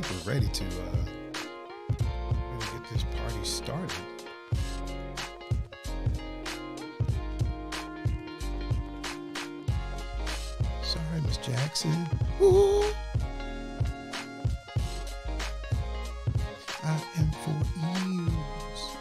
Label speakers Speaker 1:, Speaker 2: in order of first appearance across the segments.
Speaker 1: think we're ready to get this party started. Sorry, Miss Jackson. Ooh. I am for eels.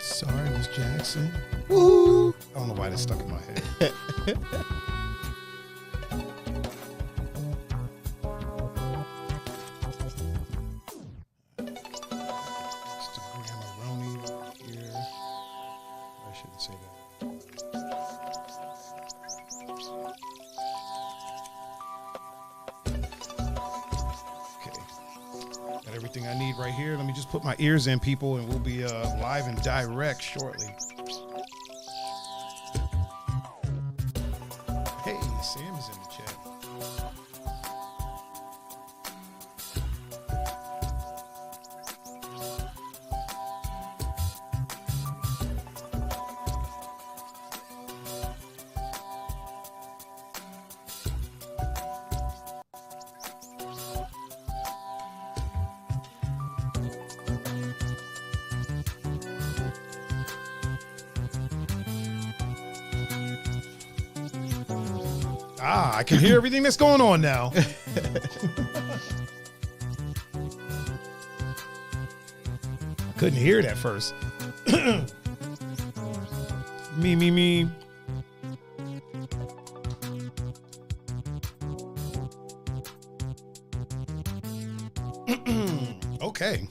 Speaker 1: Sorry, Miss Jackson. Woo! I don't know why that's stuck in my head. Instagram-a-roni here. I shouldn't say that. Okay. Got everything I need right here. Let me just put my ears in, people, and we'll be live and direct shortly. Hey, Sam is in the chat. I can hear everything that's going on now. Couldn't hear it at first. Me. Okay.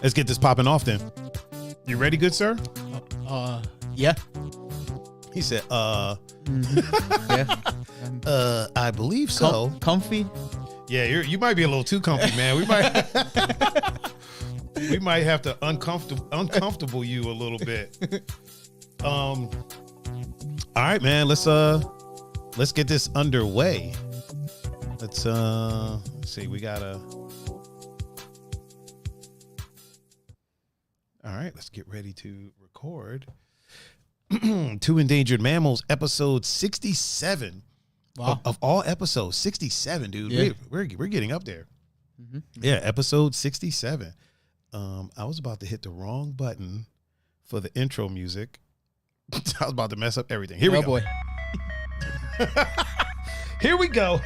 Speaker 1: Let's get this popping off then. You ready, good sir?
Speaker 2: Yeah.
Speaker 1: He said,
Speaker 2: Yeah.
Speaker 1: I believe so.
Speaker 2: Comfy?
Speaker 1: Yeah, you might be a little too comfy, man. We might have to uncomfortable you a little bit. All right, man. Let's get this underway. Let's see. We gotta. All right, let's get ready to record. Two Endangered Mammals, episode 67.
Speaker 2: Wow.
Speaker 1: Of all episodes, 67, dude.
Speaker 2: Yeah.
Speaker 1: We're getting up there.
Speaker 2: Mm-hmm.
Speaker 1: Yeah, episode 67. I was about to hit the wrong button for the intro music. I was about to mess up everything. Here we go.
Speaker 2: Boy.
Speaker 1: Here we go.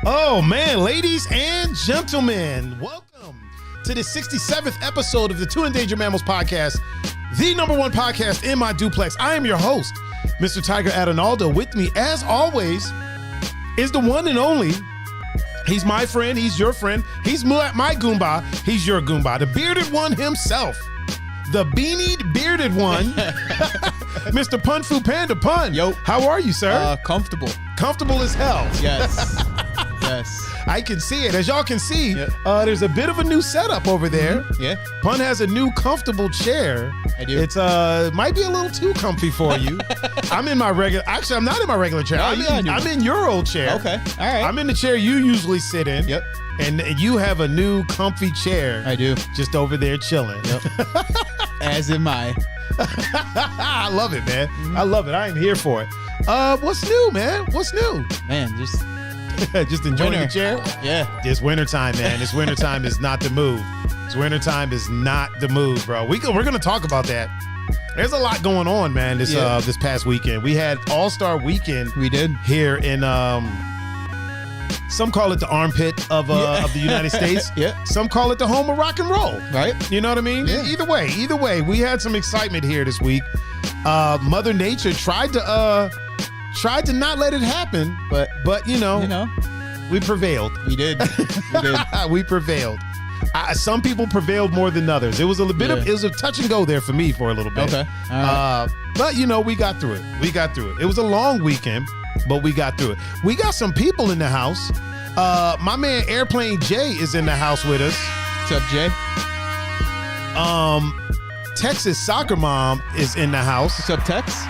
Speaker 1: Oh, man, ladies and gentlemen, welcome to the 67th episode of the Two Endangered Mammals podcast, the #1 podcast in my duplex. I am your host, Mr. Tiger Adonaldo. With me, as always, is the one and only. He's my friend. He's your friend. He's my Goomba. He's your Goomba. The bearded one himself. The beanied bearded one. Mr. Pun-Fu-Panda Pun.
Speaker 2: Yo.
Speaker 1: How are you, sir?
Speaker 2: Comfortable.
Speaker 1: Comfortable as hell.
Speaker 2: Yes. Yes.
Speaker 1: I can see it. As y'all can see,
Speaker 2: Yep.
Speaker 1: there's a bit of a new setup over there.
Speaker 2: Yeah.
Speaker 1: Pun has a new comfortable chair.
Speaker 2: I do.
Speaker 1: It's might be a little too comfy for you. I'm in my regular. Actually, I'm not in my regular chair. I'm in your old chair.
Speaker 2: Okay. All right.
Speaker 1: I'm in the chair you usually sit in.
Speaker 2: Yep.
Speaker 1: And you have a new comfy chair.
Speaker 2: I do.
Speaker 1: Just over there chilling.
Speaker 2: Yep. As am I.
Speaker 1: I love it, man. I love it. I am here for it. What's new, man? What's new?
Speaker 2: Man, just
Speaker 1: Just enjoying the chair?
Speaker 2: Yeah.
Speaker 1: It's wintertime, man. This wintertime is not the move. This wintertime is not the move, bro. We're going to talk about that. There's a lot going on, man, this past weekend. We had AllStar weekend.
Speaker 2: We did.
Speaker 1: Here in, some call it the armpit of the United States.
Speaker 2: Yeah.
Speaker 1: Some call it the home of rock and roll.
Speaker 2: Right.
Speaker 1: You know what I mean?
Speaker 2: Yeah.
Speaker 1: Either way, we had some excitement here this week. Mother Nature tried to not let it happen, but we prevailed.
Speaker 2: We did. We did.
Speaker 1: We prevailed. Some people prevailed more than others. It was a bit of, it was a touch and go there for me for a little bit.
Speaker 2: Okay. All right.
Speaker 1: But we got through it. It was a long weekend, but we got through it. We got some people in the house. My man Airplane Jay is in the house with us.
Speaker 2: What's up, Jay?
Speaker 1: Texas Soccer Mom is in the house.
Speaker 2: What's up, Tex?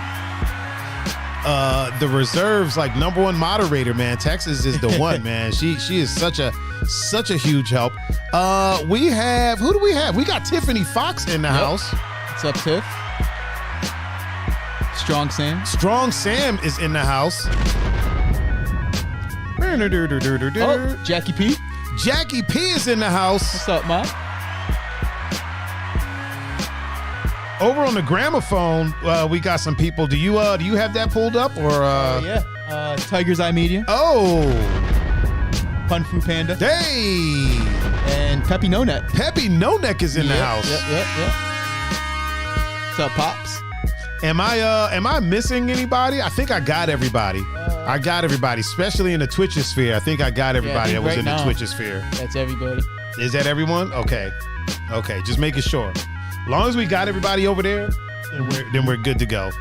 Speaker 1: The reserves number one moderator, man. Texas is the one, man. She is such a huge help. Who do we have? We got Tiffany Fox in the house.
Speaker 2: What's up, Tiff? Strong Sam.
Speaker 1: Strong Sam is in the house.
Speaker 2: Oh, Jackie P.
Speaker 1: Jackie P is in the house.
Speaker 2: What's up, Ma?
Speaker 1: Over on the gramophone, we got some people. Do you have that pulled up or?
Speaker 2: Yeah. Tiger's Eye Media.
Speaker 1: Oh.
Speaker 2: Pun-Fu-Panda.
Speaker 1: Hey.
Speaker 2: And Peppy No Neck.
Speaker 1: Peppy No Neck is in the house.
Speaker 2: Yep. What's up, Pops?
Speaker 1: Am I missing anybody? I think I got everybody. I got everybody, especially in the Twitchosphere. I think I got everybody that was in the Twitchosphere.
Speaker 2: That's everybody.
Speaker 1: Is that everyone? Okay. Just making sure. As long as we got everybody over there, then we're good to go.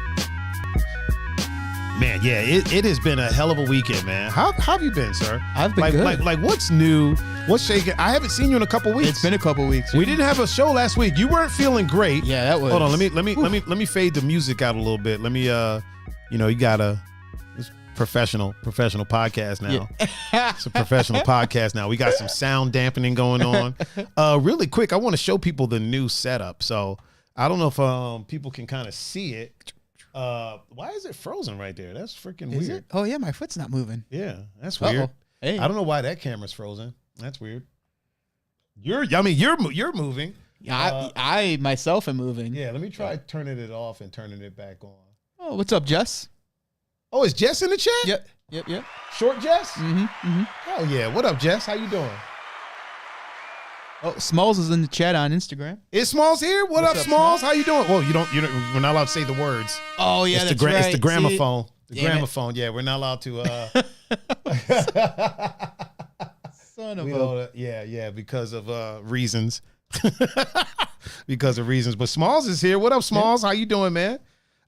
Speaker 1: Man, yeah, it has been a hell of a weekend, man. How have you been, sir?
Speaker 2: I've been good.
Speaker 1: Like what's new? What's shaking? I haven't seen you in a couple weeks.
Speaker 2: It's been a couple weeks.
Speaker 1: We didn't have a show last week. You weren't feeling great.
Speaker 2: Yeah, that was.
Speaker 1: Hold on, let me fade the music out a little bit. Let me you gotta. Professional podcast now. Yeah. It's a professional podcast now. We got some sound dampening going on. Really quick, I want to show people the new setup. So I don't know if people can kind of see it. Why is it frozen right there? That's freaking weird.
Speaker 2: It? Oh yeah, my foot's not moving.
Speaker 1: Yeah, that's weird.
Speaker 2: Uh-oh. Hey.
Speaker 1: I don't know why that camera's frozen. That's weird. You're moving.
Speaker 2: Yeah, I myself am moving.
Speaker 1: Yeah, let me try turning it off and turning it back on.
Speaker 2: Oh, what's up, Jess?
Speaker 1: Oh, is Jess in the chat?
Speaker 2: Yep.
Speaker 1: Short Jess?
Speaker 2: Mm-hmm.
Speaker 1: Hell yeah. What up, Jess? How you doing?
Speaker 2: Oh, Smalls is in the chat on Instagram.
Speaker 1: Is Smalls here? What's up, Smalls? How you doing? Well, we're not allowed to say the words.
Speaker 2: Oh yeah,
Speaker 1: it's
Speaker 2: that's right.
Speaker 1: It's the gramophone.
Speaker 2: See?
Speaker 1: The gramophone. Yeah, we're not allowed to.
Speaker 2: Son of a.
Speaker 1: Yeah, because of reasons. Because of reasons. But Smalls is here. What up, Smalls? How you doing, man?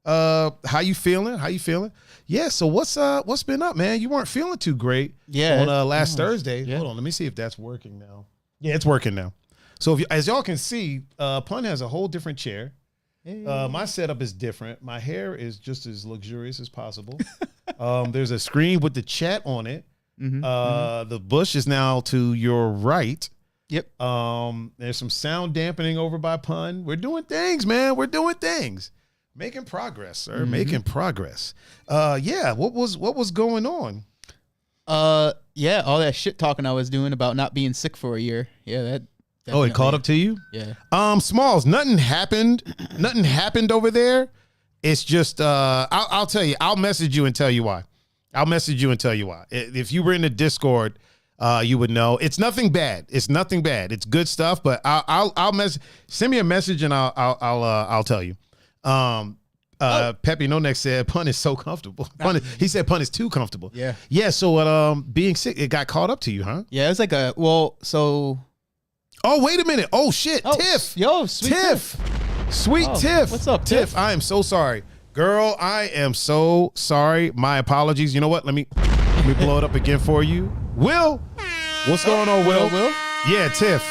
Speaker 1: How you feeling? Yeah, so what's been up, man? You weren't feeling too great on last Thursday.
Speaker 2: Yeah.
Speaker 1: Hold on, let me see if that's working now. Yeah, it's working now. So as y'all can see, Pun has a whole different chair.
Speaker 2: Hey.
Speaker 1: My setup is different. My hair is just as luxurious as possible. There's a screen with the chat on it. The bush is now to your right.
Speaker 2: Yep.
Speaker 1: There's some sound dampening over by Pun. We're doing things, man. We're doing things. Making progress, sir. Making progress. Yeah. What was going on?
Speaker 2: Yeah, all that shit talking I was doing about not being sick for a year. Yeah, that.
Speaker 1: Oh, it caught up to you?
Speaker 2: Yeah.
Speaker 1: Smalls, nothing happened. Nothing happened over there. It's just I'll tell you. I'll message you and tell you why. If you were in the Discord, you would know. It's nothing bad. It's good stuff, but I'll send me a message and I'll tell you. Peppy No Neck said Pun is so comfortable. He said Pun is too comfortable. Yeah. So being sick, it got caught up to you, huh?
Speaker 2: Yeah, it's like
Speaker 1: Oh, wait a minute. Oh shit, Tiff.
Speaker 2: Yo, sweet Tiff.
Speaker 1: Sweet Tiff.
Speaker 2: What's up,
Speaker 1: Tiff? I am so sorry. Girl, I am so sorry. My apologies. You know what? Let me blow it up again for you. Will, what's going on, Will? Yeah, Tiff.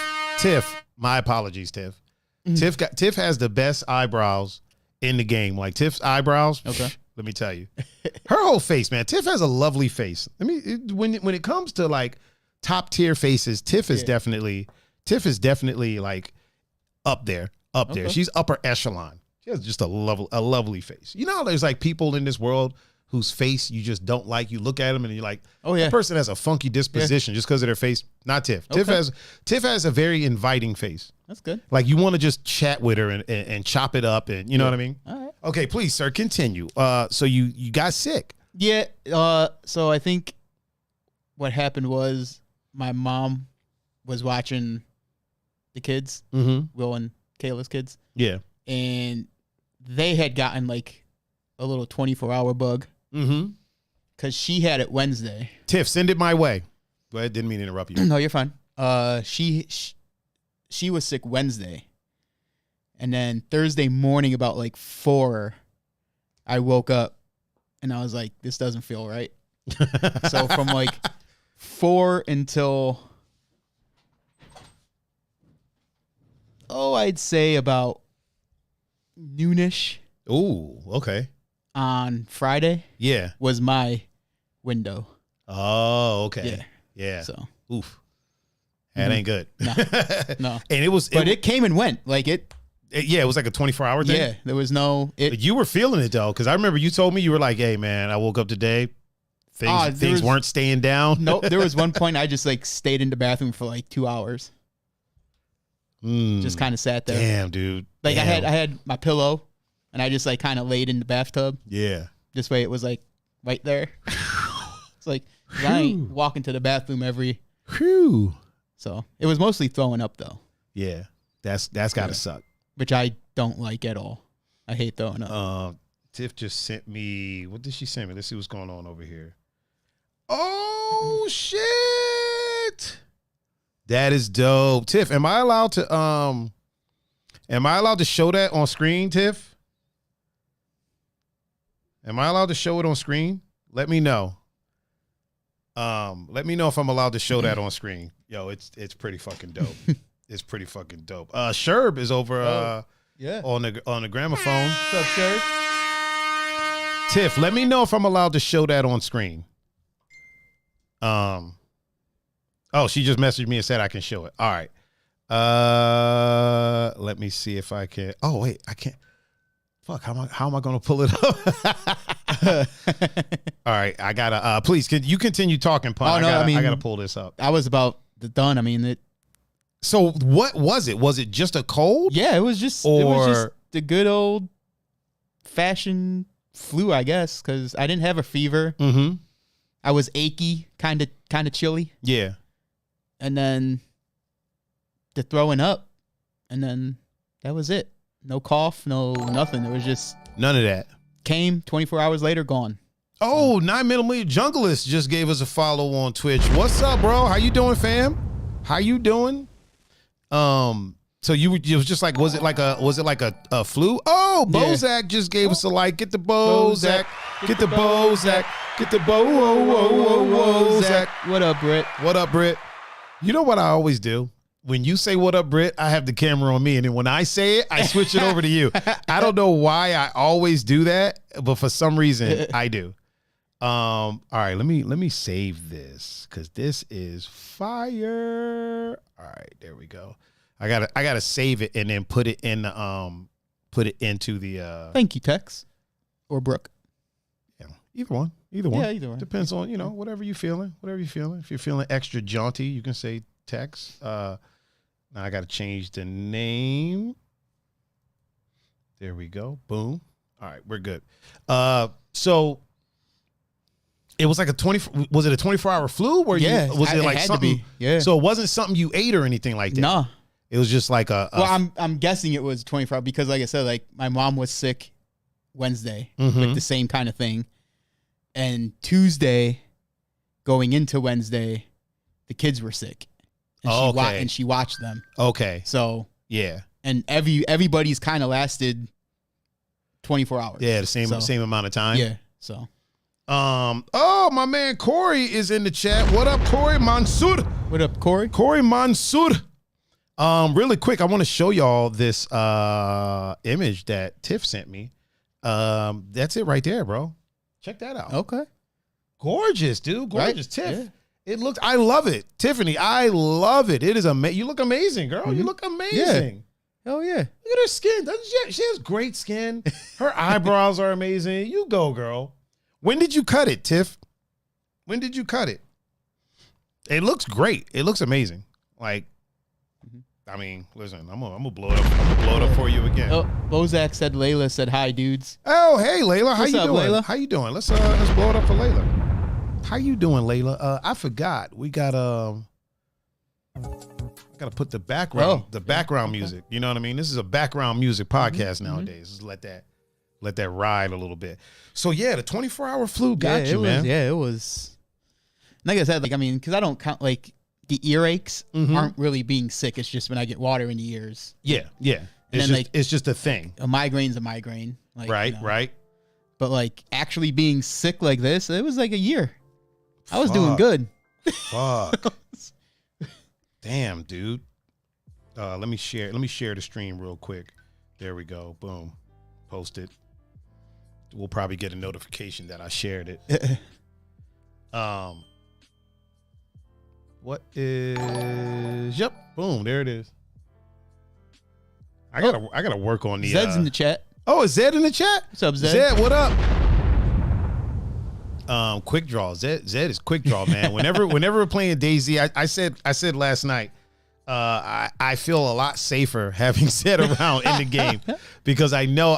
Speaker 1: My apologies, Tiff. Tiff has the best eyebrows in the game. Like Tiff's eyebrows. Okay. Let me tell you, her whole face, man. Tiff has a lovely face. When it comes to like top tier faces, Tiff is definitely like up there. Okay. She's upper echelon. She has just a lovely face. You know, there's like people in this world whose face you just don't like. You look at them and you're like, oh yeah, that person has a funky disposition just because of their face. Not Tiff. Okay. Tiff has a very inviting face. That's good. Like you want to just chat with her and chop it up, and you know what I mean? All right. Okay, please, sir, continue. So you got sick.
Speaker 2: Yeah. So I think what happened was my mom was watching the kids, Will and Kayla's kids. Yeah. And they had gotten like a little 24-hour bug. Because she had it Wednesday.
Speaker 1: Tiff, send it my way. Go ahead. Didn't mean to interrupt you.
Speaker 2: No, you're fine. She was sick Wednesday. And then Thursday morning about like 4, I woke up and I was like, this doesn't feel right. So from like 4 until, I'd say about noonish.
Speaker 1: Ooh, okay.
Speaker 2: On Friday, was my window.
Speaker 1: Oh, okay. Yeah. So, oof, that ain't good. No. And
Speaker 2: it came and went like it.
Speaker 1: Yeah, it was like a 24-hour thing.
Speaker 2: Yeah, there was no.
Speaker 1: You were feeling it though, because I remember you told me you were like, "Hey, man, I woke up today, things weren't staying down."
Speaker 2: Nope. There was one point I just like stayed in the bathroom for like 2 hours. Just kind of sat there.
Speaker 1: Damn, dude.
Speaker 2: Like I had my pillow. And I just like kind of laid in the bathtub.
Speaker 1: Yeah.
Speaker 2: This way it was like right there. It's like I ain't walking to the bathroom every.
Speaker 1: Whew.
Speaker 2: So it was mostly throwing up though.
Speaker 1: Yeah. That's gotta suck.
Speaker 2: Which I don't like at all. I hate throwing up.
Speaker 1: Tiff just sent me. What did she send me? Let's see what's going on over here. Oh shit. That is dope. Tiff, am I allowed to show that on screen, Tiff? Am I allowed to show it on screen? Let me know. Let me know if I'm allowed to show that on screen. Yo, it's pretty fucking dope. It's pretty fucking dope. Sherb is over on the gramophone.
Speaker 2: What's up, Sherb?
Speaker 1: Tiff, let me know if I'm allowed to show that on screen. Oh, she just messaged me and said I can show it. All right. Let me see if I can. Oh wait, I can't. Fuck, how am I going to pull it up? All right, I gotta. Please, can you continue talking, Pun? I gotta pull this up.
Speaker 2: I was about done. I mean, it.
Speaker 1: So what was it? Was it just a cold?
Speaker 2: Yeah, it was just the good old fashioned flu, I guess, because I didn't have a fever. I was achy, kind of chilly.
Speaker 1: Yeah,
Speaker 2: and then the throwing up, and then that was it. No cough, no nothing. It was just
Speaker 1: none of that.
Speaker 2: Came 24 hours later, gone.
Speaker 1: Oh, 9mm Junglist just gave us a follow on Twitch. What's up, bro? How you doing, fam? How you doing? So it was just like, was it like a flu? Oh, Bozak just gave us a like. Get the Bozak. Get the Bozak. Get the Bozak.
Speaker 2: What up, Britt?
Speaker 1: What up, Britt? You know what I always do? When you say what up, Britt, I have the camera on me. And then when I say it, I switch it over to you. I don't know why I always do that, but for some reason I do. All right, let me save this because this is fire. All right, there we go. I gotta save it and then put it in the into the
Speaker 2: Thank you, Tex. Or Brooke.
Speaker 1: Yeah. Either one.
Speaker 2: Yeah, either one.
Speaker 1: Depends on, whatever you're feeling. If you're feeling extra jaunty, you can say Tex. Now I got to change the name. There we go. Boom. All right, we're good. So it was like was it a 24-hour flu? Was it like something? Yeah. So it wasn't something you ate or anything like that?
Speaker 2: No.
Speaker 1: It was just like
Speaker 2: well, I'm guessing it was 24 because like I said, like my mom was sick Wednesday with the same kind of thing. And Tuesday going into Wednesday, the kids were sick. And she watched them.
Speaker 1: Okay.
Speaker 2: So
Speaker 1: yeah.
Speaker 2: And everybody's kind of lasted 24 hours.
Speaker 1: Yeah, the same amount of time.
Speaker 2: Yeah. So.
Speaker 1: Oh, my man Corey is in the chat. What up, Corey Mansour?
Speaker 2: What up, Corey?
Speaker 1: Corey Mansour. Really quick, I want to show y'all this image that Tiff sent me. That's it right there, bro. Check that out.
Speaker 2: Okay.
Speaker 1: Gorgeous, dude. Gorgeous,
Speaker 2: right?
Speaker 1: Tiff.
Speaker 2: Yeah.
Speaker 1: It looks. I love it, Tiffany. I love it. It is amazing. You look amazing, girl. You look amazing.
Speaker 2: Hell yeah.
Speaker 1: Look at her skin. Doesn't she has great skin. Her eyebrows are amazing. You go, girl. When did you cut it, Tiff? When did you cut it? It looks great. It looks amazing. Like, I mean, listen, I'm gonna blow it up. I'm gonna blow it up for you again.
Speaker 2: Oh, Bozak said Layla said hi, dudes.
Speaker 1: Oh, hey, Layla. How
Speaker 2: What's
Speaker 1: you
Speaker 2: up,
Speaker 1: doing?
Speaker 2: Layla?
Speaker 1: How you doing? Let's blow it up for Layla. How you doing, Layla? I forgot. We got I gotta put the background music. You know what I mean? This is a background music podcast nowadays. Just let that ride a little bit. So yeah, the 24-hour flu got you, man.
Speaker 2: Yeah, it was. Like I said, like I mean, because I don't count like the earaches aren't really being sick. It's just when I get water in the ears.
Speaker 1: Yeah. It's just a thing.
Speaker 2: A migraine's a migraine. Like,
Speaker 1: Right.
Speaker 2: But like actually being sick like this, it was like a year. I was doing good.
Speaker 1: Fuck. Damn, dude. Let me share the stream real quick. There we go. Boom. Post it. We'll probably get a notification that I shared it. What is? Yep. Boom. There it is. I gotta work on the.
Speaker 2: Zed's in the chat.
Speaker 1: Oh, is Zed in the chat?
Speaker 2: What's up, Zed?
Speaker 1: Zed, what up? Quick draw. Zed is quick draw, man. Whenever we're playing Daisy, I said last night. I feel a lot safer having Zed around in the game because I know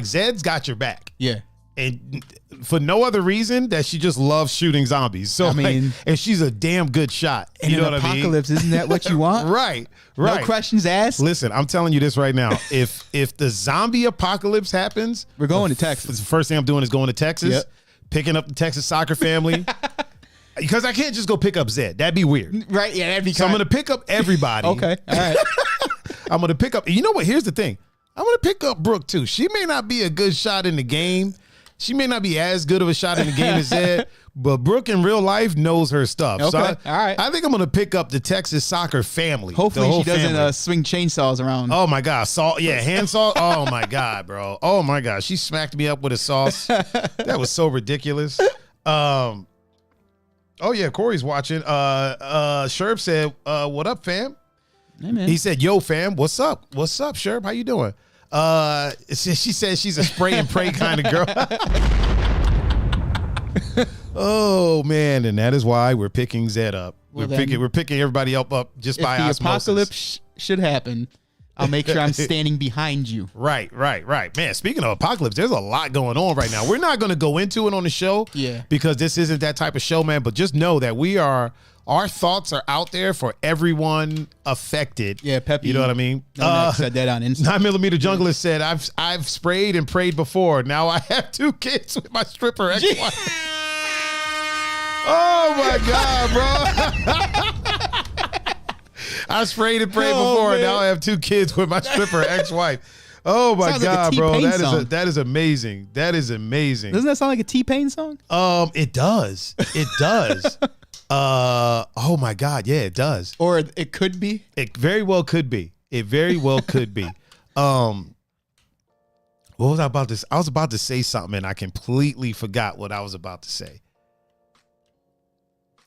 Speaker 1: Zed's got your back.
Speaker 2: Yeah.
Speaker 1: And for no other reason that she just loves shooting zombies. So I mean, and she's a damn good shot.
Speaker 2: You know what I mean? Apocalypse, isn't that what you want?
Speaker 1: Right.
Speaker 2: No questions asked.
Speaker 1: Listen, I'm telling you this right now. If the zombie apocalypse happens,
Speaker 2: we're going to Texas.
Speaker 1: The first thing I'm doing is going to Texas,
Speaker 2: yep.
Speaker 1: Picking up the Texas soccer family. Because I can't just go pick up Zed. That'd be weird.
Speaker 2: Right, yeah, that'd be
Speaker 1: So I'm going to pick up everybody.
Speaker 2: Okay, all right.
Speaker 1: I'm going to pick up, you know what, here's the thing. I'm going to pick up Brooke too. She may not be a good shot in the game. She may not be as good of a shot in the game as Zed, but Brooke in real life knows her stuff.
Speaker 2: Okay,
Speaker 1: so
Speaker 2: all right.
Speaker 1: I think I'm going to pick up the Texas soccer family.
Speaker 2: Hopefully she doesn't swing chainsaws around.
Speaker 1: Oh my God. Hand saw. Oh my God, bro. Oh my God. She smacked me up with a sauce. That was so ridiculous. Oh yeah, Corey's watching. Sherb said, what up, fam?
Speaker 2: Hey, man.
Speaker 1: He said, yo, fam, what's up? What's up, Sherb? How you doing? She says she's a spray and pray kind of girl. Oh man, and that is why we're picking Zed up. We're picking everybody up just by osmosis.
Speaker 2: If the apocalypse should happen, I'll make sure I'm standing behind you.
Speaker 1: Right. Man, speaking of apocalypse, there's a lot going on right now. We're not going to go into it on the show because this isn't that type of show, man. But just know that our thoughts are out there for everyone affected.
Speaker 2: Yeah, Peppy.
Speaker 1: You know what I mean?
Speaker 2: Said that on Instagram.
Speaker 1: 9mm Jungler said, I've sprayed and prayed before. Now I have 2 kids with my stripper ex-wife. Oh, my God, bro. I sprayed and prayed before. Man. Now I have 2 kids with my stripper ex-wife. Oh my God, bro. That is amazing. That is amazing.
Speaker 2: Doesn't that sound like a T-Pain song?
Speaker 1: It does. It does. Oh my God. Yeah, it does.
Speaker 2: Or it could be.
Speaker 1: It very well could be. It very well could be. What was I about to? I was about to say something and I completely forgot what I was about to say.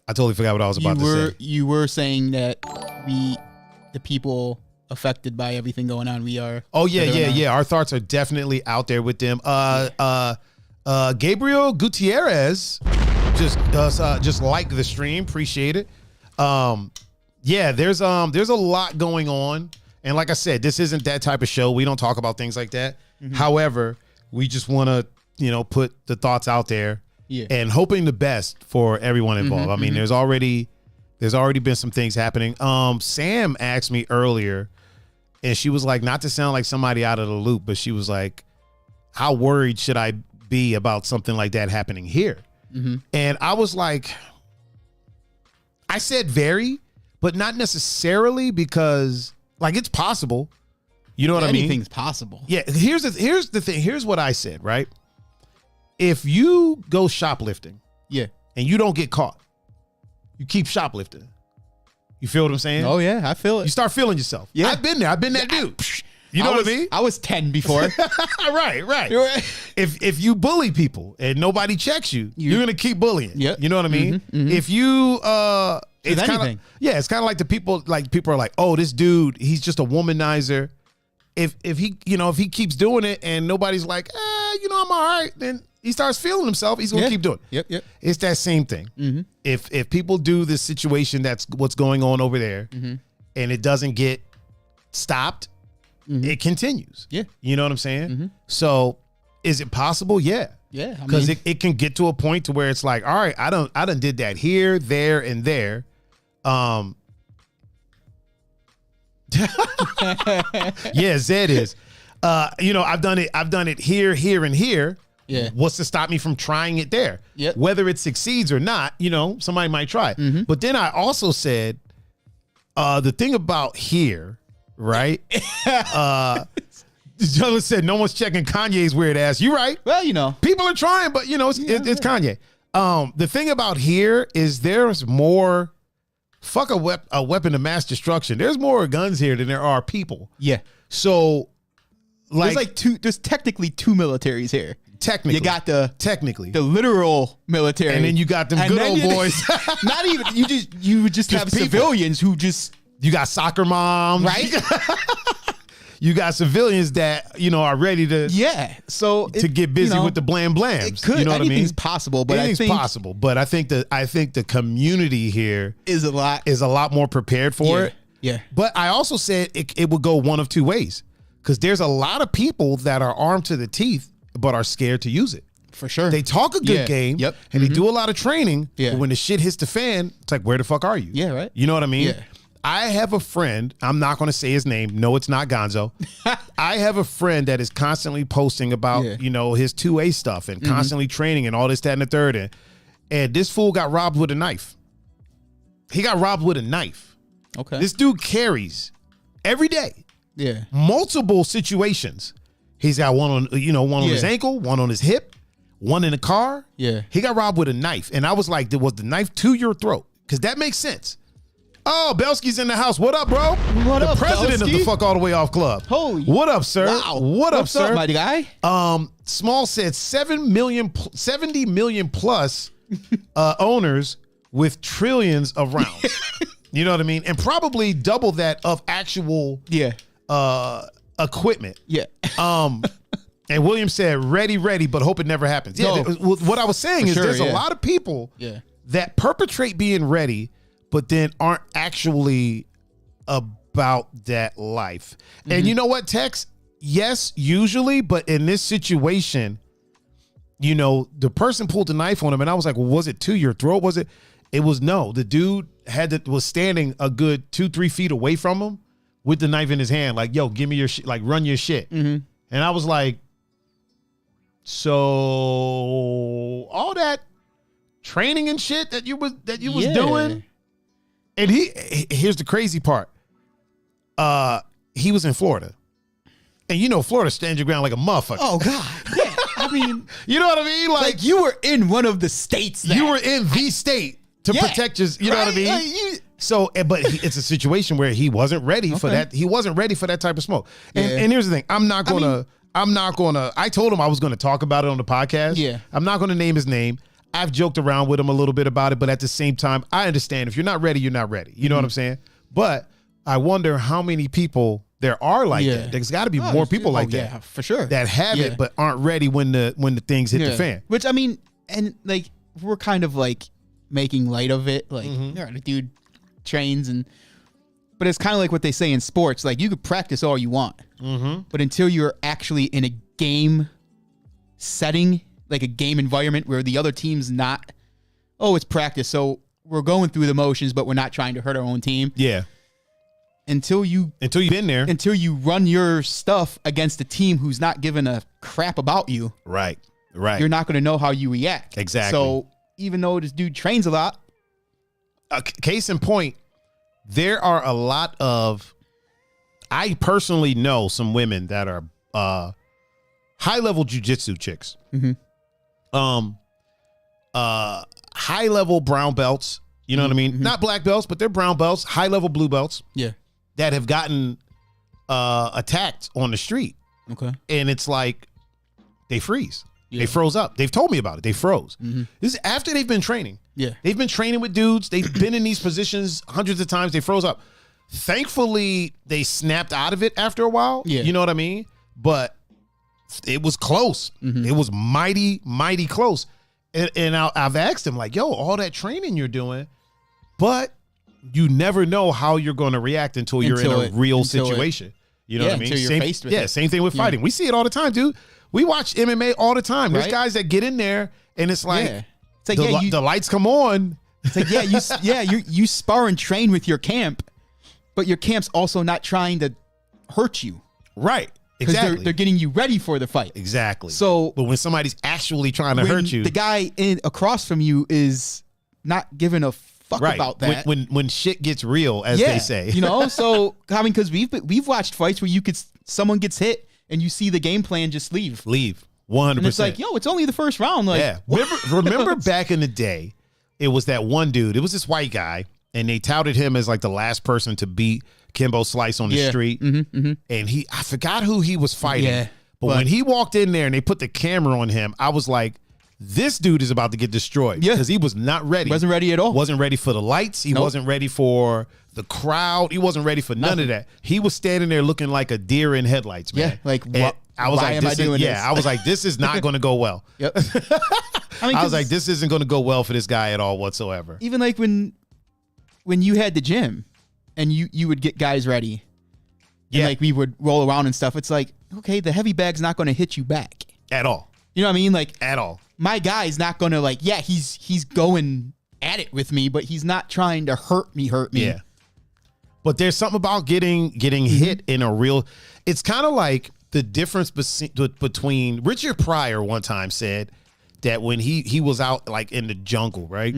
Speaker 1: I totally forgot what I was about to say.
Speaker 2: You were saying that the people affected by everything going on, we are.
Speaker 1: Oh yeah. Our thoughts are definitely out there with them. Gabriel Gutierrez just like the stream, appreciate it. Yeah, there's a lot going on, and like I said, this isn't that type of show. We don't talk about things like that. Mm-hmm. However, we just want to put the thoughts out there. Yeah. And hoping the best for everyone involved. I mean, there's already been some things happening. Sam asked me earlier, and she was like, not to sound like somebody out of the loop, but she was like, how worried should I be about something like that happening here? Mm-hmm. And I was like, I said very, but not necessarily, because like it's possible, You know what I mean?
Speaker 2: Anything's possible.
Speaker 1: Yeah. Here's the thing. Here's what I said, right? If you go shoplifting, and you don't get caught, you keep shoplifting. You feel what I'm saying?
Speaker 2: Oh yeah, I feel it.
Speaker 1: You start feeling yourself. Yeah, I've been there. I've been that dude. You know what I mean?
Speaker 2: I was 10 before.
Speaker 1: Right. If you bully people and nobody checks you, you're gonna keep bullying.
Speaker 2: Yep.
Speaker 1: You know what I mean? If you it's kind of like people are like, oh, this dude, he's just a womanizer. If he keeps doing it and nobody's like, I'm all right, then he starts feeling himself. He's gonna keep doing it.
Speaker 2: Yep.
Speaker 1: It's that same thing. If people do this situation, that's what's going on over there, and it doesn't get stopped, it continues. Yeah. You know what I'm saying? So is it possible? Yeah.
Speaker 2: Yeah.
Speaker 1: Because it can get to a point to where it's like, all right, I done did that here, there, and there. Yeah, Zed is. I've done it here, and here. Yeah. What's to stop me from trying it there? Yep. Whether it succeeds or not, somebody might try it. But then I also said, the thing about here, right? Juggle said no one's checking Kanye's weird ass. You right?
Speaker 2: Well,
Speaker 1: people are trying, but it's Kanye. The thing about here is there's more. Fuck a weapon of mass destruction. There's more guns here than there are people.
Speaker 2: Yeah.
Speaker 1: So,
Speaker 2: there's technically two militaries here.
Speaker 1: Technically,
Speaker 2: you got the literal military,
Speaker 1: and then you got them good old boys.
Speaker 2: Not even you would just have people. Civilians who just.
Speaker 1: You got soccer moms,
Speaker 2: right?
Speaker 1: You got civilians that are ready to to get busy with the blam blams.
Speaker 2: It could,
Speaker 1: you know what I mean?
Speaker 2: Anything's possible, but
Speaker 1: anything's possible. But I think the community here is a lot more prepared for it.
Speaker 2: Yeah.
Speaker 1: But I also said it would go one of two ways, because there's a lot of people that are armed to the teeth but are scared to use it.
Speaker 2: For sure.
Speaker 1: They talk a good game, and they do a lot of training.
Speaker 2: Yeah.
Speaker 1: But when the shit hits the fan, it's like, where the fuck are you?
Speaker 2: Yeah, right.
Speaker 1: You know what I mean?
Speaker 2: Yeah.
Speaker 1: I have a friend, I'm not going to say his name. No, it's not Gonzo. I have a friend that is constantly posting about, his 2A stuff and constantly training and all this, that, and the third. And this fool got robbed with a knife. He got robbed with a knife.
Speaker 2: Okay.
Speaker 1: This dude carries every day.
Speaker 2: Yeah.
Speaker 1: Multiple situations. He's got one on, on his ankle, one on his hip, one in the car.
Speaker 2: Yeah.
Speaker 1: He got robbed with a knife. And I was like, was the knife to your throat? Because that makes sense. Oh, Belsky's in the house. What up, bro?
Speaker 2: What up,
Speaker 1: the president
Speaker 2: Belsky?
Speaker 1: of the Fuck All the Way Off Club.
Speaker 2: Holy.
Speaker 1: What up, sir?
Speaker 2: Wow.
Speaker 1: What's up, sir?
Speaker 2: Mighty guy?
Speaker 1: Small said 70 million plus owners with trillions of rounds. You know what I mean? And probably double that of actual equipment.
Speaker 2: Yeah.
Speaker 1: And William said, ready, but hope it never happens. Yeah. What I was saying is there's a lot of people that perpetrate being ready, but then aren't actually about that life. And you know what, Tex? Yes, usually, but in this situation, the person pulled the knife on him, and I was like, well, was it to your throat? Was it? It was no. The dude was standing a good 2-3 feet away from him with the knife in his hand, like, yo, give me your shit, like, run your shit. And I was like, so all that training and shit that you was doing. And here's the crazy part. He was in Florida. And Florida stands your ground like a motherfucker.
Speaker 2: Oh, God. Yeah. I mean.
Speaker 1: You know what I mean?
Speaker 2: Like you were in one of the states.
Speaker 1: You were in the state to protect your, you know what I mean? But it's a situation where he wasn't ready for that. He wasn't ready for that type of smoke. And here's the thing. I told him I was going to talk about it on the podcast.
Speaker 2: Yeah.
Speaker 1: I'm not going to name his name. I've joked around with him a little bit about it, but at the same time, I understand if you're not ready, you're not ready. You know what I'm saying? But I wonder how many people there are like that. There's got to be more people like that.
Speaker 2: Yeah, for sure.
Speaker 1: That have it, but aren't ready when the things hit the fan.
Speaker 2: Which, I mean, and like, we're kind of like making light of it. Like, the dude trains but it's kind of like what they say in sports. Like, you could practice all you want, but until you're actually in a game setting, like a game environment where the other team's not, it's practice, so we're going through the motions, but we're not trying to hurt our own team.
Speaker 1: Yeah.
Speaker 2: Until you've
Speaker 1: been there.
Speaker 2: Until you run your stuff against a team who's not giving a crap about you.
Speaker 1: Right.
Speaker 2: You're not going to know how you react.
Speaker 1: Exactly.
Speaker 2: So even though this dude trains a lot.
Speaker 1: Case in point, there are a lot of I personally know some women that are high level jujitsu chicks. High level brown belts. You know what I mean? Not black belts, but they're brown belts, high level blue belts.
Speaker 2: Yeah.
Speaker 1: That have gotten attacked on the street.
Speaker 2: Okay.
Speaker 1: And it's like they freeze.
Speaker 2: Yeah.
Speaker 1: They froze up. They've told me about it. They froze. This is after they've been training.
Speaker 2: Yeah.
Speaker 1: They've been training with dudes. They've been in these positions hundreds of times. They froze up. Thankfully, they snapped out of it after a while.
Speaker 2: Yeah.
Speaker 1: You know what I mean? But it was close. It was mighty, mighty close. And I've asked him, like, yo, all that training you're doing, but you never know how you're going to react until you're in a real situation. You know what I mean?
Speaker 2: Until you're faced with it.
Speaker 1: Same thing with fighting. We see it all the time, dude. We watch MMA all the time. There's
Speaker 2: Right?
Speaker 1: guys that get in there, and it's like,
Speaker 2: It's like
Speaker 1: the lights come on.
Speaker 2: It's like you spar and train with your camp, but your camp's also not trying to hurt you.
Speaker 1: Right.
Speaker 2: Because
Speaker 1: Exactly.
Speaker 2: they're getting you ready for the fight.
Speaker 1: Exactly.
Speaker 2: So,
Speaker 1: but when somebody's actually trying to hurt you,
Speaker 2: the guy across from you is not giving a fuck about that.
Speaker 1: When shit gets real, as they say,
Speaker 2: you know. So I mean, because we've watched fights where someone gets hit and you see the game plan just leave.
Speaker 1: 100%.
Speaker 2: And it's like, yo, it's only the first round. Like,
Speaker 1: yeah. Remember back in the day, it was that one dude. It was this white guy, and they touted him as like the last person to beat Kimbo Slice on the street. And I forgot who he was fighting.
Speaker 2: Yeah,
Speaker 1: but when he walked in there and they put the camera on him, I was like, this dude is about to get destroyed.
Speaker 2: Yeah.
Speaker 1: Because he was not ready.
Speaker 2: Wasn't ready at all.
Speaker 1: Wasn't ready for the lights. He wasn't ready for the crowd. He wasn't ready for none of that. He was standing there looking like a deer in headlights, man.
Speaker 2: Yeah, like,
Speaker 1: I was
Speaker 2: why
Speaker 1: like,
Speaker 2: am I doing this?
Speaker 1: Yeah, I was like, this is not going to go well.
Speaker 2: Yep. I mean,
Speaker 1: I was like, this isn't going to go well for this guy at all whatsoever.
Speaker 2: Even like when you had the gym and you would get guys ready, and like we would roll around and stuff. It's like, okay, the heavy bag's not going to hit you back
Speaker 1: At all.
Speaker 2: You know what I mean? Like,
Speaker 1: at all.
Speaker 2: My guy's not going to like, yeah, he's going at it with me, but he's not trying to hurt me.
Speaker 1: Yeah. But there's something about getting hit in a real. It's kind of like the difference between Richard Pryor one time said that when he was out like in the jungle, right?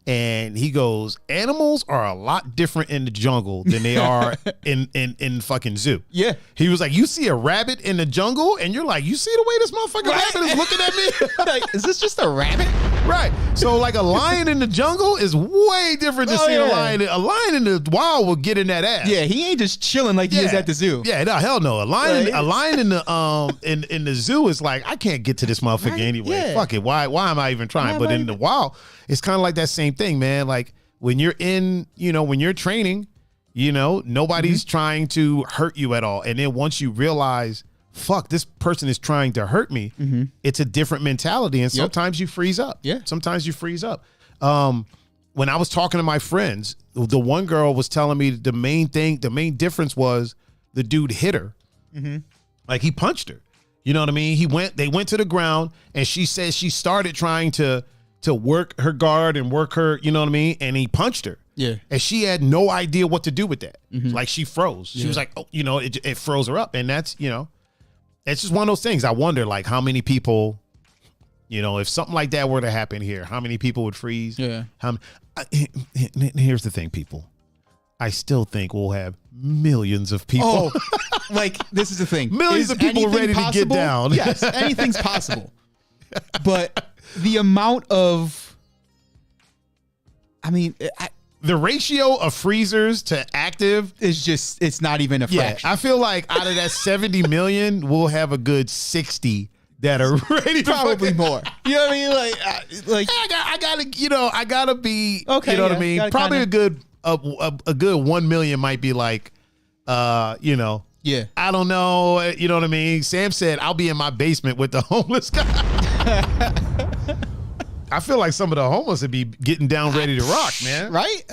Speaker 1: And he goes, animals are a lot different in the jungle than they are in fucking zoo.
Speaker 2: Yeah.
Speaker 1: He was like, you see a rabbit in the jungle and you're like, you see the way this motherfucking rabbit is looking at me?
Speaker 2: Like, is this just a rabbit?
Speaker 1: Right. So like a lion in the jungle is way different than seeing a lion. A lion in the wild will get in that ass.
Speaker 2: Yeah, he ain't just chilling like he is at the zoo.
Speaker 1: Yeah, no, hell no. A lion in the in the zoo is like, I can't get to this motherfucker anyway.
Speaker 2: Yeah.
Speaker 1: Fuck it. Why am I even trying? But in the wild, it's kind of like that same thing, man. Like when you're when you're training, nobody's trying to hurt you at all. And then once you realize, fuck, this person is trying to hurt me, it's a different mentality. And sometimes you freeze up.
Speaker 2: Yeah.
Speaker 1: Sometimes you freeze up. When I was talking to my friends, the one girl was telling me the main difference was the dude hit her. Like he punched her. You know what I mean? They went to the ground and she said she started trying to work her guard and work her, you know what I mean? And he punched her.
Speaker 2: Yeah.
Speaker 1: And she had no idea what to do with that. Like she froze. She was like, oh, it froze her up. And that's, it's just one of those things. I wonder like how many people, if something like that were to happen here, how many people would freeze?
Speaker 2: Yeah.
Speaker 1: Here's the thing, people. I still think we'll have millions of people.
Speaker 2: Oh, like this is the thing.
Speaker 1: Millions of people ready to get down.
Speaker 2: Yes, anything's possible. But the amount of,
Speaker 1: the ratio of freezers to active
Speaker 2: is just, it's not even a fraction.
Speaker 1: I feel like out of that 70 million, we'll have a good 60 that are ready to
Speaker 2: probably more. You know what I mean? Like
Speaker 1: I gotta be
Speaker 2: okay.
Speaker 1: You know what I mean? Probably a good 1 million might be like,
Speaker 2: yeah.
Speaker 1: I don't know. You know what I mean? Sam said, I'll be in my basement with the homeless guy. I feel like some of the homeless would be getting down ready to rock, man.
Speaker 2: Right?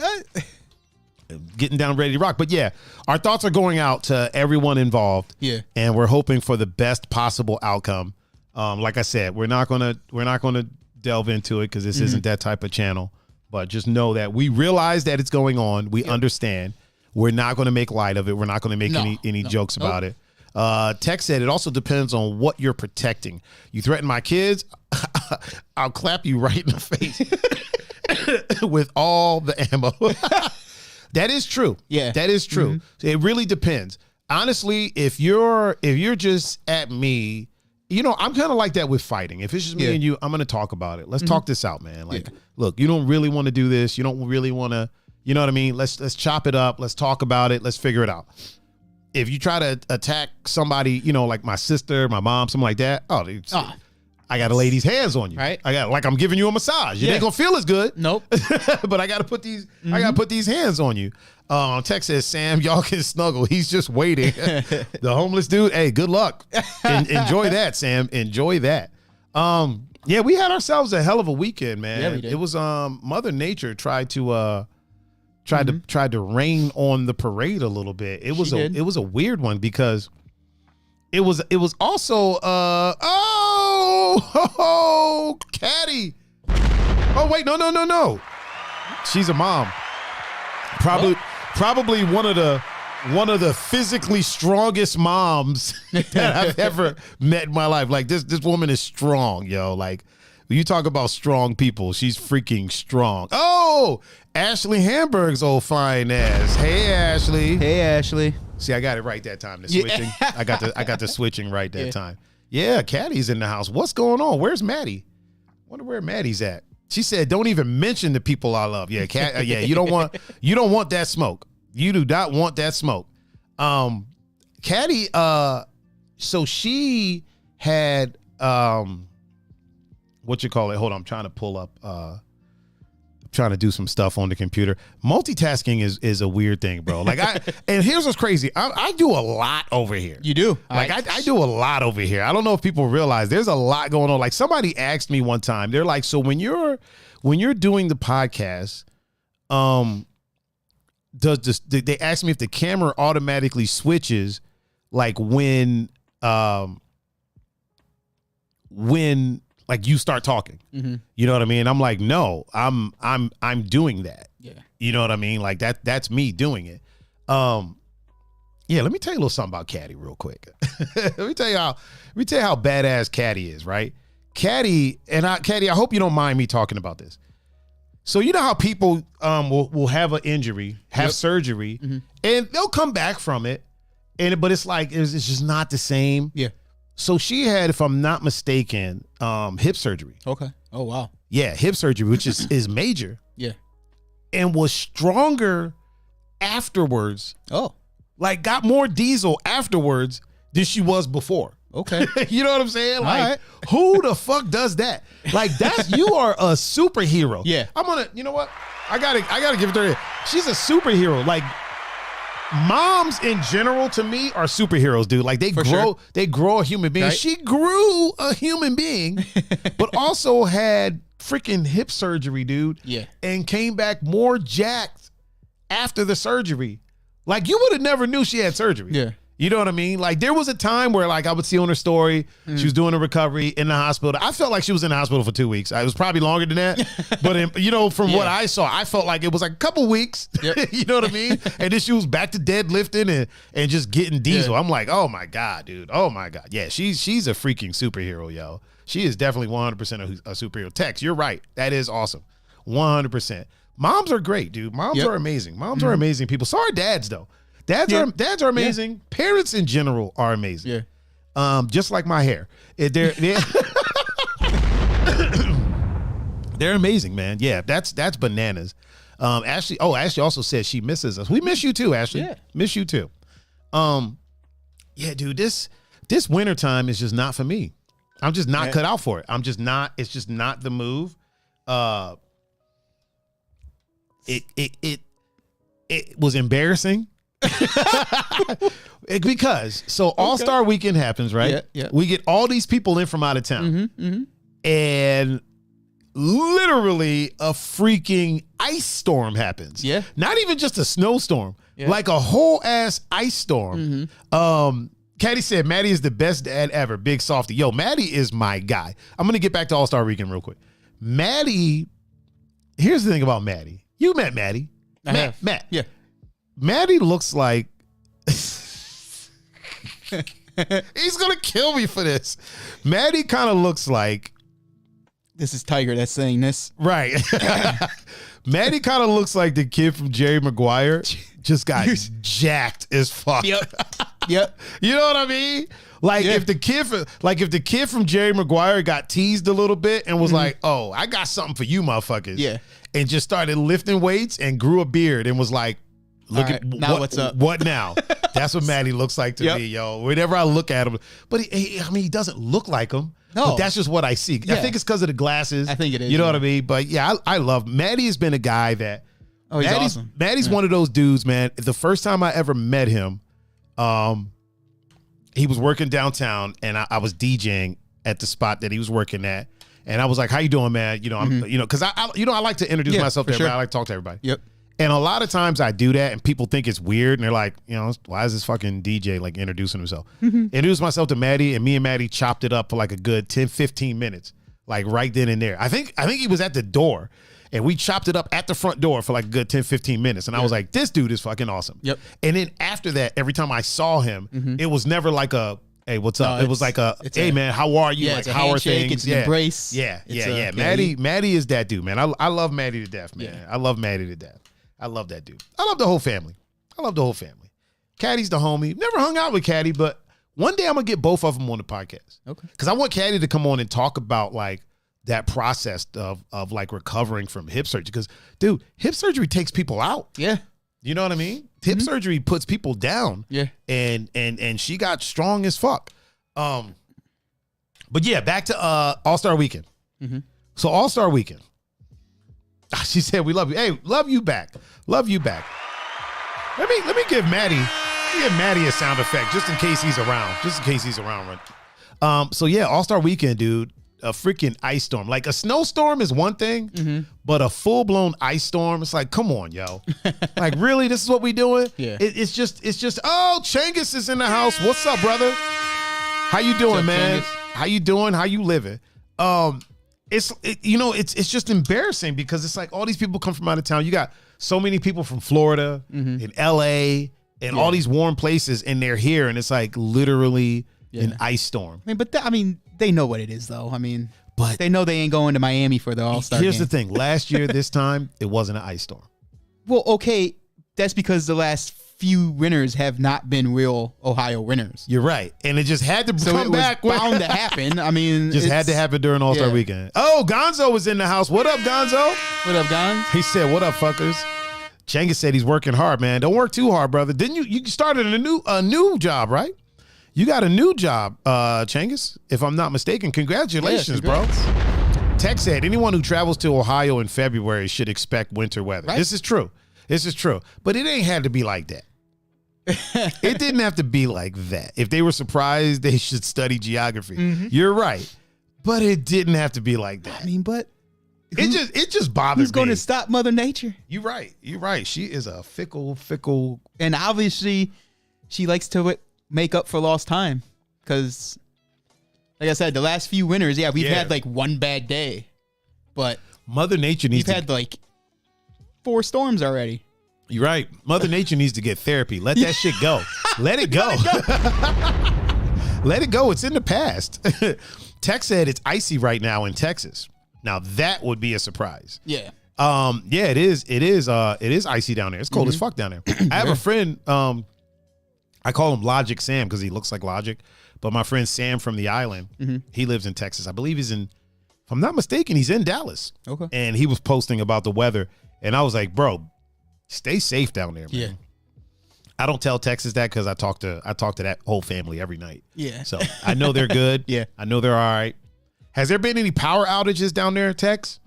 Speaker 1: Getting down ready to rock. But yeah, our thoughts are going out to everyone involved.
Speaker 2: Yeah.
Speaker 1: And we're hoping for the best possible outcome. Like I said, we're not gonna delve into it because this isn't that type of channel. But just know that we realize that it's going on. We understand. We're not going to make light of it. We're not going to make any jokes about it. Tech said it also depends on what you're protecting. You threaten my kids, I'll clap you right in the face with all the ammo. That is true.
Speaker 2: Yeah.
Speaker 1: That is true. It really depends. honestly, if you're just at me, you know, I'm kind of like that with fighting. If it's just me and you, I'm going to talk about it. Let's talk this out, man. Like, look, you don't really want to do this. You don't really want to, you know what I mean? Let's chop it up. Let's talk about it. Let's figure it out. If you try to attack somebody, you know, like my sister, my mom, something like that, I got to lay these hands on you. Right. Like I'm giving you a massage. It ain't going to feel as good. Nope. But I got to put these, I got to put these hands on you. Text says, Sam, y'all can snuggle. He's just waiting. The homeless dude, hey, good luck. Enjoy that, Sam. Enjoy that. Yeah, we had ourselves a hell of a weekend, man. Yeah, we did. It was Mother Nature tried to rain on the parade a little bit. It was a weird one because it was also Caddy. Oh wait, no. She's a mom. Probably one of the physically strongest moms that I've ever met in my life. Like this woman is strong, yo. Like when you talk about strong people, she's freaking strong. Oh, Ashley Hamburg's old fine ass. Hey, Ashley.
Speaker 2: Hey, Ashley.
Speaker 1: See, I got it right that time. The switching. I got the switching right that time. Yeah, Caddy's in the house. What's going on? Where's Maddie? Wonder where Maddie's at. She said, "Don't even mention the people I love." Yeah, you don't want that smoke. You do not want that smoke. Caddy, so she had what you call it? Hold on, I'm trying to pull up. Trying to do some stuff on the computer. Multitasking is a weird thing, bro. Like and here's what's crazy. I do a lot over here.
Speaker 2: You do?
Speaker 1: Like I do a lot over here. I don't know if people realize there's a lot going on. Like somebody asked me one time, they're like, so when you're doing the podcast, they asked me if the camera automatically switches like when like you start talking, you know what I mean? I'm like, no, I'm doing that. Yeah. You know what I mean? Like that's me doing it. Yeah. Let me tell you a little something about Caddy real quick. let me tell you how badass Caddy is, right? Caddy, I hope you don't mind me talking about this. So you know how people will have an injury, have surgery, and they'll come back from it, but it's like it's just not the same. Yeah. So she had, if I'm not mistaken, hip surgery.
Speaker 2: Okay. Oh, wow.
Speaker 1: Yeah, hip surgery, which is major. Yeah. And was stronger afterwards. Oh. Like got more diesel afterwards than she was before. Okay. You know what I'm saying? Like, who the fuck does that? Like you are a superhero. Yeah. You know what? I gotta give it to her. She's a superhero. Like, moms in general to me are superheroes, dude. Like they grow a human being. Right? She grew a human being, but also had freaking hip surgery, dude. Yeah. And came back more jacked after the surgery. Like you would have never knew she had surgery. Yeah. You know what I mean? Like there was a time where like I would see on her story, she was doing a recovery in the hospital. I felt like she was in the hospital for 2 weeks. It was probably longer than that. But from what I saw, I felt like it was like a couple weeks. Yep. You know what I mean? And then she was back to deadlifting and just getting diesel. Yeah. I'm like, oh my God, dude. Oh my God. Yeah, she's a freaking superhero, yo. She is definitely 100% a superhero. Tex, you're right. That is awesome. 100%. Moms are great, dude. Moms are amazing. Moms are amazing people. So are dads, though. Dads are amazing. Yeah. Parents in general are amazing. Yeah. Just like my hair. They're amazing, man. Yeah, that's bananas. Ashley also said she misses us. We miss you too, Ashley. Yeah. Miss you too. Yeah, dude, this wintertime is just not for me. I'm just not cut out for it. It's just not the move. It was embarrassing. Because AllStar weekend happens, right? Yeah, yeah. We get all these people in from out of town, and literally a freaking ice storm happens. Yeah, not even just a snowstorm, like a whole ass ice storm. Caddy said Maddie is the best dad ever. Big softy. Yo, Maddie is my guy. I'm gonna get back to AllStar weekend real quick. Maddie. Here's the thing about Maddie. You met Maddie. Matt. Yeah. Maddie looks like he's gonna kill me for this. Maddie kind of looks like
Speaker 2: this is Tiger that's saying this,
Speaker 1: right? Maddie kind of looks like the kid from Jerry Maguire, just got jacked as fuck. Yep.
Speaker 2: Yep.
Speaker 1: You know what I mean? Like if the kid from Jerry Maguire got teased a little bit and was like, "Oh, I got something for you, motherfuckers."
Speaker 2: Yeah.
Speaker 1: And just started lifting weights and grew a beard and was like, "Look
Speaker 2: All right,
Speaker 1: at
Speaker 2: now what's up?
Speaker 1: What now?" That's what Maddie looks like to me, yo. Whenever I look at him, but he doesn't look like him.
Speaker 2: No.
Speaker 1: But that's just what I see.
Speaker 2: Yeah.
Speaker 1: I think it's because of the glasses.
Speaker 2: I think it is.
Speaker 1: You know what I mean? But yeah, I love Maddie. Has been a guy that.
Speaker 2: Oh, he's awesome.
Speaker 1: Maddie's one of those dudes, man. The first time I ever met him, he was working downtown, and I was DJing at the spot that he was working at, and I was like, "How you doing, man?" You know, because I like to introduce myself to everybody. I like to talk to everybody.
Speaker 2: Yep.
Speaker 1: And a lot of times I do that, and people think it's weird, and they're like, why is this fucking DJ like introducing himself? Introduced myself to Maddie, and me and Maddie chopped it up for like a good 10, 15 minutes, like right then and there. I think he was at the door, and we chopped it up at the front door for like a good 10, 15 minutes. And I was like, this dude is fucking awesome.
Speaker 2: Yep.
Speaker 1: And then after that, every time I saw him, it was never like a, hey, what's up? It was like hey, man, how are you?
Speaker 2: Yeah,
Speaker 1: like,
Speaker 2: it's a
Speaker 1: how are
Speaker 2: handshake,
Speaker 1: things?
Speaker 2: it's an embrace.
Speaker 1: Yeah. Maddie is that dude, man. I love Maddie to death, man.
Speaker 2: Yeah.
Speaker 1: I love Maddie to death. I love that dude. I love the whole family. Caddy's the homie. Never hung out with Caddy, but one day I'm going to get both of them on the podcast.
Speaker 2: Okay.
Speaker 1: Because I want Caddy to come on and talk about like that process of like recovering from hip surgery. Because, dude, hip surgery takes people out.
Speaker 2: Yeah.
Speaker 1: You know what I mean? Hip surgery puts people down.
Speaker 2: Yeah.
Speaker 1: And she got strong as fuck. But yeah, back to All-Star Weekend. So All-Star Weekend. She said, "We love you." Hey, love you back. Love you back. Let me give Maddie a sound effect just in case he's around. Right? So yeah, All-Star Weekend, dude. A freaking ice storm. Like a snowstorm is one thing, but a full-blown ice storm, it's like, come on, yo. Like, really? This is what we doing?
Speaker 2: Yeah.
Speaker 1: It's just, oh, Changus is in the house. What's up, brother? How you doing, man?
Speaker 2: Changus?
Speaker 1: How you doing? How you living? It's just embarrassing because it's like all these people come from out of town. You got so many people from Florida and LA and all these warm places, and they're here, and it's like literally an ice storm.
Speaker 2: I mean, they know what it is, though. I mean, but they know they ain't going to Miami for the All-Star
Speaker 1: Here's
Speaker 2: game.
Speaker 1: the thing. Last year, this time, it wasn't an ice storm.
Speaker 2: Well, okay, that's because the last few winners have not been real Ohio winners.
Speaker 1: You're right. And it just had to come back.
Speaker 2: Bound to happen. I mean,
Speaker 1: just had to happen during All-Star Weekend. Oh, Gonzo was in the house. What up, Gonzo?
Speaker 2: What up, Gon?
Speaker 1: He said, what up, fuckers? Chenga said he's working hard, man. Don't work too hard, brother. Didn't you started a new job, right? You got a new job, Chengus, if I'm not mistaken. Congratulations, bro. Tech said anyone who travels to Ohio in February should expect winter weather. Right? This is true. But it ain't had to be like that. It didn't have to be like that. If they were surprised, they should study geography. You're right. But it didn't have to be like that.
Speaker 2: I mean, but
Speaker 1: it just bothers me.
Speaker 2: Who's going to stop Mother Nature?
Speaker 1: You're right. She is a fickle.
Speaker 2: And obviously, she likes to make up for lost time. Because, like I said, the last few winters, we've had like one bad day. But
Speaker 1: Mother Nature needs
Speaker 2: we've had like 4 storms already.
Speaker 1: You're right. Mother Nature needs to get therapy. Let that shit go. Let it go. Let it go. It's in the past. Tech said it's icy right now in Texas. Now that would be a surprise.
Speaker 2: Yeah.
Speaker 1: It is. It is icy down there. It's cold as fuck down there. I have a friend. I call him Logic Sam because he looks like Logic. But my friend Sam from the island, he lives in Texas. I believe he's in. If I'm not mistaken, he's in Dallas.
Speaker 2: Okay.
Speaker 1: And he was posting about the weather, and I was like, bro, stay safe down there, man.
Speaker 2: Yeah.
Speaker 1: I don't tell Texas that because I talk to that whole family every night.
Speaker 2: Yeah.
Speaker 1: So I know they're good.
Speaker 2: Yeah.
Speaker 1: I know they're all right. Has there been any power outages down there, Tex?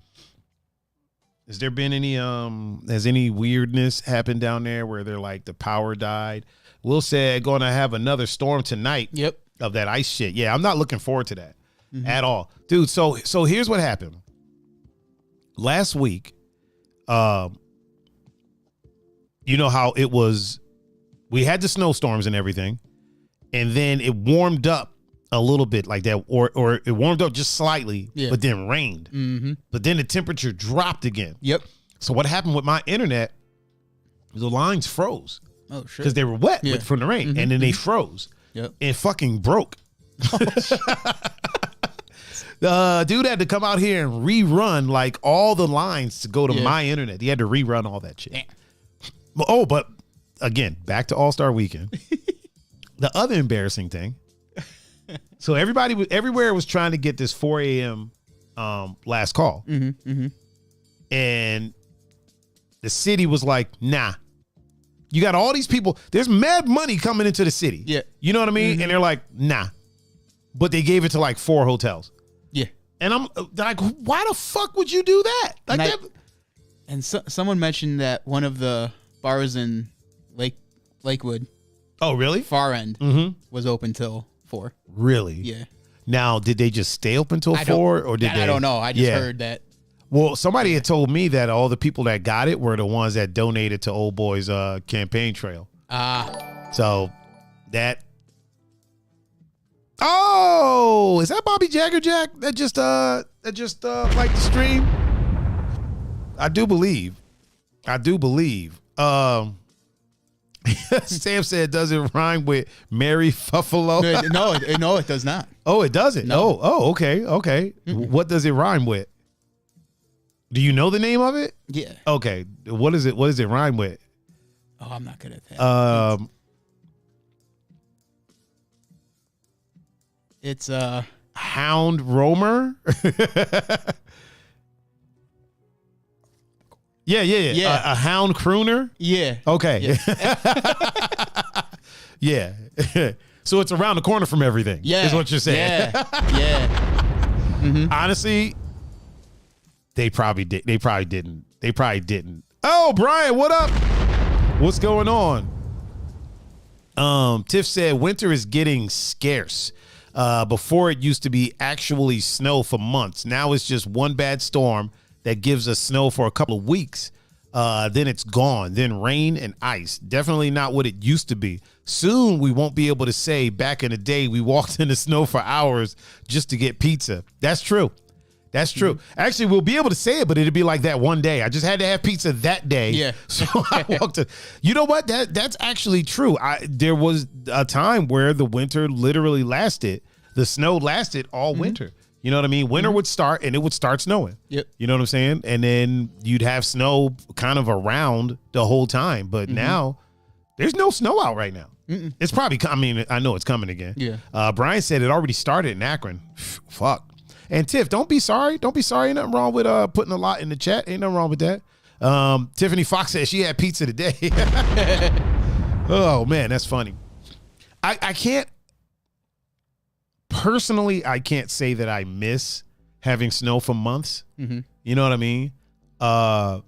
Speaker 1: Has there been any has any weirdness happened down there where they're like the power died? Will said going to have another storm tonight.
Speaker 2: Yep.
Speaker 1: Of that ice shit. Yeah, I'm not looking forward to that at all. Dude, so here's what happened. Last week, you know how it was, we had the snowstorms and everything, and then it warmed up a little bit like that, or it warmed up just slightly, but then rained. But then the temperature dropped again.
Speaker 2: Yep.
Speaker 1: So what happened with my internet, the lines froze.
Speaker 2: Oh, shit.
Speaker 1: Because they were wet from the rain, and then they froze.
Speaker 2: Yep.
Speaker 1: It fucking broke. The dude had to come out here and rerun like all the lines to go to my internet. He had to rerun all that shit.
Speaker 2: Damn.
Speaker 1: Oh, but again, back to All-Star Weekend. the other embarrassing thing. So everywhere was trying to get this 4 a.m. Last call.
Speaker 2: Mm-hmm, mm-hmm.
Speaker 1: And the city was like, nah. You got all these people. There's mad money coming into the city.
Speaker 2: Yeah.
Speaker 1: You know what I mean? Mm-hmm. And they're like, nah. But they gave it to like 4 hotels.
Speaker 2: Yeah.
Speaker 1: And I'm like, why the fuck would you do that? Like
Speaker 2: and someone mentioned that one of the bars in Lakewood.
Speaker 1: Oh, really?
Speaker 2: Far End was open till 4.
Speaker 1: Really?
Speaker 2: Yeah.
Speaker 1: Now, did they just stay open till 4, or did they?
Speaker 2: I don't know. I just heard that.
Speaker 1: Well, somebody had told me that all the people that got it were the ones that donated to Old Boy's campaign trail. So that. Oh, is that Bobby Jagger Jack that just liked the stream? I do believe. Sam said, does it rhyme with Mary Fuffalo?
Speaker 2: No, it does not.
Speaker 1: Oh, it doesn't?
Speaker 2: No.
Speaker 1: Oh, okay. Mm-hmm. What does it rhyme with? Do you know the name of it?
Speaker 2: Yeah.
Speaker 1: Okay. What does it rhyme with?
Speaker 2: Oh, I'm not good at that. It's
Speaker 1: Hound Roamer? Yeah. A hound crooner?
Speaker 2: Yeah.
Speaker 1: Okay. Yeah. So it's around the corner from everything.
Speaker 2: Yeah.
Speaker 1: Is what you're saying.
Speaker 2: Yeah. Mm-hmm.
Speaker 1: Honestly, they probably didn't. Oh, Brian, what up? What's going on? Tiff said winter is getting scarce. Before it used to be actually snow for months. Now it's just one bad storm that gives us snow for a couple of weeks. Then it's gone. Then rain and ice. Definitely not what it used to be. Soon we won't be able to say back in the day we walked in the snow for hours just to get pizza. That's true. Mm-hmm. Actually, we'll be able to say it, but it'll be like that one day. I just had to have pizza that day.
Speaker 2: Yeah.
Speaker 1: So I walked in. You know what? That's actually true. There was a time where the winter literally lasted. The snow lasted all winter. You know what I mean? Winter would start and it would start snowing.
Speaker 2: Yep.
Speaker 1: You know what I'm saying? And then you'd have snow kind of around the whole time. But now there's no snow out right now. Mm-mm. It's probably, I know it's coming again.
Speaker 2: Yeah. Brian
Speaker 1: said it already started in Akron. Fuck. And Tiff, don't be sorry. Don't be sorry. Ain't nothing wrong with putting a lot in the chat. Ain't nothing wrong with that. Tiffany Fox said she had pizza today. Oh, man, that's funny. I can't. Personally, I can't say that I miss having snow for months. Mm-hmm. You know what I mean? I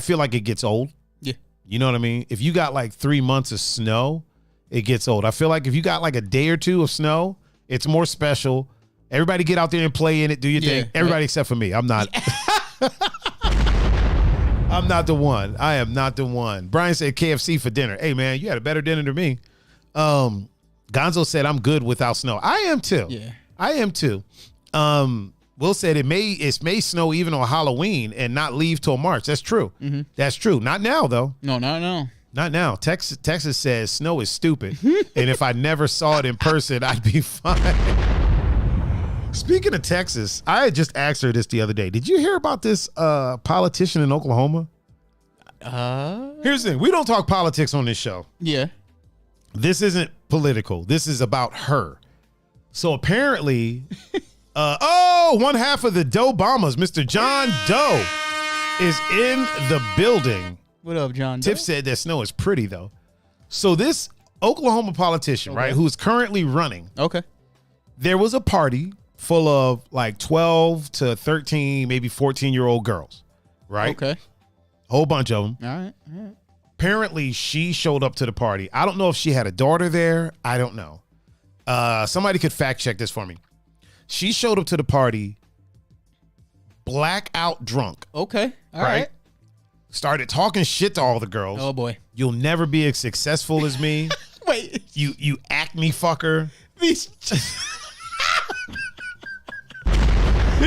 Speaker 1: feel like it gets old.
Speaker 2: Yeah.
Speaker 1: You know what I mean? If you got like 3 months of snow, it gets old. I feel like if you got like a day or two of snow, it's more special. Everybody get out there and play in it. Do your thing. Everybody except for me. I'm not. I'm not the one. I am not the one. Brian said KFC for dinner. Hey, man, you had a better dinner than me. Gonzo said, I'm good without snow. I am too.
Speaker 2: Yeah.
Speaker 1: I am too. Will said it may snow even on Halloween and not leave till March. That's true. Mm-hmm. That's true. Not now, though.
Speaker 2: No, not now.
Speaker 1: Not now. Texas says snow is stupid. And if I never saw it in person, I'd be fine. Speaking of Texas, I had just asked her this the other day. Did you hear about this politician in Oklahoma? Here's the thing. We don't talk politics on this show.
Speaker 2: Yeah.
Speaker 1: This isn't political. This is about her. So apparently, one half of the Doe Bombers, Mr. John Doe, is in the building.
Speaker 2: What up, John?
Speaker 1: Tiff said that snow is pretty, though. So this Oklahoma politician, right, who's currently running.
Speaker 2: Okay.
Speaker 1: There was a party full of like 12 to 13, maybe 14-year-old girls, right?
Speaker 2: Okay.
Speaker 1: Whole bunch of them.
Speaker 2: All right.
Speaker 1: Apparently, she showed up to the party. I don't know if she had a daughter there. I don't know. Somebody could fact check this for me. She showed up to the party blackout drunk.
Speaker 2: Okay. All right.
Speaker 1: Started talking shit to all the girls.
Speaker 2: Oh, boy.
Speaker 1: You'll never be as successful as me.
Speaker 2: Wait.
Speaker 1: You acne fucker.
Speaker 2: These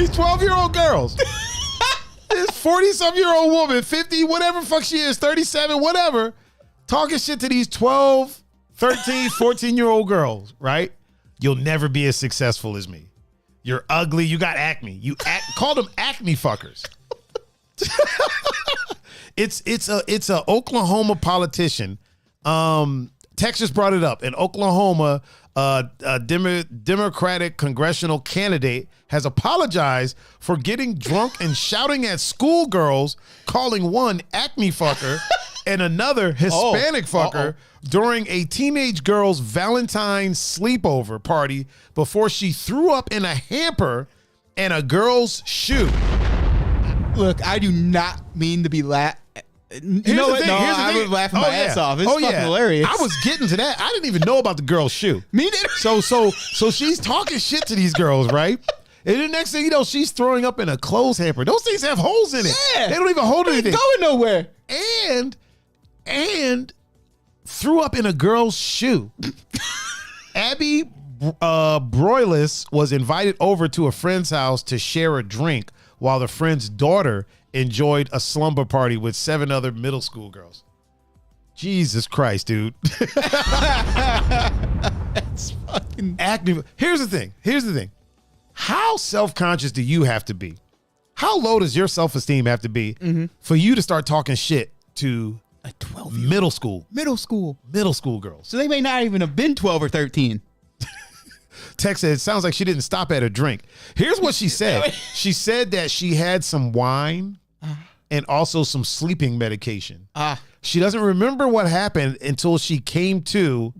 Speaker 1: 12-year-old girls. This 40-some-year-old woman, 50, whatever fuck she is, 37, whatever, talking shit to these 12, 13, 14-year-old girls, right? You'll never be as successful as me. You're ugly. You got acne. Call them acne fuckers. It's a Oklahoma politician. Texas brought it up. In Oklahoma, a Democratic congressional candidate has apologized for getting drunk and shouting at schoolgirls, calling one acne fucker and another Hispanic fucker during a teenage girl's Valentine's sleepover party before she threw up in a hamper and a girl's shoe.
Speaker 2: Look, I do not mean to be I was laughing my ass off. It's fucking hilarious.
Speaker 1: I was getting to that. I didn't even know about the girl's shoe.
Speaker 2: Me neither.
Speaker 1: So she's talking shit to these girls, right? And the next thing you know, she's throwing up in a clothes hamper. Those things have holes in it.
Speaker 2: Yeah.
Speaker 1: They don't even hold anything.
Speaker 2: Going nowhere.
Speaker 1: And threw up in a girl's shoe. Abby Broyles was invited over to a friend's house to share a drink while the friend's daughter enjoyed a slumber party with 7 other middle school girls. Jesus Christ, dude.
Speaker 2: That's fucking
Speaker 1: active. Here's the thing. How self-conscious do you have to be? How low does your self-esteem have to be for you to start talking shit to
Speaker 2: a 12
Speaker 1: middle school girls?
Speaker 2: So they may not even have been 12 or 13.
Speaker 1: Tex said, it sounds like she didn't stop at a drink. Here's what she said. She said that she had some wine and also some sleeping medication. She doesn't remember what happened until she came to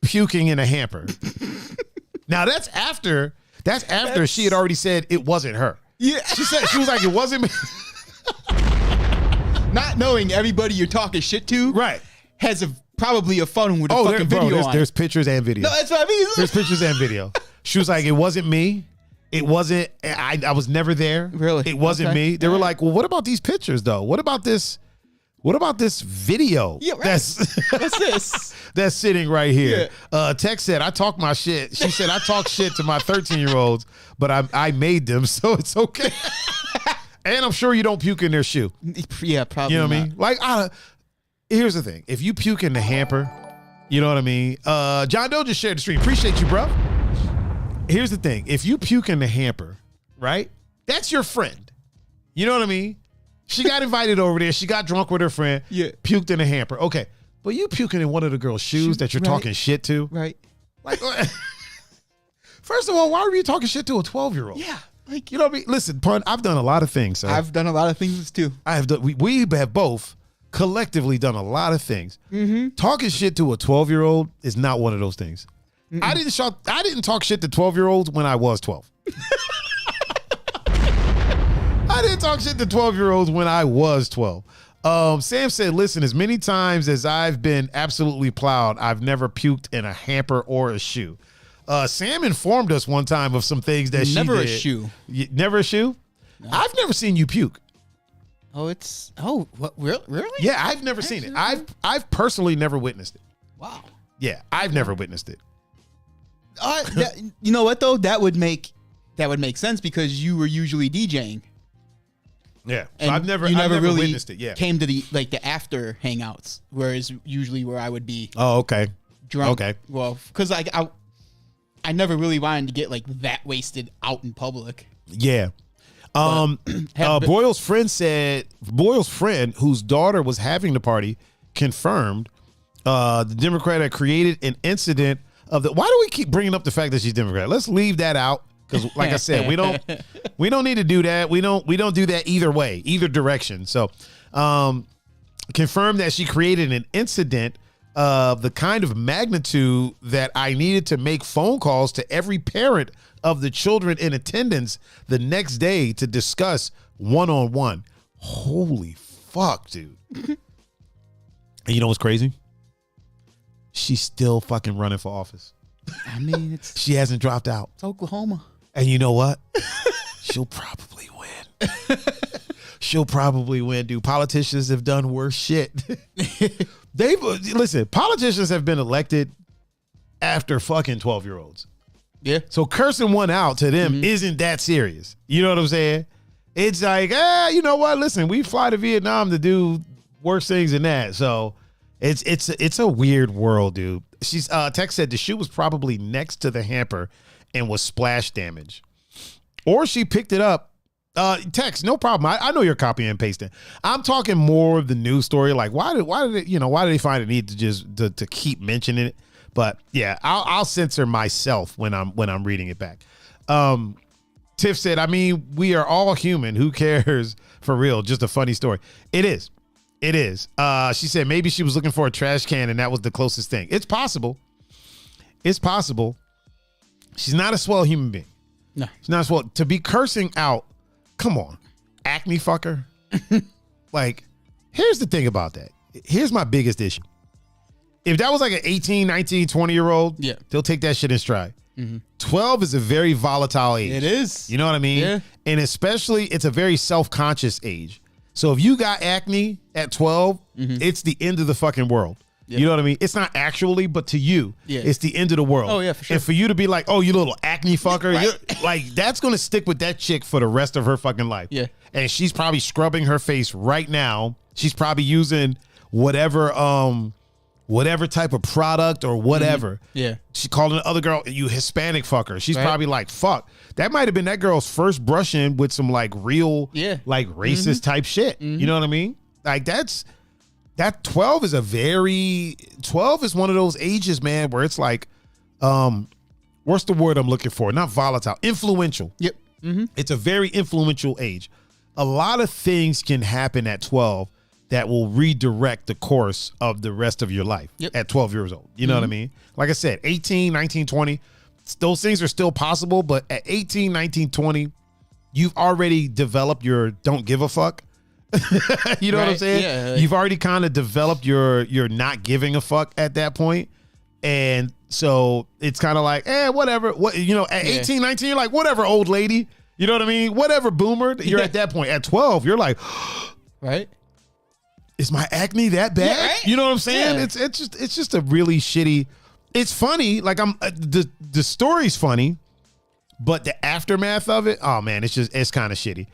Speaker 1: puking in a hamper. Now that's after she had already said it wasn't her.
Speaker 2: Yeah.
Speaker 1: She was like, it wasn't me.
Speaker 2: Not knowing everybody you're talking shit to has probably a phone with a fucking video on.
Speaker 1: There's pictures and video.
Speaker 2: No, that's what I mean.
Speaker 1: There's pictures and video. She was like, it wasn't me. It wasn't, I was never there.
Speaker 2: Really?
Speaker 1: It wasn't me. They were like, well, what about these pictures though? What about this video?
Speaker 2: Yeah, right. What's this?
Speaker 1: That's sitting right here. Yeah. Tex said, I talk my shit. She said, I talk shit to my 13-year-olds, but I made them, so it's okay. And I'm sure you don't puke in their shoe.
Speaker 2: Yeah, probably.
Speaker 1: You know what
Speaker 2: not.
Speaker 1: I mean? Like, here's the thing. If you puke in the hamper, you know what I mean? John Doe just shared the stream. Appreciate you, bro. Here's the thing. If you puke in the hamper, right? That's your friend. You know what I mean? She got invited over there. She got drunk with her friend.
Speaker 2: Yeah.
Speaker 1: Puked in the hamper. Okay. But you puking in one of the girls' shoes that you're talking shit to.
Speaker 2: Right.
Speaker 1: Like, first of all, why are you talking shit to a 12-year-old?
Speaker 2: Yeah. Like,
Speaker 1: you know what I mean? Listen, Pun, I've done a lot of things, sir.
Speaker 2: I've done a lot of things too.
Speaker 1: I have done. We have both collectively done a lot of things. Talking shit to a 12-year-old is not one of those things. I didn't talk shit to 12-year-olds when I was 12. I didn't talk shit to 12-year-olds when I was 12. Sam said, listen, as many times as I've been absolutely plowed, I've never puked in a hamper or a shoe. Sam informed us one time of some things that
Speaker 2: never
Speaker 1: she did.
Speaker 2: a shoe.
Speaker 1: Never a shoe? No. I've never seen you puke.
Speaker 2: What, really?
Speaker 1: Yeah, I've never seen it. I've personally never witnessed it.
Speaker 2: Wow.
Speaker 1: Yeah, I've never witnessed it.
Speaker 2: You know what though? That would make sense because you were usually DJing.
Speaker 1: Yeah, so
Speaker 2: and
Speaker 1: I've never
Speaker 2: really
Speaker 1: witnessed it. Yeah,
Speaker 2: came to the after hangouts, whereas usually where I would be.
Speaker 1: Oh, okay.
Speaker 2: Drunk.
Speaker 1: Okay.
Speaker 2: Well, because I never really wanted to get like that wasted out in public.
Speaker 1: Yeah. Boyle's friend whose daughter was having the party confirmed the Democrat had created an incident of the. Why do we keep bringing up the fact that she's Democrat? Let's leave that out. Because, like I said, we don't need to do that. We don't do that either way, either direction. So, confirmed that she created an incident of the kind of magnitude that I needed to make phone calls to every parent of the children in attendance the next day to discuss one-on-one. Holy fuck, dude! And you know what's crazy? She's still fucking running for office.
Speaker 2: I mean,
Speaker 1: she hasn't dropped out.
Speaker 2: It's Oklahoma.
Speaker 1: And you know what? She'll probably win. She'll probably win, dude. Politicians have done worse shit. Listen, politicians have been elected after fucking 12-year-olds.
Speaker 2: Yeah.
Speaker 1: So cursing one out to them isn't that serious. You know what I'm saying? It's like, you know what? Listen, we fly to Vietnam to do worse things than that. So it's a weird world, dude. She's Tex said the shoe was probably next to the hamper and was splash damage, or she picked it up Text, no problem. I know you're copying and pasting. I'm talking more of the news story. Like, why did they find a need to just to keep mentioning it? But yeah, I'll censor myself when I'm reading it back. Tiff said, I mean, we are all human. Who cares? For real, just a funny story. It is. She said maybe she was looking for a trash can and that was the closest thing. It's possible. She's not a swell human being.
Speaker 2: No,
Speaker 1: she's not a swell. To be cursing out, come on, acne fucker. Like, here's the thing about that. Here's my biggest issue. If that was like an 18, 19, 20-year-old,
Speaker 2: yeah,
Speaker 1: they'll take that shit in stride. 12 is a very volatile age.
Speaker 2: It is.
Speaker 1: You know what I mean?
Speaker 2: Yeah.
Speaker 1: And especially, it's a very self-conscious age. So if you got acne at 12, it's the end of the fucking world. Yep. You know what I mean? It's not actually, but to you, it's the end of the world.
Speaker 2: Oh, yeah, for sure.
Speaker 1: And for you to be like, oh, you little acne fucker, right. Like, that's going to stick with that chick for the rest of her fucking life.
Speaker 2: Yeah.
Speaker 1: And she's probably scrubbing her face right now. She's probably using whatever type of product or whatever.
Speaker 2: Yeah.
Speaker 1: She calling the other girl, you Hispanic fucker. She's probably like, fuck. That might have been that girl's first brush in with some like real, like racist type shit. You know what I mean? Like that 12 is 12 is one of those ages, man, where it's like, what's the word I'm looking for? Not volatile, influential.
Speaker 2: Yep.
Speaker 1: It's a very influential age. A lot of things can happen at 12 that will redirect the course of the rest of your life at 12 years old. You know what I mean? Like I said, 18, 19, 20, those things are still possible, but at 18, 19, 20, you've already developed your don't give a fuck. You know what I'm saying?
Speaker 2: Yeah.
Speaker 1: You've already kind of developed your not giving a fuck at that point. And so it's kind of like, whatever. At 18, 19, you're like, whatever, old lady. You know what I mean? Whatever, boomer. You're at that point. At 12, you're like,
Speaker 2: right?
Speaker 1: Is my acne that bad?
Speaker 2: Yeah, right?
Speaker 1: You know what I'm saying?
Speaker 2: Yeah.
Speaker 1: It's just a really shitty. It's funny. Like the story's funny, but the aftermath of it, oh man, it's kind of shitty.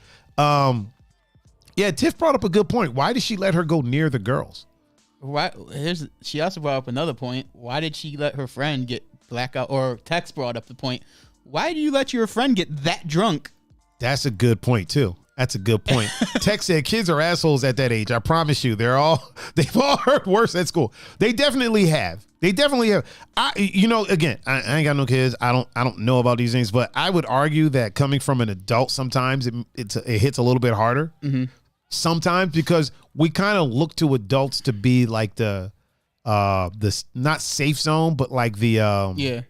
Speaker 1: Yeah, Tiff brought up a good point. Why did she let her go near the girls?
Speaker 2: She also brought up another point. Why did she let her friend get blackout? Or Tex brought up the point. Why do you let your friend get that drunk?
Speaker 1: That's a good point too. That's a good point. Tex said kids are assholes at that age. I promise you, they've all heard worse at school. They definitely have. Again, I ain't got no kids. I don't know about these things, but I would argue that coming from an adult, sometimes it hits a little bit harder. Sometimes because we kind of look to adults to be like the not safe zone, but like the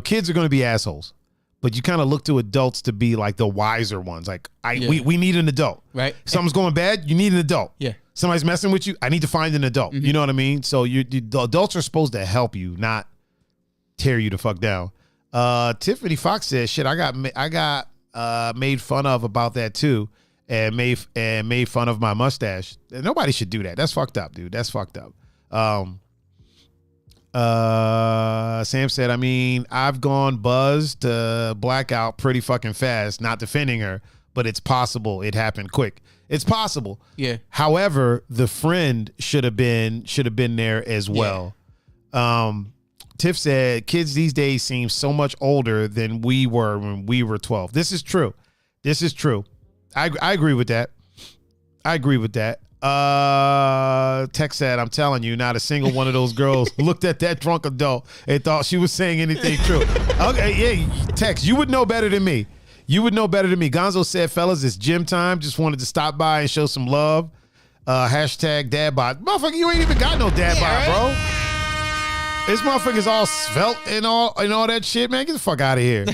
Speaker 1: kids are going to be assholes. But you kind of look to adults to be like the wiser ones. Like we need an adult.
Speaker 2: Right.
Speaker 1: Something's going bad, you need an adult.
Speaker 2: Yeah.
Speaker 1: Somebody's messing with you, I need to find an adult. You know what I mean? So the adults are supposed to help you, not tear you the fuck down. Tiffany Fox says, shit, I got made fun of about that too, and made fun of my mustache. Nobody should do that. That's fucked up, dude. That's fucked up. Sam said, I mean, I've gone buzz to blackout pretty fucking fast, not defending her, but it's possible it happened quick. It's possible.
Speaker 2: Yeah.
Speaker 1: However, the friend should have been there as well. Tiff said, kids these days seem so much older than we were when we were 12. This is true. I agree with that. Tex said, I'm telling you, not a single one of those girls looked at that drunk adult and thought she was saying anything true. Okay, yeah, Tex, you would know better than me. Gonzo said, fellas, it's gym time. Just wanted to stop by and show some love. Hashtag dad bod. Motherfucker, you ain't even got no dad bod, bro. This motherfucker's all svelte and all that shit, man. Get the fuck out of here.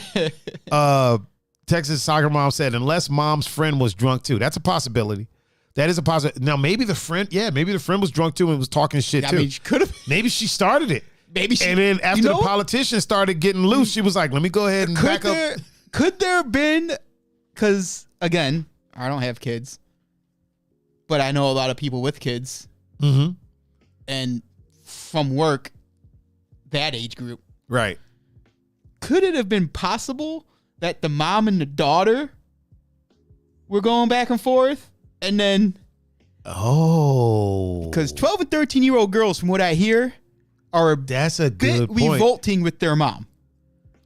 Speaker 1: Texas soccer mom said, unless mom's friend was drunk too. That's a possibility. That is a possibility. Now, maybe the friend was drunk too and was talking shit too.
Speaker 2: I mean, she could have.
Speaker 1: Maybe she started it.
Speaker 2: And
Speaker 1: then after the politician started getting loose, she was like, let me go ahead and back up.
Speaker 2: Could there have been, because, again, I don't have kids, but I know a lot of people with kids.
Speaker 1: Mm-hmm.
Speaker 2: And from work, that age group.
Speaker 1: Right.
Speaker 2: Could it have been possible that the mom and the daughter were going back and forth? And then, because 12 and 13-year-old girls, from what I hear, are
Speaker 1: that's a good
Speaker 2: point. Revolting with their mom.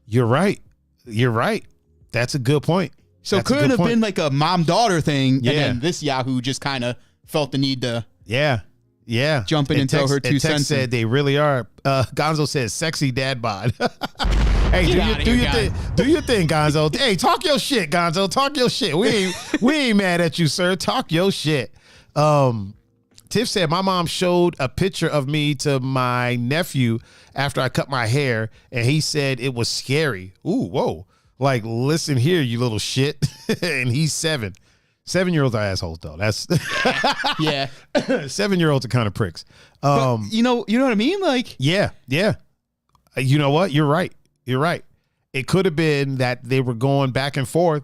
Speaker 1: You're right. That's a good point.
Speaker 2: So it couldn't have been like a mom-daughter thing, and then this Yahoo just kind of felt the need to jump in and tell her 2 cents.
Speaker 1: Said they really are. Gonzo says sexy dad bod. Hey, do your thing, Gonzo. Hey, talk your shit, Gonzo. Talk your shit. We ain't mad at you, sir. Talk your shit. Tiff said my mom showed a picture of me to my nephew after I cut my hair, and he said it was scary. Ooh, whoa. Like, listen here, you little shit. And he's 7. 7-year-olds are assholes, though. That's
Speaker 2: yeah.
Speaker 1: 7-year-olds are kind of pricks.
Speaker 2: But you know what I mean? Like,
Speaker 1: yeah. You know what? You're right. It could have been that they were going back and forth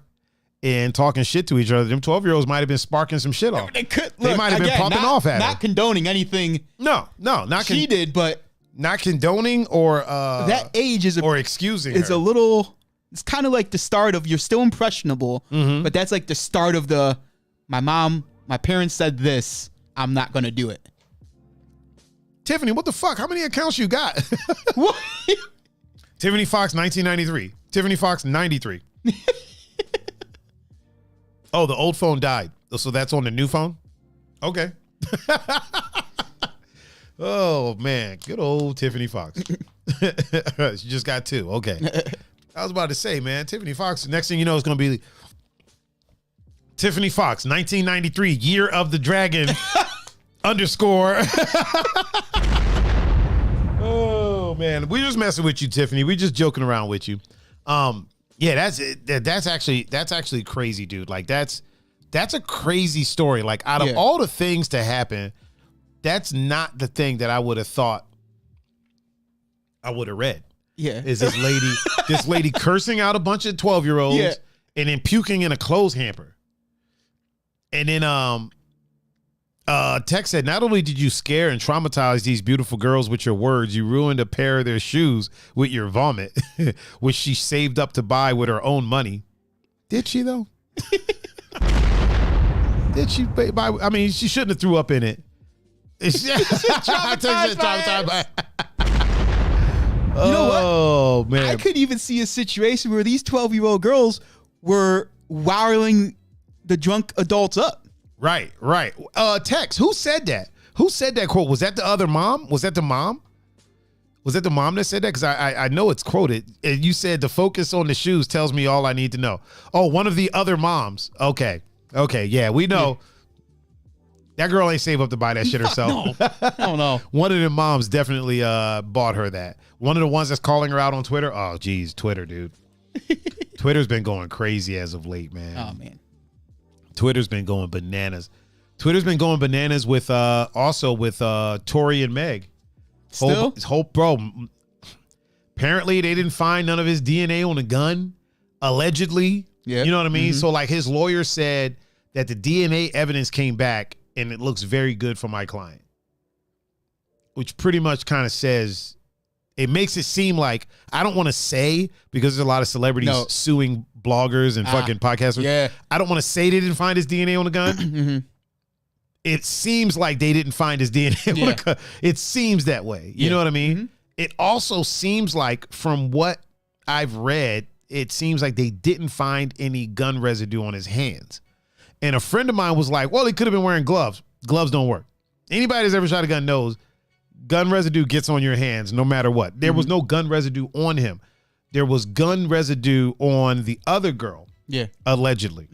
Speaker 1: and talking shit to each other. Them 12-year-olds might have been sparking some shit off. They might have been pumping off at her.
Speaker 2: Not condoning anything.
Speaker 1: No, not
Speaker 2: she did, but
Speaker 1: not condoning or
Speaker 2: that age is
Speaker 1: or excusing.
Speaker 2: It's
Speaker 1: her.
Speaker 2: A little. It's kind of like the start of you're still impressionable, but that's like the start of my parents said this. I'm not gonna do it.
Speaker 1: Tiffany, what the fuck? How many accounts you got?
Speaker 2: What?
Speaker 1: Tiffany Fox 1993. Tiffany Fox 93. Oh, the old phone died. So that's on the new phone? Okay. Oh, man. Good old Tiffany Fox. She just got 2. Okay. I was about to say, man, Tiffany Fox, next thing you know, it's going to be Tiffany Fox, 1993, Year of the Dragon, _. Oh, man. We're just messing with you, Tiffany. We're just joking around with you. Yeah, that's actually crazy, dude. Like that's a crazy story. Like out of all the things to happen, that's not the thing that I would have thought I would have read.
Speaker 2: Yeah.
Speaker 1: Is this lady cursing out a bunch of 12-year-olds and then puking in a clothes hamper. And then Tech said, not only did you scare and traumatize these beautiful girls with your words, you ruined a pair of their shoes with your vomit, which she saved up to buy with her own money. Did she, though? Did she buy? I mean, she shouldn't have threw up in it.
Speaker 2: Traumatized. You know what?
Speaker 1: Oh, man.
Speaker 2: I could even see a situation where these 12-year-old girls were woweling the drunk adults up.
Speaker 1: Right. Tex, who said that? Who said that quote? Was that the other mom? Was that the mom? Was that the mom that said that? Because I know it's quoted. And you said the focus on the shoes tells me all I need to know. Oh, one of the other moms. Okay. Yeah, we know. That girl ain't save up to buy that shit herself.
Speaker 2: No. I don't know.
Speaker 1: One of the moms definitely bought her that. One of the ones that's calling her out on Twitter. Oh, geez, Twitter, dude. Twitter's been going crazy as of late, man.
Speaker 2: Oh, man.
Speaker 1: Twitter's been going bananas. Twitter's been going bananas with also with Tory and Meg.
Speaker 2: Still?
Speaker 1: Bro. Apparently they didn't find none of his DNA on the gun. Allegedly.
Speaker 2: Yeah.
Speaker 1: You know what I mean? So like his lawyer said that the DNA evidence came back and it looks very good for my client. Which pretty much kind of says, it makes it seem like, I don't want to say, because there's a lot of celebrities suing bloggers and fucking podcasters.
Speaker 2: Yeah.
Speaker 1: I don't want to say they didn't find his DNA on the gun. It seems like they didn't find his DNA on the gun. It seems that way. You know what I mean? It also seems like, from what I've read, it seems like they didn't find any gun residue on his hands. And a friend of mine was like, well, he could have been wearing gloves. Gloves don't work. Anybody that's ever shot a gun knows gun residue gets on your hands no matter what. There was no gun residue on him. There was gun residue on the other girl. Yeah. Allegedly.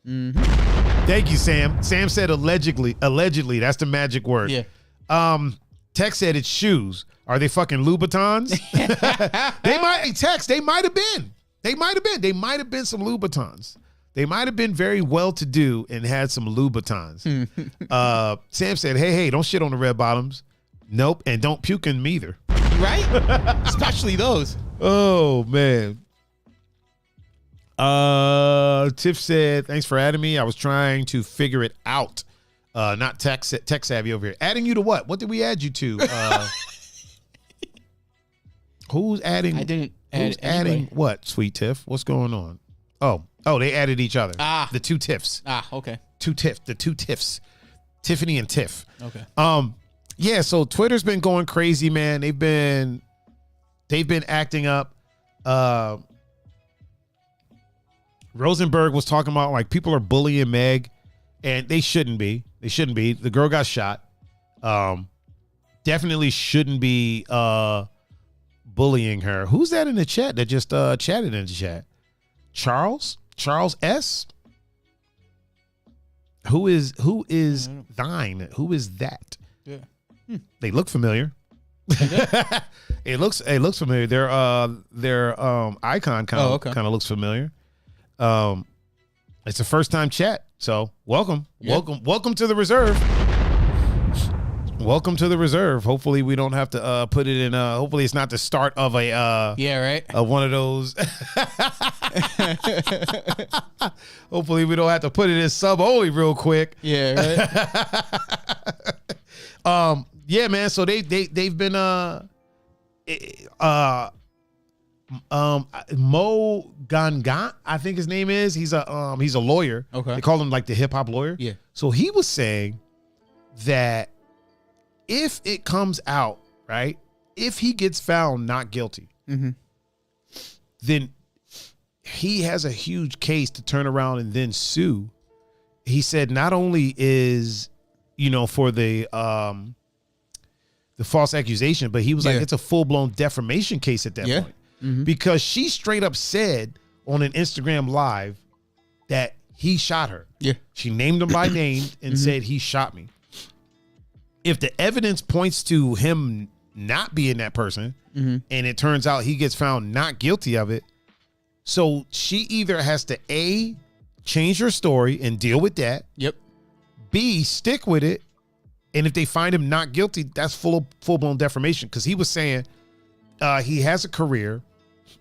Speaker 1: Thank you, Sam. Sam said allegedly. Allegedly. That's the magic word. Yeah. Tex said it's shoes. Are they fucking Louboutins? They might have been. They might have been some Louboutins. They might have been very well-to-do and had some Louboutins. Sam said, hey, don't shit on the red bottoms. Nope, and don't puke in them either.
Speaker 2: Right? Especially those.
Speaker 1: Oh, man. Tiff said, thanks for adding me. I was trying to figure it out. Not tech savvy over here. Adding you to what? What did we add you to? Who's adding?
Speaker 2: I didn't
Speaker 1: Who's adding what, Sweet Tiff? What's going on? Oh, they added each other. The two Tiffs.
Speaker 2: Okay.
Speaker 1: The two Tiffs. Tiffany and Tiff.
Speaker 2: Okay.
Speaker 1: Yeah, so Twitter's been going crazy, man. They've been acting up. Rosenberg was talking about like people are bullying Meg, and they shouldn't be. They shouldn't be. The girl got shot. Definitely shouldn't be bullying her. Who's that in the chat that just chatted in the chat? Charles S. Who is thine? Who is that?
Speaker 2: Yeah.
Speaker 1: They look familiar. It looks familiar. Their icon kind of looks familiar. It's a first time chat, so welcome to the reserve. Welcome to the reserve. Hopefully we don't have to put it in. Hopefully it's not the start of a
Speaker 2: of
Speaker 1: one of those. Hopefully we don't have to put it in sub only real quick.
Speaker 2: Yeah, right.
Speaker 1: Yeah, man. So they've been Mo Gangan, I think his name is. He's a lawyer.
Speaker 2: Okay.
Speaker 1: They call him like the hip hop lawyer.
Speaker 2: Yeah.
Speaker 1: So he was saying that if it comes out, right, if he gets found not guilty, then he has a huge case to turn around and then sue. He said not only is, for the false accusation, but he was like, it's a full-blown defamation case at that point. Because she straight up said on an Instagram live that he shot her.
Speaker 2: Yeah.
Speaker 1: She named him by name and said he shot me. If the evidence points to him not being that person, and it turns out he gets found not guilty of it, so she either has to A, change her story and deal with that.
Speaker 2: Yep.
Speaker 1: B, stick with it. And if they find him not guilty, that's full-blown defamation. Because he was saying he has a career.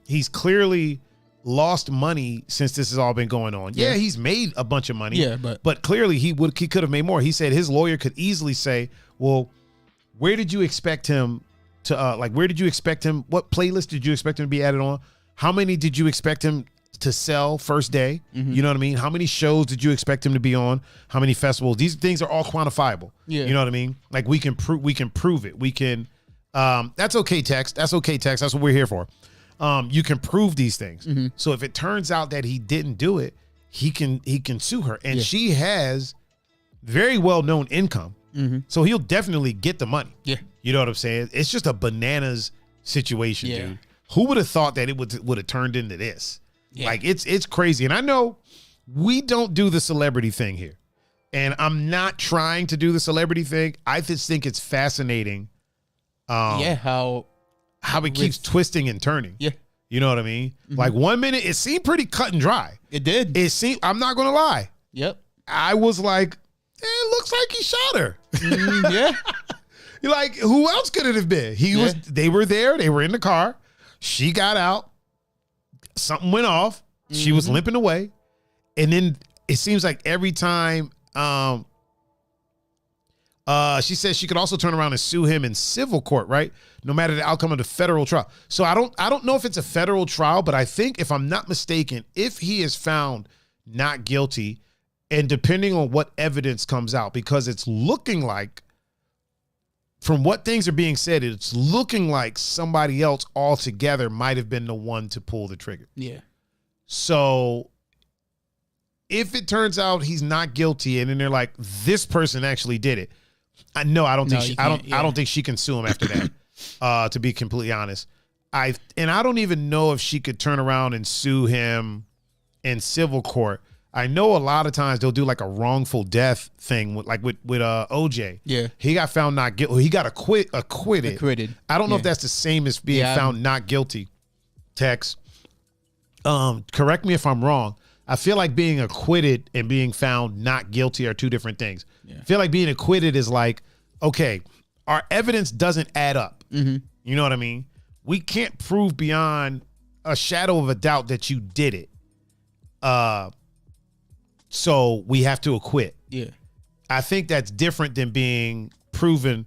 Speaker 1: He's clearly lost money since this has all been going on. Yeah, he's made a bunch of money.
Speaker 2: Yeah,
Speaker 1: but clearly he could have made more. He said his lawyer could easily say, well, where did you expect him to where did you expect him? What playlist did you expect him to be added on? How many did you expect him to sell first day? You know what I mean? How many shows did you expect him to be on? How many festivals? These things are all quantifiable. Yeah. You know what I mean? Like we can prove it. We can that's okay, Tex. That's okay, Tex. That's what we're here for. You can prove these things. So if it turns out that he didn't do it, he can sue her. And she has very well-known income. So he'll definitely get the money.
Speaker 2: Yeah.
Speaker 1: You know what I'm saying? It's just a bananas situation, dude. Who would have thought that it would have turned into this? Yeah. Like it's crazy. And I know we don't do the celebrity thing here. And I'm not trying to do the celebrity thing. I just think it's fascinating.
Speaker 2: How
Speaker 1: it keeps twisting and turning.
Speaker 2: Yeah.
Speaker 1: You know what I mean? Like 1 minute, it seemed pretty cut and dry.
Speaker 2: It did.
Speaker 1: I'm not going to lie.
Speaker 2: Yep.
Speaker 1: I was like, it looks like he shot her.
Speaker 2: Yeah.
Speaker 1: You're like, who else could it have been? They were there. They were in the car. She got out. Something went off. She was limping away. And then it seems like every time she says she could also turn around and sue him in civil court, right? No matter the outcome of the federal trial. So I don't know if it's a federal trial, but I think if I'm not mistaken, if he is found not guilty, and depending on what evidence comes out, because it's looking like, from what things are being said, it's looking like somebody else altogether might have been the one to pull the trigger.
Speaker 2: Yeah.
Speaker 1: So if it turns out he's not guilty, and then they're like, this person actually did it, I don't think she can sue him after that. To be completely honest, I don't even know if she could turn around and sue him in civil court. I know a lot of times they'll do like a wrongful death thing with OJ.
Speaker 2: Yeah,
Speaker 1: he got found not guilty. He got acquitted. I don't know if that's the same as being found not guilty. Tex, correct me if I'm wrong. I feel like being acquitted and being found not guilty are two different things. Yeah. I feel like being acquitted is like, okay, our evidence doesn't add up. You know what I mean? We can't prove beyond a shadow of a doubt that you did it. So we have to acquit.
Speaker 2: Yeah.
Speaker 1: I think that's different than being proven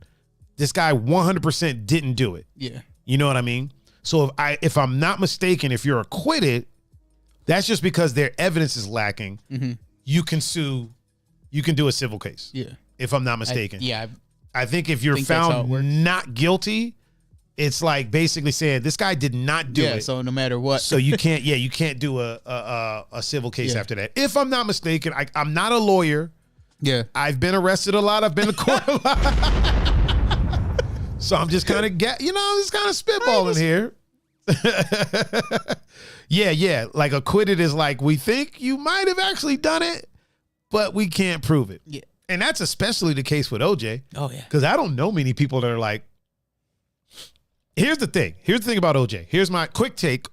Speaker 1: this guy 100% didn't do it.
Speaker 2: Yeah.
Speaker 1: You know what I mean? So if I'm not mistaken, if you're acquitted, that's just because their evidence is lacking. You can sue, you can do a civil case.
Speaker 2: Yeah.
Speaker 1: If I'm not mistaken.
Speaker 2: I
Speaker 1: think if you're found not guilty, It's like basically saying this guy did not do it.
Speaker 2: So no matter what.
Speaker 1: So you can't do a civil case after that. If I'm not mistaken, I'm not a lawyer.
Speaker 2: Yeah. I've
Speaker 1: been arrested a lot. I've been to court a lot. So I'm just kind of just kind of spitballing here. Yeah. Like acquitted is like, we think you might have actually done it, but we can't prove it.
Speaker 2: Yeah.
Speaker 1: And that's especially the case with OJ.
Speaker 2: Oh yeah.
Speaker 1: Because I don't know many people that are like, here's the thing about OJ. Here's my quick take.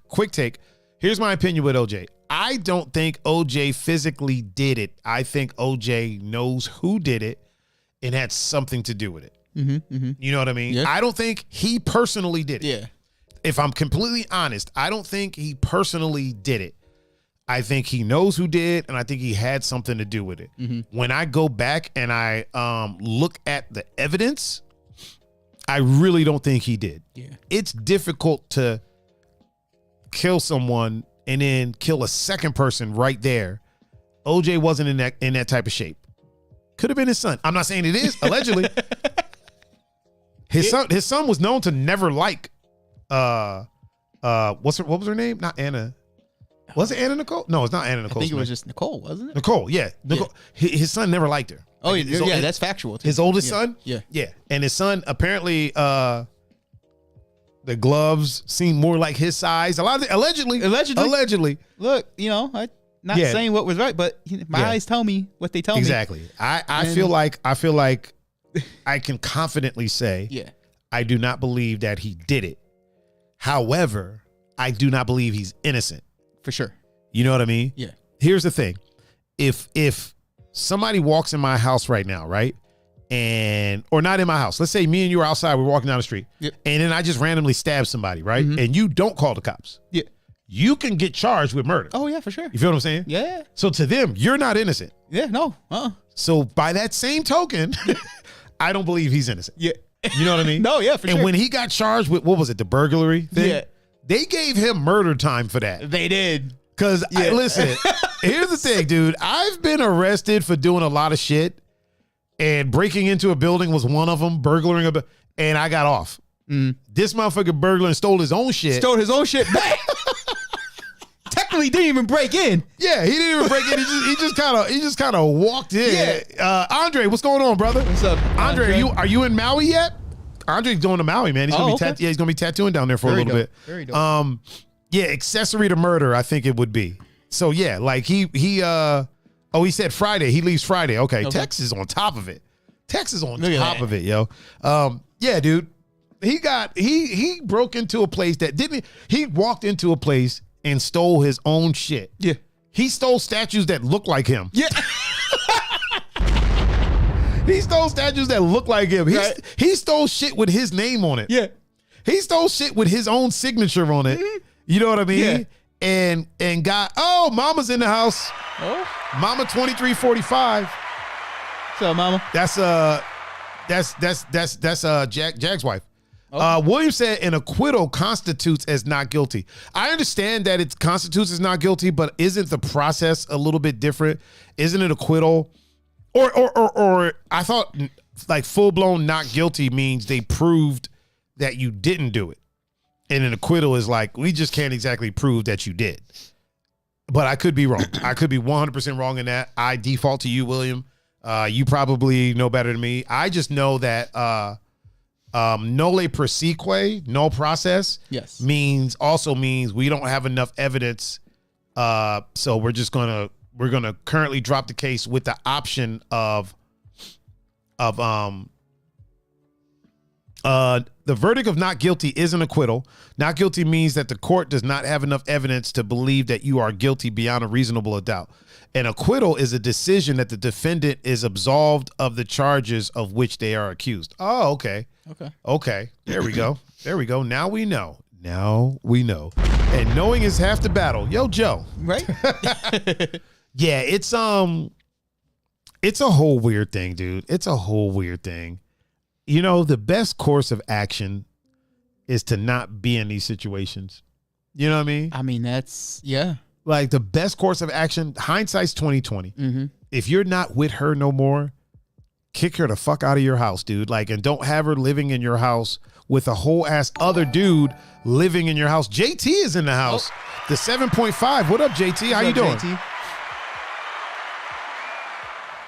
Speaker 1: Here's my opinion with OJ. I don't think OJ physically did it. I think OJ knows who did it and had something to do with it. You know what I mean?
Speaker 2: Yeah.
Speaker 1: I don't think he personally did it.
Speaker 2: Yeah.
Speaker 1: If I'm completely honest, I don't think he personally did it. I think he knows who did, and I think he had something to do with it. When I go back and I look at the evidence, I really don't think he did.
Speaker 2: Yeah.
Speaker 1: It's difficult to kill someone and then kill a second person right there. OJ wasn't in that type of shape. Could have been his son. I'm not saying it is, allegedly. His son was known to never like what was her name? Not Anna. Was it Anna Nicole? No, it's not Anna Nicole.
Speaker 2: I think it was just Nicole, wasn't it?
Speaker 1: Nicole, yeah. Nicole. Yeah. His son never liked her.
Speaker 2: Oh, yeah, that's factual too.
Speaker 1: His oldest son?
Speaker 2: Yeah.
Speaker 1: Yeah. And his son, apparently, the gloves seem more like his size. Allegedly.
Speaker 2: Look, I'm not saying what was right, but my eyes tell me what they tell me.
Speaker 1: Exactly. I feel like I can confidently say I do not believe that he did it. However, I do not believe he's innocent.
Speaker 2: For sure.
Speaker 1: You know what I mean?
Speaker 2: Yeah.
Speaker 1: Here's the thing. If somebody walks in my house right now, right? Or not in my house. Let's say me and you are outside, we're walking down the street.
Speaker 2: Yep.
Speaker 1: And then I just randomly stab somebody, right? And you don't call the cops.
Speaker 2: Yeah.
Speaker 1: You can get charged with murder.
Speaker 2: Oh, yeah, for sure.
Speaker 1: You feel what I'm saying?
Speaker 2: Yeah.
Speaker 1: So to them, you're not innocent.
Speaker 2: Yeah, no.
Speaker 1: So by that same token, I don't believe he's innocent.
Speaker 2: Yeah.
Speaker 1: You know what I mean?
Speaker 2: No, yeah, for sure.
Speaker 1: And when he got charged with, what was it, the burglary thing?
Speaker 2: Yeah.
Speaker 1: They gave him murder time for that.
Speaker 2: They did.
Speaker 1: Because, listen, here's the thing, dude. I've been arrested for doing a lot of shit, and breaking into a building was one of them, burglaring and I got off. This motherfucker burglar and stole his own shit.
Speaker 2: Back. Technically didn't even break in.
Speaker 1: Yeah, he didn't even break in. He just kind of walked in. Yeah. Andre, what's going on, brother?
Speaker 2: What's up,
Speaker 1: Andre? Are you in Maui yet? Andre's going to Maui, man. He's gonna be tattooing down there for a little bit.
Speaker 2: Very dope.
Speaker 1: Yeah, accessory to murder, I think it would be. So yeah, like he said Friday. He leaves Friday. Okay. Texas is on top of it. Texas on top of it, yo. Yeah, dude. He broke into a place he walked into a place and stole his own shit.
Speaker 2: Yeah.
Speaker 1: He stole statues that look like him.
Speaker 2: Yeah.
Speaker 1: He stole statues that look like him. He stole shit with his name on it.
Speaker 2: Yeah.
Speaker 1: He stole shit with his own signature on it. You know what I mean? Yeah. And got, Mama's in the house.
Speaker 2: Oh.
Speaker 1: Mama 2345.
Speaker 2: What's up, Mama?
Speaker 1: That's Jag's wife. Williams said an acquittal constitutes as not guilty. I understand that it constitutes as not guilty, but isn't the process a little bit different? Isn't it acquittal? Or I thought like full blown not guilty means they proved that you didn't do it. And an acquittal is like, we just can't exactly prove that you did. But I could be wrong. I could be 100% wrong in that. I default to you, William. You probably know better than me. I just know that nolle prosequi, no process, means we don't have enough evidence. So we're gonna currently drop the case with the option of the verdict of not guilty is an acquittal. Not guilty means that the court does not have enough evidence to believe that you are guilty beyond a reasonable doubt. An acquittal is a decision that the defendant is absolved of the charges of which they are accused. Oh, okay. Okay. There we go. Now we know. And knowing is half the battle. Yo, Joe.
Speaker 2: Right?
Speaker 1: Yeah, it's a whole weird thing, dude. It's a whole weird thing. You know, the best course of action is to not be in these situations. You know what I mean?
Speaker 2: I mean, that's, yeah.
Speaker 1: Like the best course of action, hindsight's 2020. If you're not with her no more, kick her the fuck out of your house, dude. Like, and don't have her living in your house with a whole ass other dude living in your house. JT is in the house. The 7.5. What up, JT? How you doing? JT?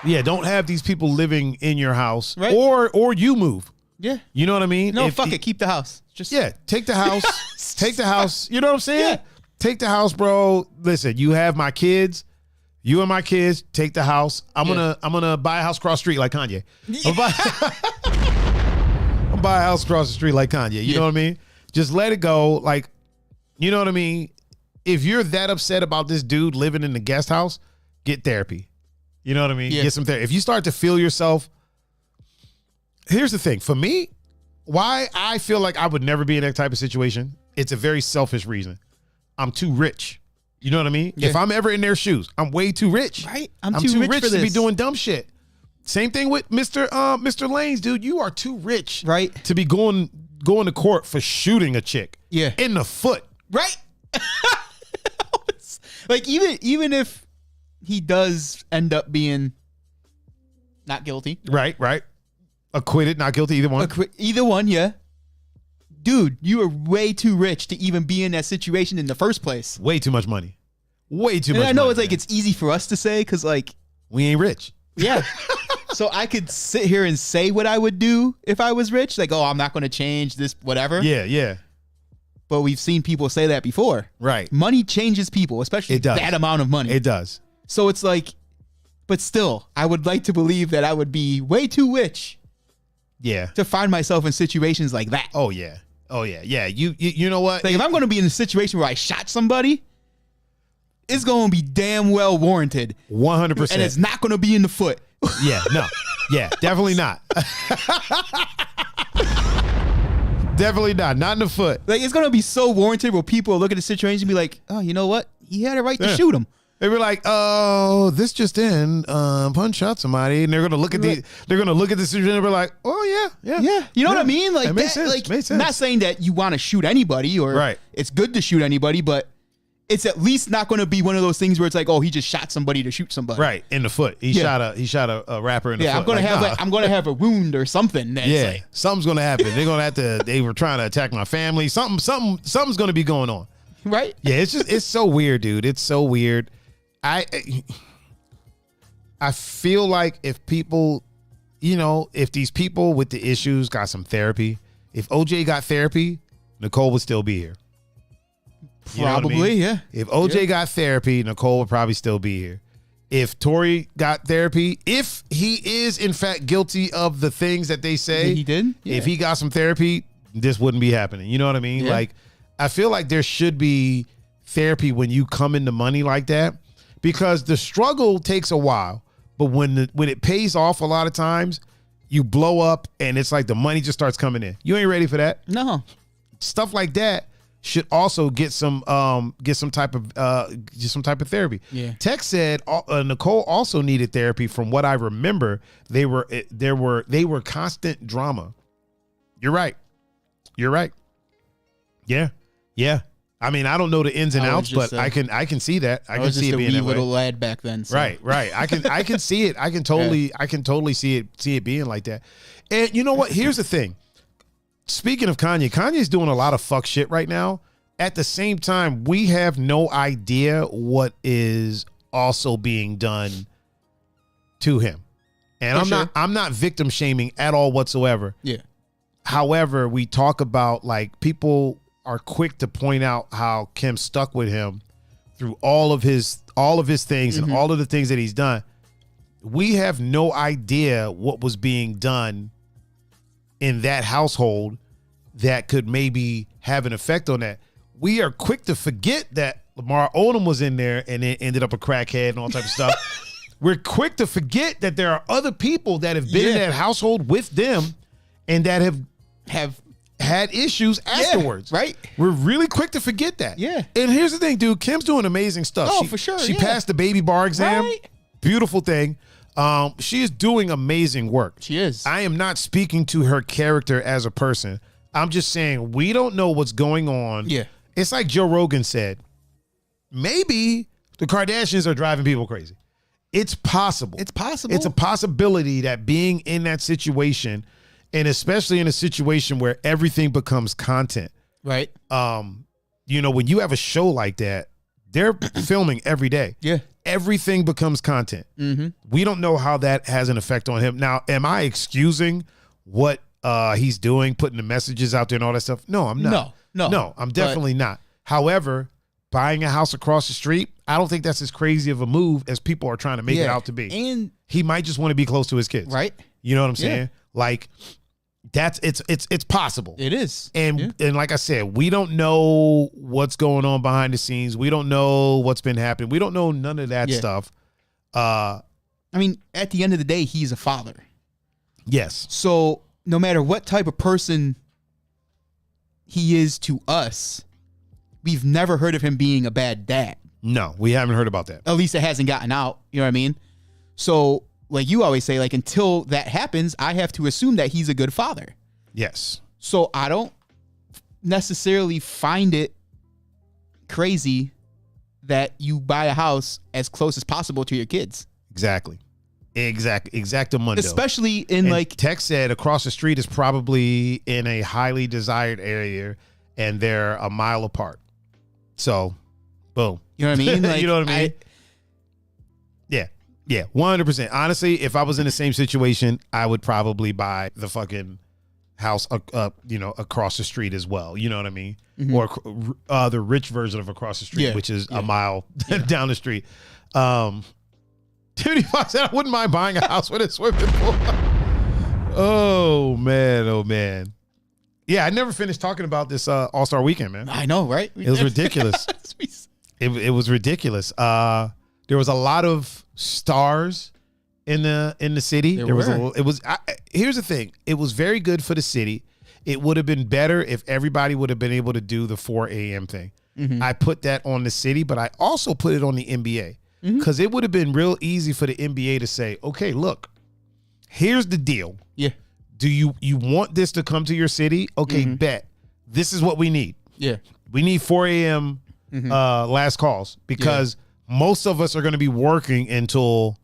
Speaker 1: Yeah, don't have these people living in your house, right? Or you move.
Speaker 2: Yeah,
Speaker 1: you know what I mean.
Speaker 2: No, fuck it, keep the house. Just
Speaker 1: take the house. Take the house. You know what I'm saying? Yeah. Take the house, bro. Listen, you have my kids. You and my kids take the house. I'm gonna buy a house across the street like Kanye. I'll buy a house across the street like Kanye. You know what I mean? Just let it go. Like, you know what I mean? If you're that upset about this dude living in the guest house, get therapy. You know what I mean? Get some therapy. If you start to feel yourself, here's the thing. For me, why I feel like I would never be in that type of situation, it's a very selfish reason. I'm too rich. You know what I mean? Yeah. If I'm ever in their shoes, I'm way too rich.
Speaker 2: Right? I'm too rich
Speaker 1: to be doing dumb shit. Same thing with Mr. Lanes, dude. You are too rich,
Speaker 2: right,
Speaker 1: to be going to court for shooting a chick, in the foot,
Speaker 2: right? Like even if he does end up being not guilty,
Speaker 1: right, acquitted, not guilty, either one,
Speaker 2: either one, yeah. Dude, you are way too rich to even be in that situation in the first place.
Speaker 1: Way too much money. Way too much money.
Speaker 2: I know it's like it's easy for us to say because like
Speaker 1: we ain't rich.
Speaker 2: Yeah. So I could sit here and say what I would do if I was rich. Like, oh, I'm not going to change this, whatever.
Speaker 1: Yeah.
Speaker 2: But we've seen people say that before.
Speaker 1: Right.
Speaker 2: Money changes people, especially that amount of money.
Speaker 1: It does. So
Speaker 2: it's like, but still, I would like to believe that I would be way too rich.
Speaker 1: Yeah.
Speaker 2: To find myself in situations like that.
Speaker 1: Oh, yeah. Yeah. You know what?
Speaker 2: Like if I'm going to be in a situation where I shot somebody, it's going to be damn well warranted.
Speaker 1: 100%.
Speaker 2: And it's not going to be in the foot.
Speaker 1: Yeah, no. Yeah, definitely not. Definitely not. Not in the foot.
Speaker 2: Like it's going to be so warranted where people look at the situation and be like, oh, you know what? He had a right to shoot him.
Speaker 1: They were like, "Oh, this just in, Pun shot somebody," and they're gonna look at the situation and be like, "Oh yeah."
Speaker 2: You know what I mean? Like
Speaker 1: that makes sense.
Speaker 2: Like,
Speaker 1: makes sense.
Speaker 2: Not saying that you want to shoot anybody or it's good to shoot anybody, but it's at least not going to be one of those things where it's like, oh, he just shot somebody to shoot somebody.
Speaker 1: Right in the foot. He shot a rapper in the foot.
Speaker 2: I'm gonna have a wound or something. That's
Speaker 1: something's gonna happen. They're gonna have to. They were trying to attack my family. Something's gonna be going on.
Speaker 2: Right?
Speaker 1: Yeah. It's so weird, dude. It's so weird. I feel like if people, if these people with the issues got some therapy, if OJ got therapy, Nicole would still be here.
Speaker 2: Probably, yeah.
Speaker 1: If OJ got therapy, Nicole would probably still be here. If Tory got therapy, if he is in fact guilty of the things that they say
Speaker 2: he did,
Speaker 1: if he got some therapy, this wouldn't be happening. You know what I mean? Like, I feel like there should be therapy when you come into money like that. Because the struggle takes a while, but when it pays off a lot of times, you blow up and it's like the money just starts coming in. You ain't ready for that.
Speaker 2: No.
Speaker 1: Stuff like that should also get some type of therapy.
Speaker 2: Yeah.
Speaker 1: Tex said Nicole also needed therapy. From what I remember, they were constant drama. You're right. Yeah. I mean, I don't know the ins and outs, but I can see that. I can see it being that way.
Speaker 2: Little lad back then. So.
Speaker 1: Right. I can see it. I can totally see it being like that. And you know what? Here's the thing. Speaking of Kanye's doing a lot of fuck shit right now. At the same time, we have no idea what is also being done to him. And I'm not victim shaming at all whatsoever.
Speaker 2: Yeah.
Speaker 1: However, we talk about like people are quick to point out how Kim stuck with him through all of his things and all of the things that he's done. We have no idea what was being done in that household that could maybe have an effect on that. We are quick to forget that Lamar Odom was in there and it ended up a crackhead and all type of stuff. We're quick to forget that there are other people that have been in that household with them and that have had issues afterwards.
Speaker 2: Right.
Speaker 1: We're really quick to forget that.
Speaker 2: Yeah.
Speaker 1: And here's the thing, dude. Kim's doing amazing stuff.
Speaker 2: Oh, for sure.
Speaker 1: She passed the baby bar exam.
Speaker 2: Right.
Speaker 1: Beautiful thing. She is doing amazing work.
Speaker 2: She is.
Speaker 1: I am not speaking to her character as a person. I'm just saying we don't know what's going on.
Speaker 2: Yeah.
Speaker 1: It's like Joe Rogan said, maybe the Kardashians are driving people crazy. It's possible.
Speaker 2: It's possible.
Speaker 1: It's a possibility that being in that situation And especially in a situation where everything becomes content.
Speaker 2: Right.
Speaker 1: You know, when you have a show like that, they're filming every day.
Speaker 2: Yeah.
Speaker 1: Everything becomes content.
Speaker 2: Mm-hmm.
Speaker 1: We don't know how that has an effect on him. Now, am I excusing what he's doing, putting the messages out there and all that stuff? No, I'm not. No, I'm definitely not. However, buying a house across the street, I don't think that's as crazy of a move as people are trying to make it out to be.
Speaker 2: And
Speaker 1: he might just want to be close to his kids.
Speaker 2: Right.
Speaker 1: You know what I'm saying? Like, it's possible.
Speaker 2: It is.
Speaker 1: And like I said, we don't know what's going on behind the scenes. We don't know what's been happening. We don't know none of that stuff.
Speaker 2: I mean, at the end of the day, he's a father.
Speaker 1: Yes.
Speaker 2: So no matter what type of person he is to us, we've never heard of him being a bad dad.
Speaker 1: No, we haven't heard about that.
Speaker 2: At least it hasn't gotten out. You know what I mean? So like you always say, like, until that happens, I have to assume that he's a good father.
Speaker 1: Yes.
Speaker 2: So I don't necessarily find it crazy that you buy a house as close as possible to your kids.
Speaker 1: Exactly. Exactamundo.
Speaker 2: Especially in, and like,
Speaker 1: Tex said across the street is probably in a highly desired area and they're a mile apart. So, boom.
Speaker 2: You know what I mean? Like,
Speaker 1: you know what I mean? Yeah, 100%. Honestly, if I was in the same situation, I would probably buy the fucking house, across the street as well. You know what I mean? Mm-hmm. Or the rich version of across the street, which is a mile down the street. Dude, I said I wouldn't mind buying a house with a swimming pool. Oh man. Yeah, I never finished talking about this All-Star weekend, man.
Speaker 2: I know, right?
Speaker 1: It was ridiculous. It was ridiculous. There was a lot of stars in the city. Here's the thing. It was very good for the city. It would have been better if everybody would have been able to do the 4 a.m. thing. Mm-hmm. I put that on the city, but I also put it on the NBA because it would have been real easy for the NBA to say, okay, look, here's the deal.
Speaker 2: Yeah.
Speaker 1: Do you want this to come to your city? Okay, bet. This is what we need.
Speaker 2: Yeah.
Speaker 1: We need 4 a.m. Last calls because most of us are going to be working until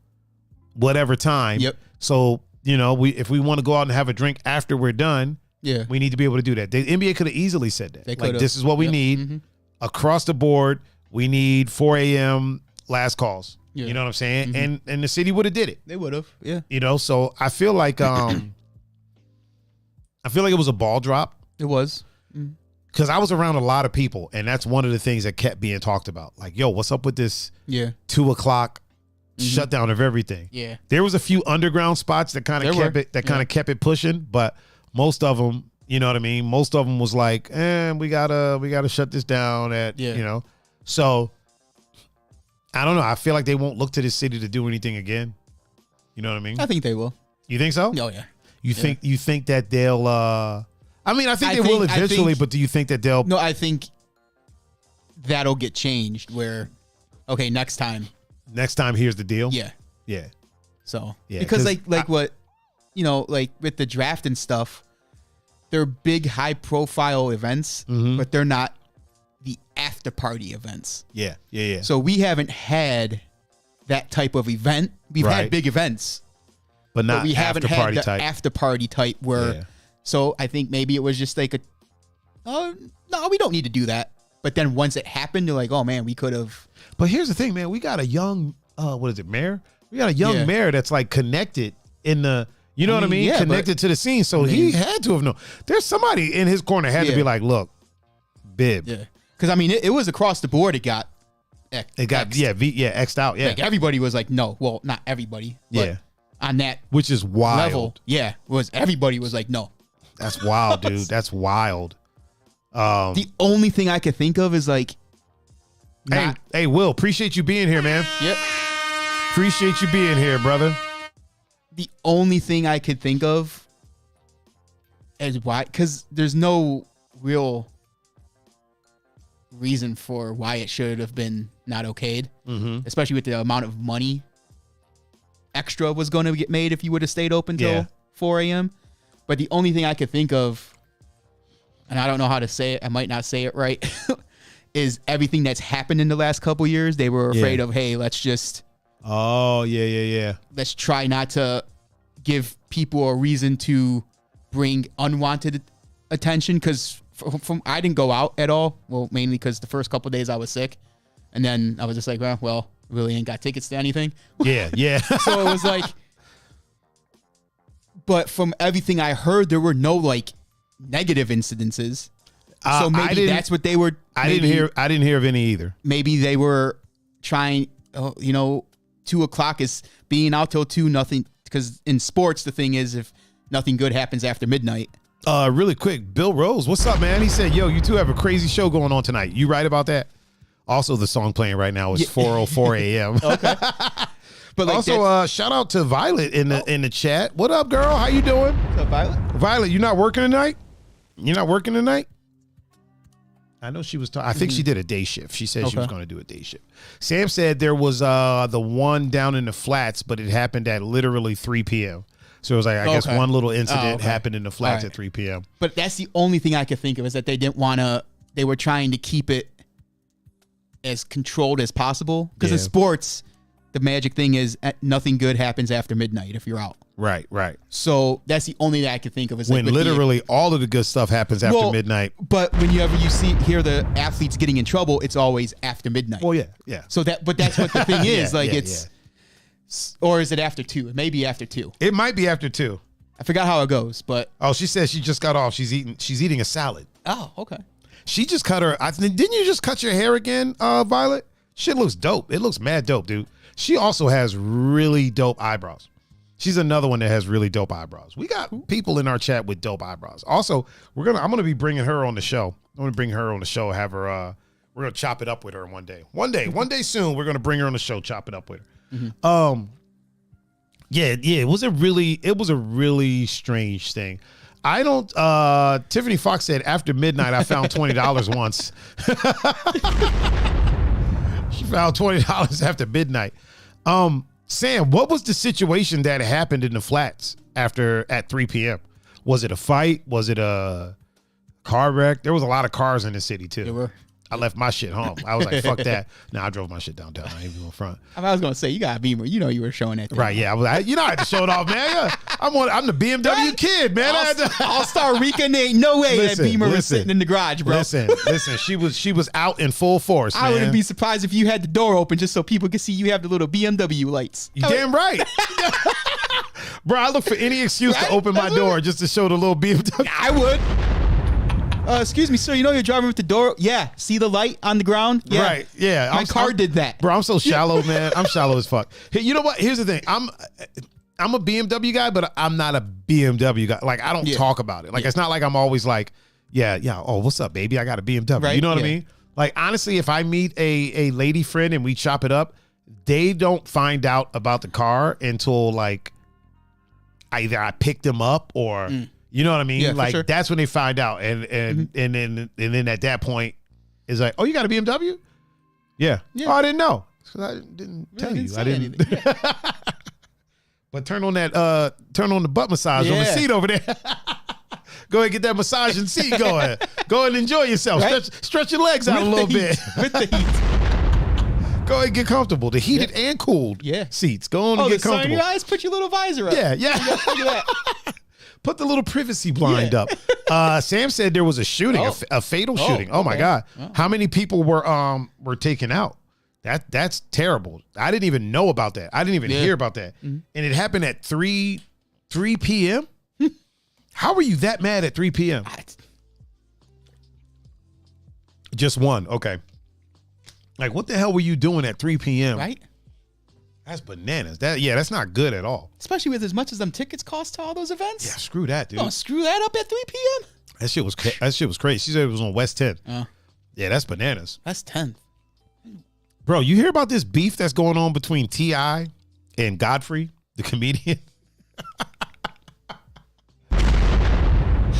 Speaker 1: whatever time.
Speaker 2: Yep.
Speaker 1: So, if we want to go out and have a drink after we're done, we need to be able to do that. The NBA could have easily said that. This is what we need across the board. We need 4 a.m. last calls. Yeah. You know what I'm saying? And the city would have did it.
Speaker 2: They would have. Yeah.
Speaker 1: So I feel like it was a ball drop.
Speaker 2: It was.
Speaker 1: Because I was around a lot of people, and that's one of the things that kept being talked about. Like, yo, what's up with this 2 o'clock shutdown of everything?
Speaker 2: Yeah.
Speaker 1: There was a few underground spots that kind of kept it pushing, but most of them, you know what I mean? Most of them was like, we gotta shut this down So I don't know. I feel like they won't look to this city to do anything again. You know what I mean?
Speaker 2: I think they will.
Speaker 1: You think so?
Speaker 2: Oh yeah.
Speaker 1: You think that they'll I think they will eventually, but do you think that they'll...
Speaker 2: No, I think that'll get changed where, okay, next time,
Speaker 1: here's the deal?
Speaker 2: Yeah.
Speaker 1: Yeah.
Speaker 2: So, because like with the draft and stuff, they're big, high-profile events, but they're not the after-party events.
Speaker 1: Yeah.
Speaker 2: So we haven't had that type of event. We've had big events.
Speaker 1: But
Speaker 2: we haven't had the after-party type where... Yeah. So I think maybe it was just like no, we don't need to do that. But then once it happened, you're like, oh man, we could have.
Speaker 1: But here's the thing, man. We got a young, mayor? We got a young mayor that's like connected in the, you know what I mean? Yeah, connected to the scene. So he had to have known. There's somebody in his corner had to be like, look, bib.
Speaker 2: Yeah. Because it was across the board. It got
Speaker 1: X'd out. Yeah.
Speaker 2: Like everybody was like, no. Well, not everybody. But on that,
Speaker 1: which is wild.
Speaker 2: Level, everybody was like, no.
Speaker 1: That's wild, dude. That's wild.
Speaker 2: The only thing I could think of is like,
Speaker 1: hey, Will, appreciate you being here, man.
Speaker 2: Yep.
Speaker 1: Appreciate you being here, brother.
Speaker 2: The only thing I could think of is why, because there's no real reason for why it should have been not okayed, especially with the amount of money extra was going to get made if you would have stayed open till 4 a.m. But the only thing I could think of, and I don't know how to say it, I might not say it right, is everything that's happened in the last couple years. They were afraid of, hey, let's just...
Speaker 1: Oh, yeah.
Speaker 2: Let's try not to give people a reason to bring unwanted attention because from I didn't go out at all. Well, mainly because the first couple of days I was sick, and then I was just like, well, really ain't got tickets to anything.
Speaker 1: Yeah.
Speaker 2: So it was like, but from everything I heard, there were no like negative incidences. So maybe that's what they were.
Speaker 1: I didn't hear of any either.
Speaker 2: Maybe they were trying. 2:00 is being out till 2. Nothing, because in sports the thing is if nothing good happens after midnight.
Speaker 1: Really quick, Bill Rose, what's up, man? He said, "Yo, you two have a crazy show going on tonight." You right about that? Also, the song playing right now is 4:04 a.m.
Speaker 2: Okay.
Speaker 1: But like also, shout out to Violet in the chat. What up, girl? How you doing?
Speaker 2: What's up, Violet?
Speaker 1: Violet, you not working tonight? You're not working tonight? I know she was talking. I think she did a day shift. She said she was going to do a day shift. Sam said there was the one down in the flats, but it happened at literally 3 p.m. So it was like, I guess one little incident happened in the flats at 3 p.m.
Speaker 2: But that's the only thing I could think of is that they didn't want to, they were trying to keep it as controlled as possible. Because in sports, the magic thing is nothing good happens after midnight if you're out.
Speaker 1: Right.
Speaker 2: So that's the only thing I could think of. Is
Speaker 1: when like literally all of the good stuff happens after midnight.
Speaker 2: But whenever you hear the athletes getting in trouble, it's always after midnight.
Speaker 1: Well, yeah.
Speaker 2: So but that's what the thing is. Or is it after 2? It may be after 2.
Speaker 1: It might be after 2.
Speaker 2: I forgot how it goes, but
Speaker 1: she says she just got off. She's eating a salad.
Speaker 2: Oh, okay.
Speaker 1: She just cut her. Didn't you just cut your hair again, Violet? Shit looks dope. It looks mad dope, dude. She also has really dope eyebrows. She's another one that has really dope eyebrows. We got people in our chat with dope eyebrows. Also, I'm gonna be bringing her on the show. I'm gonna bring her on the show. Have her. We're gonna chop it up with her one day. One day soon. We're gonna bring her on the show. Chop it up with her. Mm-hmm. Yeah. It was a really strange thing. I don't. Tiffany Fox said after midnight I found $20 once. She found $20 after midnight. Sam, what was the situation that happened in the flats at 3 p.m.? Was it a fight? Was it a car wreck? There was a lot of cars in the city too. There were. I left my shit home. I was like, fuck that. No, I drove my shit downtown. I ain't even in front.
Speaker 2: I was going to say, you got a Beamer. You know you were showing that thing.
Speaker 1: Right, yeah. I had to show it off, man. Yeah. I'm the BMW kid, man.
Speaker 2: All-Star weekend, there ain't no way that Beamer was sitting in the garage, bro.
Speaker 1: Listen. She was out in full force, man.
Speaker 2: I wouldn't be surprised if you had the door open just so people could see you have the little BMW lights.
Speaker 1: You damn right. Bro, I look for any excuse to open my door just to show the little BMW.
Speaker 2: I would. Excuse me, sir, you know you're driving with the door? Yeah. See the light on the ground? Yeah.
Speaker 1: Right, yeah.
Speaker 2: My car did that.
Speaker 1: Bro, I'm so shallow, man. I'm shallow as fuck. Hey, you know what? Here's the thing. I'm a BMW guy, but I'm not a BMW guy. Like, I don't talk about it. Like, it's not like I'm always like, yeah. Oh, what's up, baby? I got a BMW. Right? You know what I mean? Like, honestly, if I meet a lady friend and we chop it up, they don't find out about the car until, like, either I picked them up or... You know what I mean? Yeah, like that's when they find out, and then at that point, it's like, oh, you got a BMW? Yeah. Oh, I didn't know. I didn't tell you. I didn't. But turn on the butt massage on the seat over there. Go ahead and get that massage and seat going. Go ahead and enjoy yourself. Right? Stretch your legs out a little bit. With the heat. Go ahead and get comfortable. The heated and cooled seats. Go on and get comfortable.
Speaker 2: Oh, the sun in your eyes. Put your little visor up.
Speaker 1: Yeah. Look at that. Put the little privacy blind up. Sam said there was a shooting, a fatal shooting. Oh my God. Oh. How many people were taken out? That's terrible. I didn't even know about that. I didn't even hear about that. Mm-hmm. And it happened at 3 p.m. How were you that mad at 3 p.m.? Just one. Okay. Like, what the hell were you doing at 3 p.m.?
Speaker 2: Right.
Speaker 1: That's bananas. That's not good at all.
Speaker 2: Especially with as much as them tickets cost to all those events.
Speaker 1: Yeah, screw that, dude.
Speaker 2: Oh, screw that up at 3 p.m.
Speaker 1: That shit was crazy. She said it was on West 10. Yeah, that's bananas.
Speaker 2: That's 10th.
Speaker 1: Bro, you hear about this beef that's going on between T.I. and Godfrey, the comedian?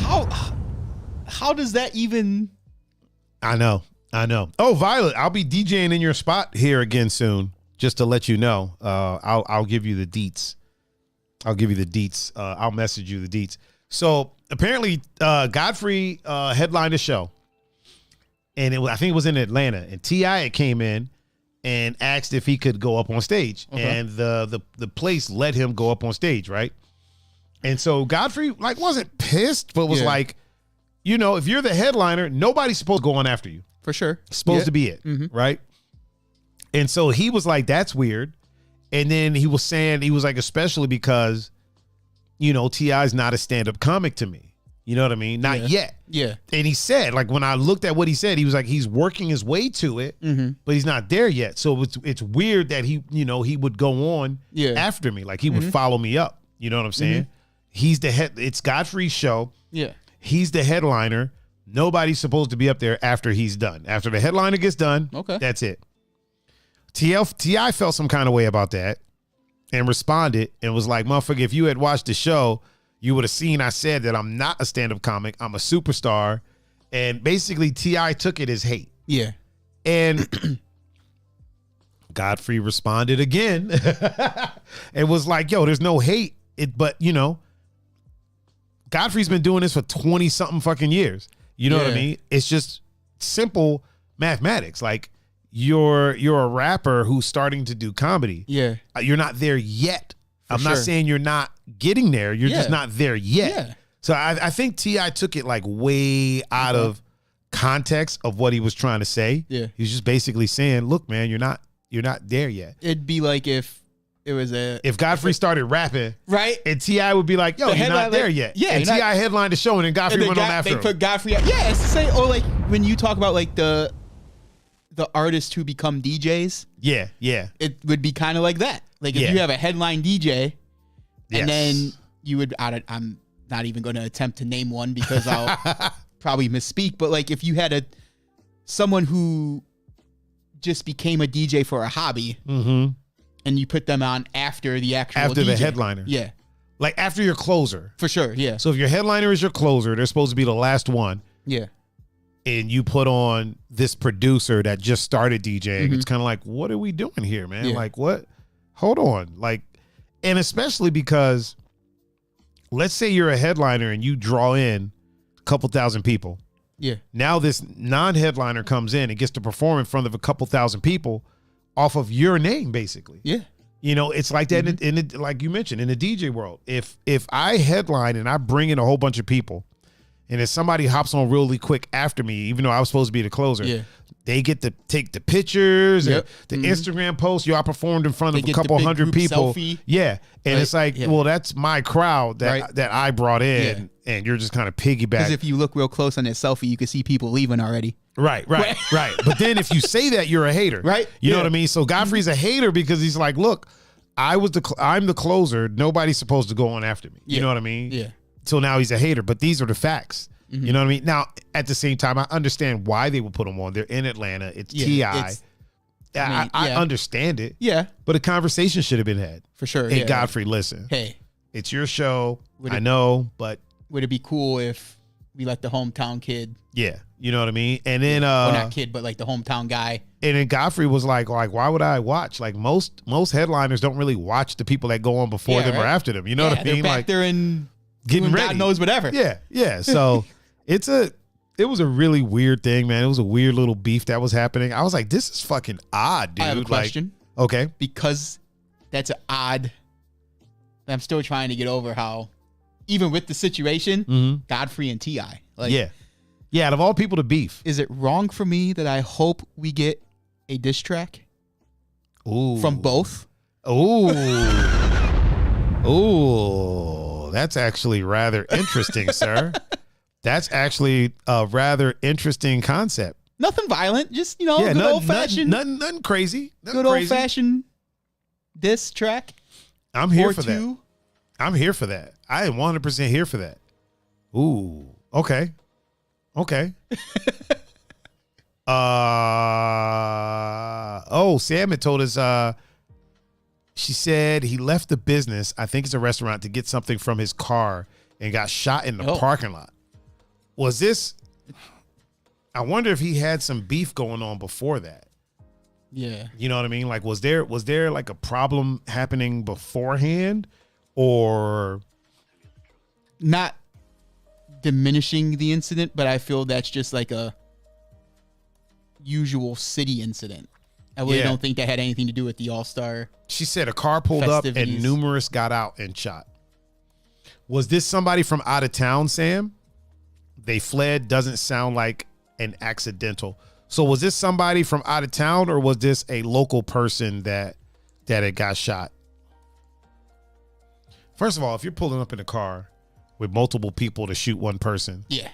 Speaker 2: How does that even...
Speaker 1: I know. Oh, Violet, I'll be DJing in your spot here again soon. Just to let you know, I'll give you the deets. I'll message you the deets. So apparently, Godfrey headlined a show, and I think it was in Atlanta. And T.I. came in and asked if he could go up on stage, and the place let him go up on stage, right? And so Godfrey like wasn't pissed, but was like, you know, if you're the headliner, nobody's supposed to go on after you.
Speaker 2: For sure.
Speaker 1: Supposed to be it, right? And so he was like, that's weird. And then he was saying, he was like, especially because, you know, T.I.'s not a stand-up comic to me. You know what I mean? Not yet.
Speaker 2: Yeah.
Speaker 1: And he said, like, when I looked at what he said, he was like, he's working his way to it, but he's not there yet. So it's weird that he, you know, he would go on after me. Like, he would follow me up. You know what I'm saying? He's the head. It's Godfrey's show.
Speaker 2: Yeah.
Speaker 1: He's the headliner. Nobody's supposed to be up there after he's done. After the headliner gets done, that's it. T.I. felt some kind of way about that and responded and was like, motherfucker, if you had watched the show, you would have seen I said that I'm not a stand-up comic. I'm a superstar. And basically, T.I. took it as hate.
Speaker 2: Yeah.
Speaker 1: And Godfrey responded again and was like, yo, there's no hate. But, you know, Godfrey's been doing this for 20-something fucking years. You know what I mean? It's just simple mathematics. Like, you're a rapper who's starting to do comedy. Yeah. You're not there yet. I'm not saying you're not getting there. You're just not there yet. Yeah. So I think T.I. took it like way out of context of what he was trying to say. Yeah. He was just basically saying, look, man, you're not there yet.
Speaker 2: It'd be like if
Speaker 1: Godfrey started rapping,
Speaker 2: right?
Speaker 1: And T.I. would be like, yo, you're not there yet. Yeah. And T.I. headlined the show and then Godfrey went on after him.
Speaker 2: They put Godfrey out. Yeah, it's the same. Or like when you talk about like the artists who become DJs. Yeah, yeah. It would be kind of like that. Like if you have a headline DJ, and then you would. I'm not even going to attempt to name one because I'll probably misspeak. But like if you had someone who just became a DJ for a hobby, and you put them on after the actual
Speaker 1: the headliner, like after your closer,
Speaker 2: for sure, yeah.
Speaker 1: So if your headliner is your closer, they're supposed to be the last one, and you put on this producer that just started DJing. It's kind of like, what are we doing here, man? Like, what? Hold on. Like, and especially because let's say you're a headliner and you draw in a couple thousand people. Yeah. Now this non-headliner comes in and gets to perform in front of a couple thousand people off of your name, basically. Yeah. You know, it's like that in like you mentioned, in the DJ world. If I headline and I bring in a whole bunch of people, and if somebody hops on really quick after me, even though I was supposed to be the closer, they get to take the pictures, and the Instagram posts. Yo, I performed in front of a couple hundred people. Selfie. Yeah. And it's like, well, that's my crowd that I brought in, and you're just kind of piggyback.
Speaker 2: Because if you look real close on that selfie, you can see people leaving already.
Speaker 1: Right. But then if you say that, you're a hater. Right. You know what I mean? So Godfrey's a hater because he's like, look, I'm the closer. Nobody's supposed to go on after me. You know what I mean? Yeah. So now he's a hater, but these are the facts. You know what I mean? Now, at the same time, I understand why they would put him on. They're in Atlanta. It's T.I. I understand it. Yeah. But a conversation should have been had.
Speaker 2: For sure.
Speaker 1: Hey, Godfrey, listen.
Speaker 2: Hey.
Speaker 1: It's your show. I know, but.
Speaker 2: Would it be cool if we let the hometown kid.
Speaker 1: Yeah. You know what I mean? And then.
Speaker 2: Well, not kid, but like the hometown guy.
Speaker 1: And then Godfrey was like, why would I watch? Like most headliners don't really watch the people that go on before them or after them. You know what I mean?
Speaker 2: They're back there and
Speaker 1: getting ready.
Speaker 2: God knows whatever.
Speaker 1: Yeah. Yeah. So. It was a really weird thing, man. It was a weird little beef that was happening. I was like, this is fucking odd, dude.
Speaker 2: I have a question.
Speaker 1: Okay.
Speaker 2: Because that's an odd. I'm still trying to get over how, even with the situation, Godfrey and T.I. Like,
Speaker 1: yeah. Out of all people to beef,
Speaker 2: is it wrong for me that I hope we get a diss track?
Speaker 1: Ooh.
Speaker 2: From both?
Speaker 1: Ooh. Ooh. That's actually rather interesting, sir. That's actually a rather interesting concept.
Speaker 2: Nothing violent, just, good old-fashioned.
Speaker 1: Nothing crazy.
Speaker 2: Good old-fashioned diss track.
Speaker 1: I'm here for that. I'm here for that. I am 100% here for that. Ooh, okay. Sam had told us, she said he left the business, I think it's a restaurant, to get something from his car and got shot in the parking lot. Was this, I wonder if he had some beef going on before that.
Speaker 2: Yeah.
Speaker 1: You know what I mean? Like, was there like a problem happening beforehand, or?
Speaker 2: Not diminishing the incident, but I feel that's just like a usual city incident. I really don't think that had anything to do with the AllStar.
Speaker 1: She said a car pulled up and numerous got out and shot. Was this somebody from out of town, Sam? They fled doesn't sound like an accidental. So was this somebody from out of town, or was this a local person that it got shot? First of all, if you're pulling up in a car with multiple people to shoot one person,
Speaker 2: yeah,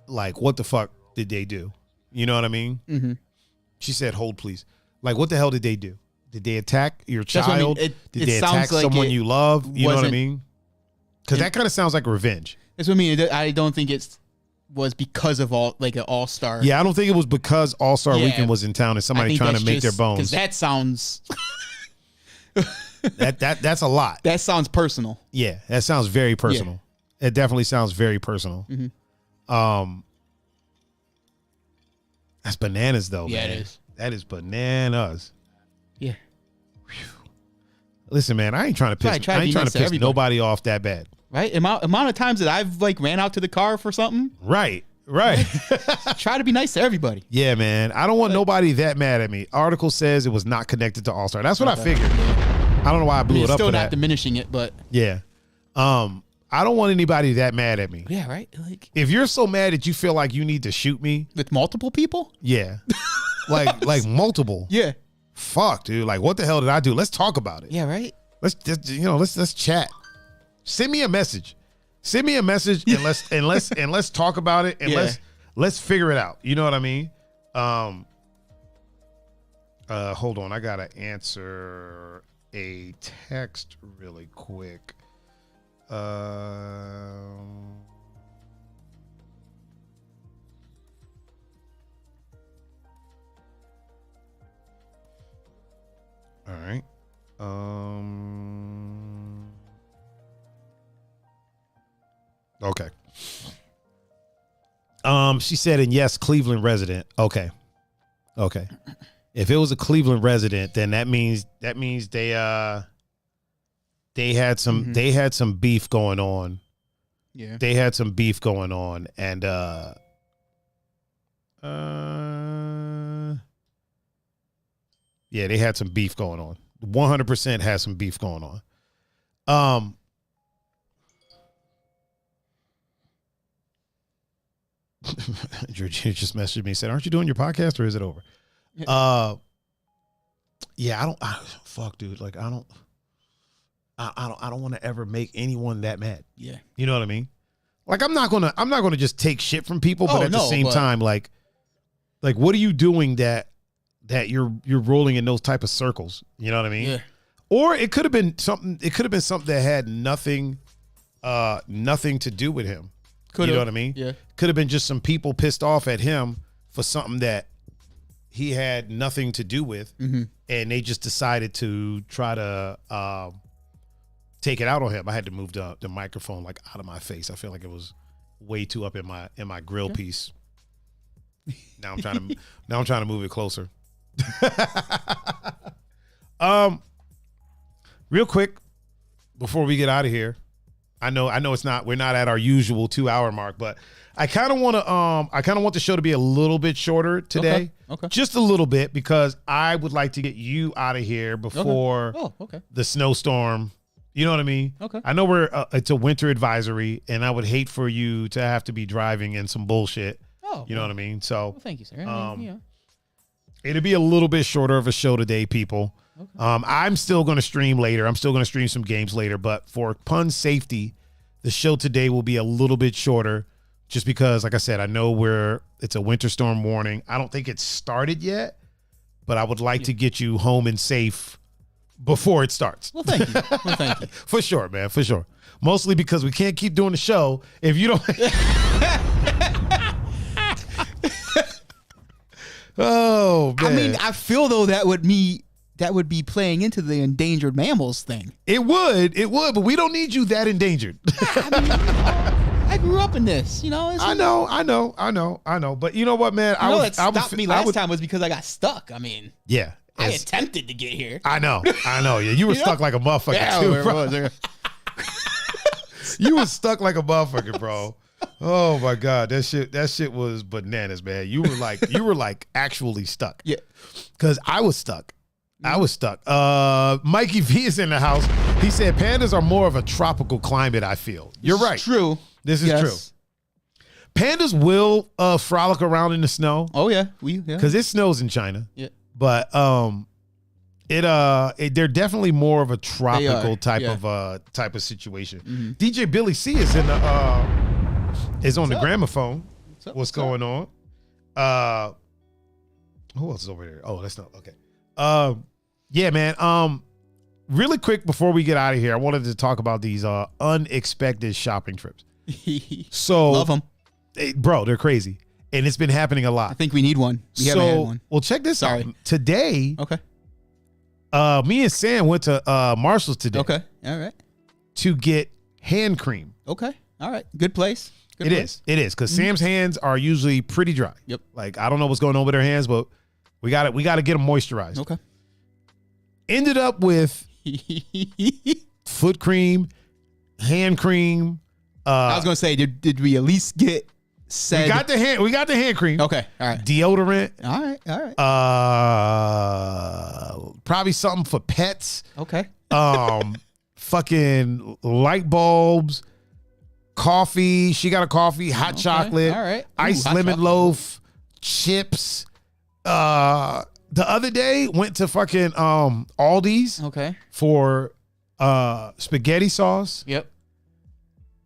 Speaker 2: like
Speaker 1: what the fuck did they do? You know what I mean?
Speaker 2: Mm-hmm.
Speaker 1: She said, "Hold, please." Like, what the hell did they do? Did they attack your child?
Speaker 2: I mean.
Speaker 1: Did they attack someone you love? You know what I mean? Because that kind of sounds like revenge.
Speaker 2: That's what I mean. I don't think was because of an AllStar.
Speaker 1: Yeah, I don't think it was because AllStar Weekend was in town and somebody trying to make their bones.
Speaker 2: Because that sounds
Speaker 1: that's a lot.
Speaker 2: That sounds personal.
Speaker 1: Yeah, that sounds very personal. Yeah. It definitely sounds very personal.
Speaker 2: Mm-hmm.
Speaker 1: That's bananas though.
Speaker 2: Yeah,
Speaker 1: man.
Speaker 2: it is.
Speaker 1: That is bananas.
Speaker 2: Yeah.
Speaker 1: Whew. Listen, man, I ain't trying to piss nobody off that bad.
Speaker 2: Right? Amount of times that I've ran out to the car for something.
Speaker 1: Right.
Speaker 2: Try to be nice to everybody.
Speaker 1: Yeah, man. I don't want nobody that mad at me. Article says it was not connected to AllStar. That's what I figured. I don't know why I blew it up.
Speaker 2: Still
Speaker 1: for
Speaker 2: not
Speaker 1: that.
Speaker 2: diminishing it, but
Speaker 1: yeah. I don't want anybody that mad at me.
Speaker 2: Yeah, right. Like,
Speaker 1: if you're so mad that you feel like you need to shoot me
Speaker 2: with multiple people.
Speaker 1: Yeah. like multiple.
Speaker 2: Yeah.
Speaker 1: Fuck, dude. Like, what the hell did I do? Let's talk about it.
Speaker 2: Yeah, right.
Speaker 1: Let's just let's chat. Send me a message. And let's talk about it and let's figure it out. You know what I mean? Hold on. I gotta answer a text really quick. All right. Okay. She said, and yes, Cleveland resident. Okay. If it was a Cleveland resident, then that means they had some beef going on.
Speaker 2: Yeah.
Speaker 1: They had some beef going on, and yeah, they had some beef going on. 100% had some beef going on. Georgina just messaged me and said, "Aren't you doing your podcast, or is it over?" Yeah, fuck, dude. Like, I don't want to ever make anyone that mad.
Speaker 2: Yeah.
Speaker 1: You know what I mean? Like, I'm not gonna just take shit from people, but at the same time, like, what are you doing that you're rolling in those type of circles? You know what I mean?
Speaker 2: Yeah.
Speaker 1: Or it could have been something that had nothing to do with him. You know what I mean?
Speaker 2: Yeah.
Speaker 1: Could have been just some people pissed off at him for something that he had nothing to do with, and they just decided to try to take it out on him. I had to move the microphone like out of my face. I feel like it was way too up in my grill piece. Now I'm trying to move it closer. Real quick before we get out of here. I know we're not at our usual 2-hour mark, but I kind of want the show to be a little bit shorter today.
Speaker 2: Okay.
Speaker 1: Just a little bit, because I would like to get you out of here before the snowstorm. You know what I mean?
Speaker 2: Okay.
Speaker 1: I know it's a winter advisory, and I would hate for you to have to be driving in some bullshit. You know what I mean? So
Speaker 2: thank you, sir.
Speaker 1: It'll be a little bit shorter of a show today, people.
Speaker 2: Okay.
Speaker 1: I'm still going to stream later. I'm still going to stream some games later, but for Pun safety, the show today will be a little bit shorter, just because, like I said, I know it's a winter storm warning. I don't think it's started yet, but I would like to get you home and safe before it starts.
Speaker 2: Well, thank you.
Speaker 1: For sure, man. For sure. Mostly because we can't keep doing the show if you don't. Oh, man.
Speaker 2: I mean, I feel though that would be playing into the endangered mammals thing.
Speaker 1: It would, but we don't need you that endangered.
Speaker 2: I grew up in this,
Speaker 1: I know. But you know what, man?
Speaker 2: What stopped me last time was because I got stuck. I mean,
Speaker 1: yeah,
Speaker 2: I attempted to get here.
Speaker 1: I know. Yeah, you were stuck like a motherfucker too, bro. You were stuck like a motherfucker, bro. Oh my God, that shit was bananas, man. You were like actually stuck.
Speaker 2: Yeah,
Speaker 1: because I was stuck. I was stuck. Mikey V is in the house. He said pandas are more of a tropical climate, I feel. You're right.
Speaker 2: True.
Speaker 1: This is true. Pandas will frolic around in the snow.
Speaker 2: Oh, yeah.
Speaker 1: Because it snows in China.
Speaker 2: Yeah.
Speaker 1: But they're definitely more of a tropical type of situation. Mm-hmm. DJ Billy C is in the is on the gramophone. What's going on? Who else is over there? Oh, that's not okay. Yeah, man. Really quick before we get out of here, I wanted to talk about these unexpected shopping trips. So
Speaker 2: love them,
Speaker 1: bro. They're crazy, and it's been happening a lot.
Speaker 2: I think we need one. We haven't had one.
Speaker 1: Well, check this out. Today,
Speaker 2: okay.
Speaker 1: Me and Sam went to Marshall's today.
Speaker 2: Okay, all right.
Speaker 1: To get hand cream.
Speaker 2: Okay, all right. Good place.
Speaker 1: It is because Sam's hands are usually pretty dry.
Speaker 2: Yep.
Speaker 1: Like I don't know what's going on with her hands, but we got to get them moisturized.
Speaker 2: Okay.
Speaker 1: Ended up with foot cream, hand cream.
Speaker 2: I was gonna say, did we at least get said?
Speaker 1: We got the hand cream.
Speaker 2: Okay, all right.
Speaker 1: Deodorant.
Speaker 2: All right.
Speaker 1: Probably something for pets.
Speaker 2: Okay.
Speaker 1: Fucking light bulbs, coffee. She got a coffee, hot chocolate.
Speaker 2: All right.
Speaker 1: Iced lemon loaf, chips. The other day went to fucking Aldi's.
Speaker 2: Okay.
Speaker 1: For spaghetti sauce.
Speaker 2: Yep.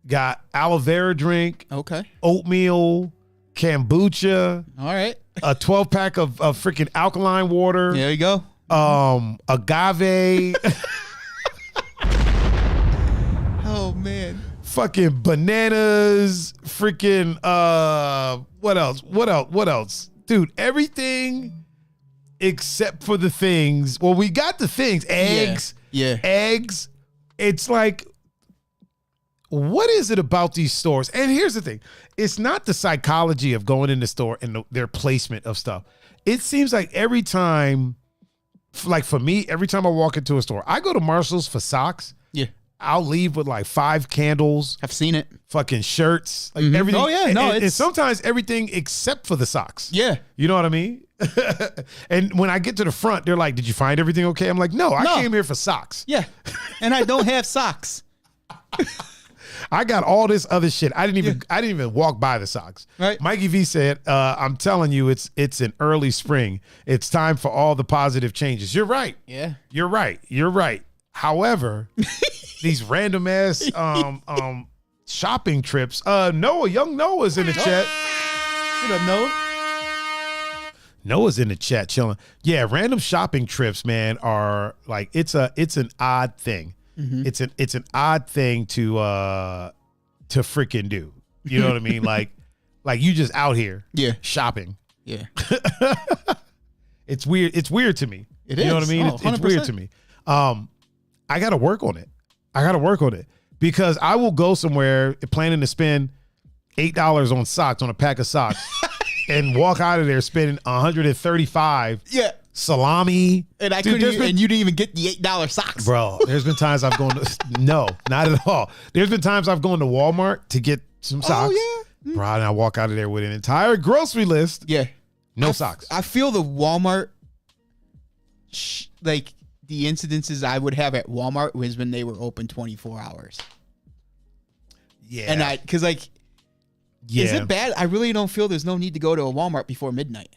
Speaker 1: Got aloe vera drink.
Speaker 2: Okay.
Speaker 1: Oatmeal, kombucha.
Speaker 2: All right.
Speaker 1: A 12-pack of freaking alkaline water.
Speaker 2: There you go.
Speaker 1: Agave.
Speaker 2: Oh man.
Speaker 1: Fucking bananas. Freaking what else? Dude, everything except for the things. Well, we got the things. Eggs.
Speaker 2: Yeah.
Speaker 1: Eggs. It's like, what is it about these stores? And here's the thing. It's not the psychology of going in the store and their placement of stuff. It seems like every time, like for me, every time I walk into a store, I go to Marshall's for socks.
Speaker 2: Yeah.
Speaker 1: I'll leave with like 5 candles.
Speaker 2: I've seen it.
Speaker 1: Fucking shirts. Like everything.
Speaker 2: Oh, yeah. No,
Speaker 1: and sometimes everything except for the socks.
Speaker 2: Yeah.
Speaker 1: You know what I mean? And when I get to the front, they're like, did you find everything okay? I'm like, no, I came here for socks.
Speaker 2: Yeah. And I don't have socks.
Speaker 1: I got all this other shit. I didn't even walk by the socks.
Speaker 2: Right.
Speaker 1: Mikey V said, I'm telling you, it's an early spring. It's time for all the positive changes. You're right.
Speaker 2: Yeah.
Speaker 1: You're right. However, these random ass shopping trips. Young Noah's in the chat.
Speaker 2: What up, Noah?
Speaker 1: Noah's in the chat chilling. Yeah, random shopping trips, man, are like it's an odd thing. Mm-hmm. It's an odd thing to freaking do. You know what I mean? Like you just out here shopping.
Speaker 2: Yeah.
Speaker 1: It's weird. It's weird to me.
Speaker 2: It
Speaker 1: is. You know what I mean?
Speaker 2: Oh,
Speaker 1: it's weird to me. I got to work on it because I will go somewhere planning to spend $8 on socks, on a pack of socks, and walk out of there spending $135.
Speaker 2: Yeah.
Speaker 1: Salami.
Speaker 2: And you didn't even get the $8 socks.
Speaker 1: Bro, there's been times I've gone to, no, not at all. There's been times I've gone to Walmart to get some socks.
Speaker 2: Oh, yeah.
Speaker 1: Bro, and I walk out of there with an entire grocery list.
Speaker 2: Yeah.
Speaker 1: No socks.
Speaker 2: I feel the Walmart, like the incidences I would have at Walmart was when they were open 24 hours.
Speaker 1: Yeah.
Speaker 2: And because is it bad? I really don't feel there's no need to go to a Walmart before midnight.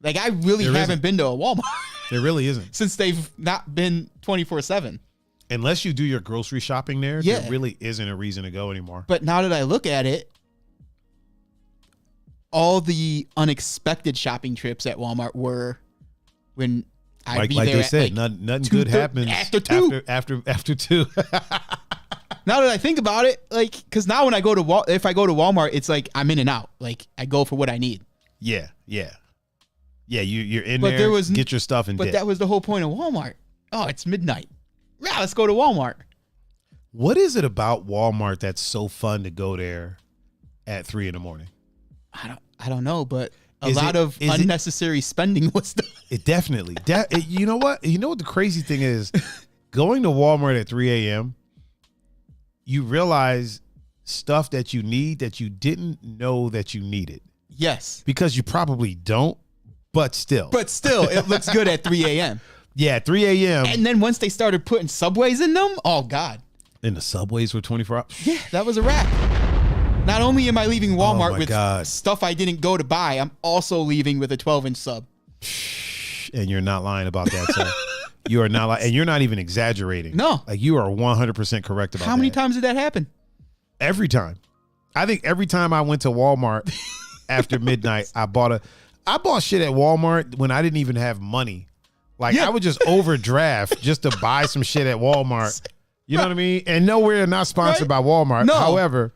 Speaker 2: Like, I really haven't been to a Walmart.
Speaker 1: There really isn't.
Speaker 2: Since they've not been 24/7.
Speaker 1: Unless you do your grocery shopping there, there really isn't a reason to go anymore.
Speaker 2: But now that I look at it, all the unexpected shopping trips at Walmart were when I'd be there. Like they said,
Speaker 1: nothing good happens after 2. After 2.
Speaker 2: Now that I think about it, like, because now when I go to if I go to Walmart, it's like I'm in and out. Like, I go for what I need.
Speaker 1: Yeah. You're in there. Get your stuff and
Speaker 2: but
Speaker 1: dip.
Speaker 2: That was the whole point of Walmart. Oh, it's midnight. Yeah, let's go to Walmart.
Speaker 1: What is it about Walmart that's so fun to go there at 3 a.m?
Speaker 2: I don't know, but a lot of unnecessary spending was done.
Speaker 1: It definitely. You know what? You know what the crazy thing is? Going to Walmart at 3 a.m., you realize stuff that you need that you didn't know that you needed.
Speaker 2: Yes.
Speaker 1: Because you probably don't, but still.
Speaker 2: But still, it looks good at 3 a.m.
Speaker 1: Yeah, 3 a.m.
Speaker 2: And then once they started putting subways in them, oh God.
Speaker 1: And the subways were 24 hours?
Speaker 2: Yeah, that was a wrap. Not only am I leaving Walmart with
Speaker 1: God.
Speaker 2: stuff I didn't go to buy, I'm also leaving with a 12-inch sub.
Speaker 1: And you're not lying about that, sir. You are not lying. And you're not even exaggerating.
Speaker 2: No.
Speaker 1: Like, you are 100% correct about that.
Speaker 2: How many times did that happen?
Speaker 1: Every time. I think every time I went to Walmart after midnight, I bought shit at Walmart when I didn't even have money. Like, I would just overdraft just to buy some shit at Walmart. You know what I mean? And no, we're not sponsored by Walmart.
Speaker 2: No.
Speaker 1: However,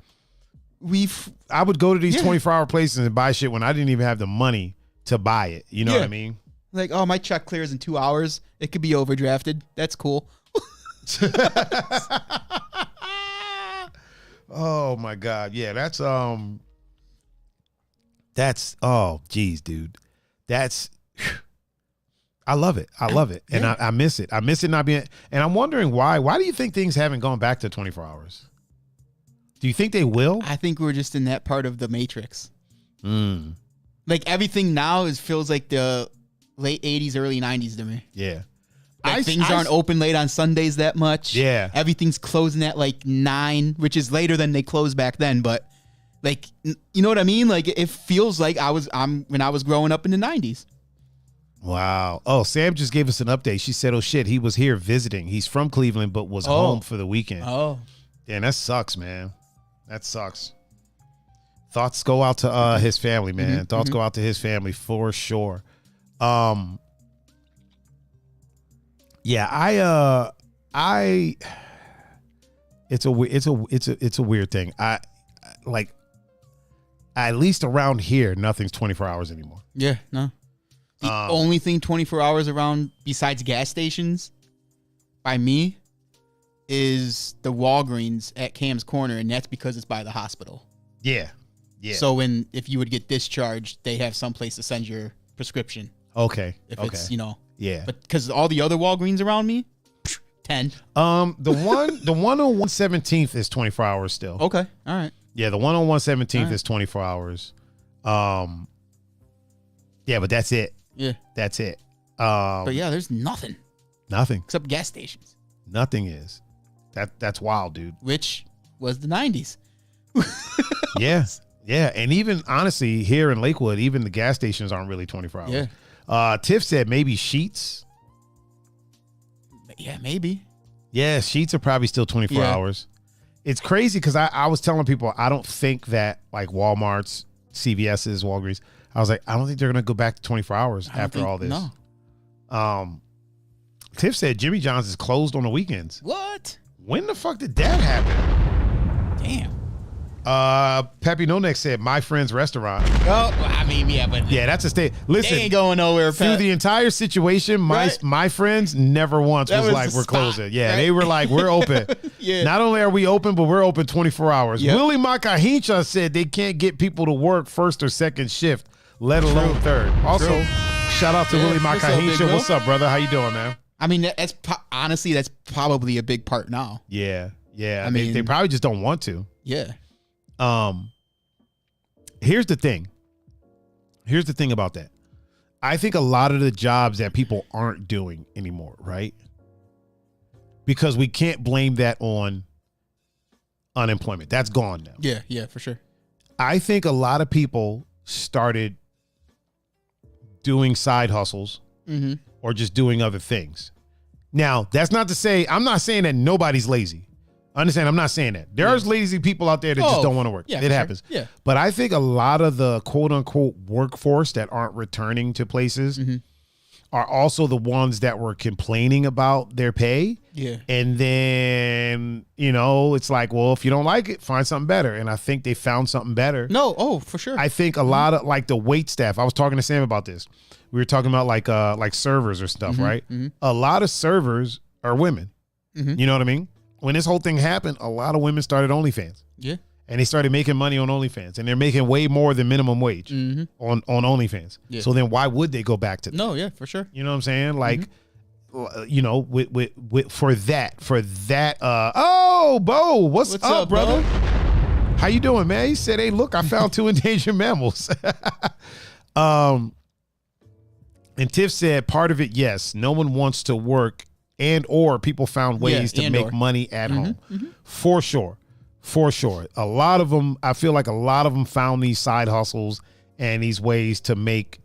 Speaker 1: I would go to these 24-hour places and buy shit when I didn't even have the money to buy it. You know what I mean?
Speaker 2: Like, oh, my check clears in 2 hours. It could be overdrafted. That's cool.
Speaker 1: Oh my God. Yeah, that's oh geez, dude. I love it. I love it. And I miss it. I miss it not being, and I'm wondering why. Why do you think things haven't gone back to 24 hours? Do you think they will?
Speaker 2: I think we're just in that part of the Matrix. Like, everything now feels like the late 80s, early 90s to me.
Speaker 1: Yeah.
Speaker 2: Like, things aren't open late on Sundays that much.
Speaker 1: Yeah.
Speaker 2: Everything's closing at like 9, which is later than they closed back then. But like, you know what I mean? Like, it feels like when I was growing up in the 90s.
Speaker 1: Wow. Oh, Sam just gave us an update. She said, oh shit, he was here visiting. He's from Cleveland, but was home for the weekend.
Speaker 2: Oh.
Speaker 1: Damn, that sucks, man. That sucks. Thoughts go out to his family, man. Thoughts go out to his family for sure. Yeah, it's a weird thing. I like, at least around here, nothing's 24 hours anymore.
Speaker 2: Yeah, no. The only thing 24 hours around besides gas stations by me is the Walgreens at Cam's Corner, and that's because it's by the hospital.
Speaker 1: Yeah. Yeah.
Speaker 2: So if you would get discharged, they have someplace to send your prescription.
Speaker 1: Okay.
Speaker 2: If it's,
Speaker 1: Yeah.
Speaker 2: But because all the other Walgreens around me, 10.
Speaker 1: The one on 117th is 24 hours still.
Speaker 2: Okay. All right.
Speaker 1: Yeah, the one on 117th is 24 hours. Yeah, but that's it.
Speaker 2: Yeah.
Speaker 1: That's it.
Speaker 2: But yeah, there's nothing.
Speaker 1: Nothing.
Speaker 2: Except gas stations.
Speaker 1: Nothing is. That's wild, dude.
Speaker 2: Which was the 90s.
Speaker 1: Yeah. Yeah. And even honestly, here in Lakewood, even the gas stations aren't really 24 hours.
Speaker 2: Yeah.
Speaker 1: Tiff said maybe Sheets.
Speaker 2: Yeah, maybe.
Speaker 1: Yeah, Sheets are probably still 24 hours. It's crazy because I was telling people I don't think that like Walmart's, CVS's, Walgreens, I was like, I don't think they're going to go back to 24 hours after all this.
Speaker 2: No.
Speaker 1: Tiff said Jimmy John's is closed on the weekends.
Speaker 2: What?
Speaker 1: When the fuck did that happen?
Speaker 2: Damn.
Speaker 1: Peppy No Neck said My Friend's Restaurant.
Speaker 2: Oh, I mean, yeah, but
Speaker 1: yeah, that's a state. Listen,
Speaker 2: they ain't going nowhere.
Speaker 1: Through the entire situation, my friends never once was like, we're closing. Yeah, they were like, we're open.
Speaker 2: Yeah.
Speaker 1: Not only are we open, but we're open 24 hours.
Speaker 2: Yep.
Speaker 1: Willie Makahincha said they can't get people to work first or second shift, let alone third. Also, shout out to Willie Makahincha. What's up, brother? How you doing, man?
Speaker 2: I mean, honestly, that's probably a big part now.
Speaker 1: Yeah. Yeah.
Speaker 2: I mean,
Speaker 1: they probably just don't want to.
Speaker 2: Yeah.
Speaker 1: Here's the thing. Here's the thing about that. I think a lot of the jobs that people aren't doing anymore, right? Because we can't blame that on unemployment. That's gone now.
Speaker 2: Yeah, yeah, for sure.
Speaker 1: I think a lot of people started doing side hustles or just doing other things. Now, that's not to say, I'm not saying that nobody's lazy. Understand, I'm not saying that. There's lazy people out there that just don't want to work.
Speaker 2: Yeah,
Speaker 1: it happens.
Speaker 2: Yeah.
Speaker 1: But I think a lot of the quote unquote workforce that aren't returning to places are also the ones that were complaining about their pay.
Speaker 2: Yeah.
Speaker 1: And then, it's like, well, if you don't like it, find something better. And I think they found something better.
Speaker 2: No, for sure.
Speaker 1: I think a lot of like the wait staff. I was talking to Sam about this. We were talking about like servers or stuff, right? A lot of servers are women. You know what I mean? When this whole thing happened, a lot of women started OnlyFans. Yeah. And they started making money on OnlyFans. And they're making way more than minimum wage on OnlyFans. Yeah. So then why would they go back to that?
Speaker 2: No, yeah, for sure.
Speaker 1: You know what I'm saying? Like, for that, oh, Bo, what's up, brother? How you doing, man? He said, hey, look, I found 2 endangered mammals. And Tiff said part of it, yes, no one wants to work and or people found ways to make money at home. For sure. For sure. A lot of them, I feel like a lot of them found these side hustles and these ways to make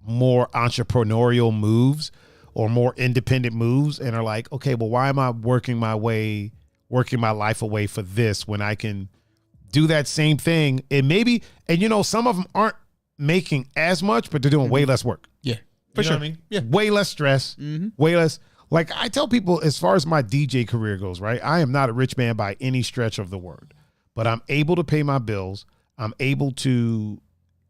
Speaker 1: more entrepreneurial moves or more independent moves and are like, okay, well, why am I working my life away for this when I can do that same thing? And maybe, and you know, some of them aren't making as much, but they're doing way less work.
Speaker 2: Yeah.
Speaker 1: For sure. What I mean? Yeah. Way less stress, way less. Like I tell people, as far as my DJ career goes, right? I am not a rich man by any stretch of the word, but I'm able to pay my bills. I'm able to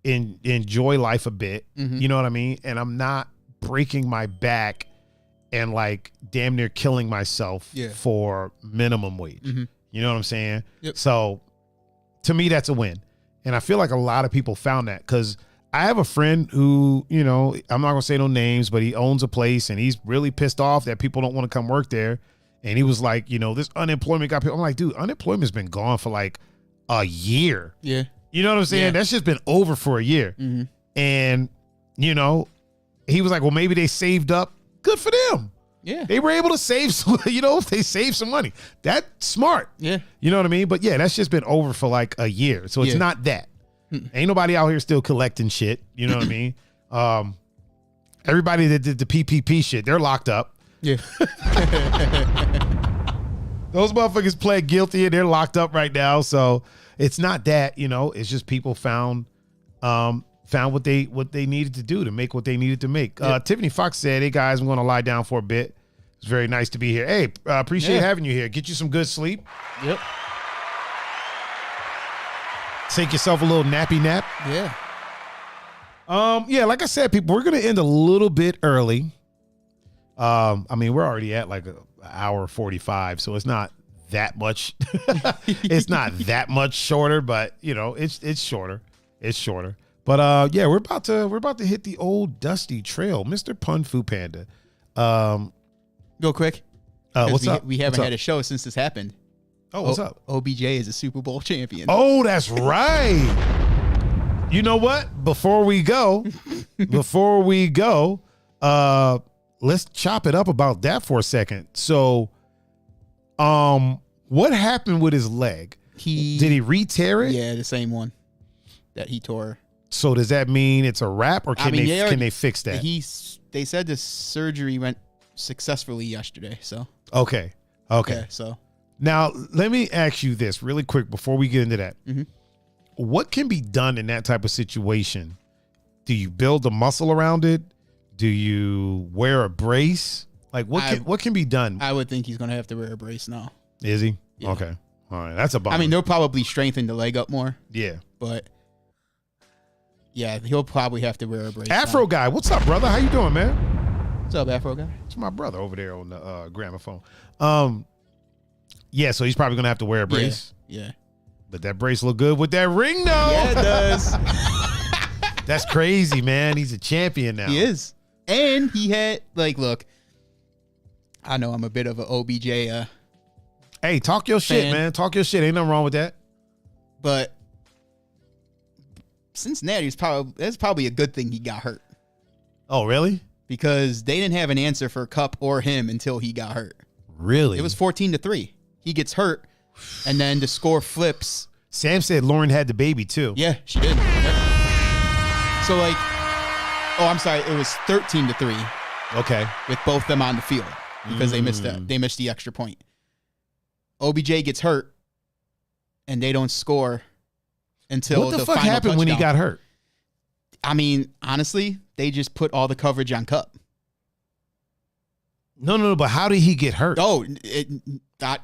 Speaker 1: enjoy life a bit. You know what I mean? And I'm not breaking my back and like damn near killing myself for minimum wage. You know what I'm saying? Yep. So to me, that's a win. And I feel like a lot of people found that because I have a friend who, you know, I'm not going to say no names, but he owns a place and he's really pissed off that people don't want to come work there. And he was like, you know, this unemployment got people. I'm like, dude, unemployment's been gone for like a year. Yeah. You know what I'm saying? Yeah. That's just been over for a year. And, you know, he was like, well, maybe they saved up. Good for them. Yeah. They were able to save some, you know, they saved some money. That's smart. Yeah. You know what I mean? But yeah, that's just been over for like a year. So it's not that. Ain't nobody out here still collecting shit. You know what I mean? Everybody that did the PPP shit, they're locked up. Yeah. Those motherfuckers pled guilty and they're locked up right now. So it's not that, you know, it's just people found what they needed to do to make what they needed to make. Tiffany Fox said, hey guys, I'm going to lie down for a bit. It's very nice to be here. Hey, appreciate having you here. Get you some good sleep. Yep. Take yourself a little nappy nap. Yeah. Yeah, like I said, people, we're going to end a little bit early. I mean, we're already at like an hour 45, so it's not that much. It's not that much shorter, but you know, it's shorter. It's shorter. But yeah, we're about to hit the old dusty trail, Mr. Pun-Fu-Panda.
Speaker 2: Real quick.
Speaker 1: What's up?
Speaker 2: We haven't had a show since this happened.
Speaker 1: Oh, what's up?
Speaker 2: OBJ is a Super Bowl champion.
Speaker 1: Oh, that's right. You know what? Before we go, let's chop it up about that for a second. So, what happened with his leg? Did he re-tear it?
Speaker 2: Yeah, the same one that he tore.
Speaker 1: So does that mean it's a wrap, or can they fix that?
Speaker 2: They said the surgery went successfully yesterday. So
Speaker 1: okay.
Speaker 2: Yeah, so
Speaker 1: now let me ask you this really quick before we get into that. What can be done in that type of situation? Do you build a muscle around it? Do you wear a brace? Like what can be done?
Speaker 2: I would think he's going to have to wear a brace now.
Speaker 1: Is he? Yeah. Okay. All right. That's a bummer.
Speaker 2: I mean, they'll probably strengthen the leg up more.
Speaker 1: Yeah.
Speaker 2: But yeah, he'll probably have to wear a brace.
Speaker 1: Afro
Speaker 2: now.
Speaker 1: Guy, what's up, brother? How you doing, man?
Speaker 2: What's up, Afro Guy?
Speaker 1: It's my brother over there on the gramophone. Yeah, so he's probably going to have to wear a brace.
Speaker 2: Yeah.
Speaker 1: But that brace look good with that ring, though.
Speaker 2: Yeah, it does.
Speaker 1: That's crazy, man. He's a champion now.
Speaker 2: He is. And he had, like, look, I know I'm a bit of an OBJ
Speaker 1: hey, talk your shit, man. Talk your shit. Ain't nothing wrong with that.
Speaker 2: But Cincinnati that's probably a good thing he got hurt.
Speaker 1: Oh, really?
Speaker 2: Because they didn't have an answer for Kupp or him until he got hurt.
Speaker 1: Really?
Speaker 2: It was 14-3. He gets hurt, and then the score flips.
Speaker 1: Sam said Lauren had the baby, too.
Speaker 2: Yeah, she did. Yep. So, like, I'm sorry, it was 13-3.
Speaker 1: Okay.
Speaker 2: With both them on the field because they missed the extra point. OBJ gets hurt, and they don't score until the final touchdown. What the fuck happened
Speaker 1: when he got hurt?
Speaker 2: I mean, honestly, they just put all the coverage on Kupp.
Speaker 1: No, but how did he get hurt?
Speaker 2: Oh,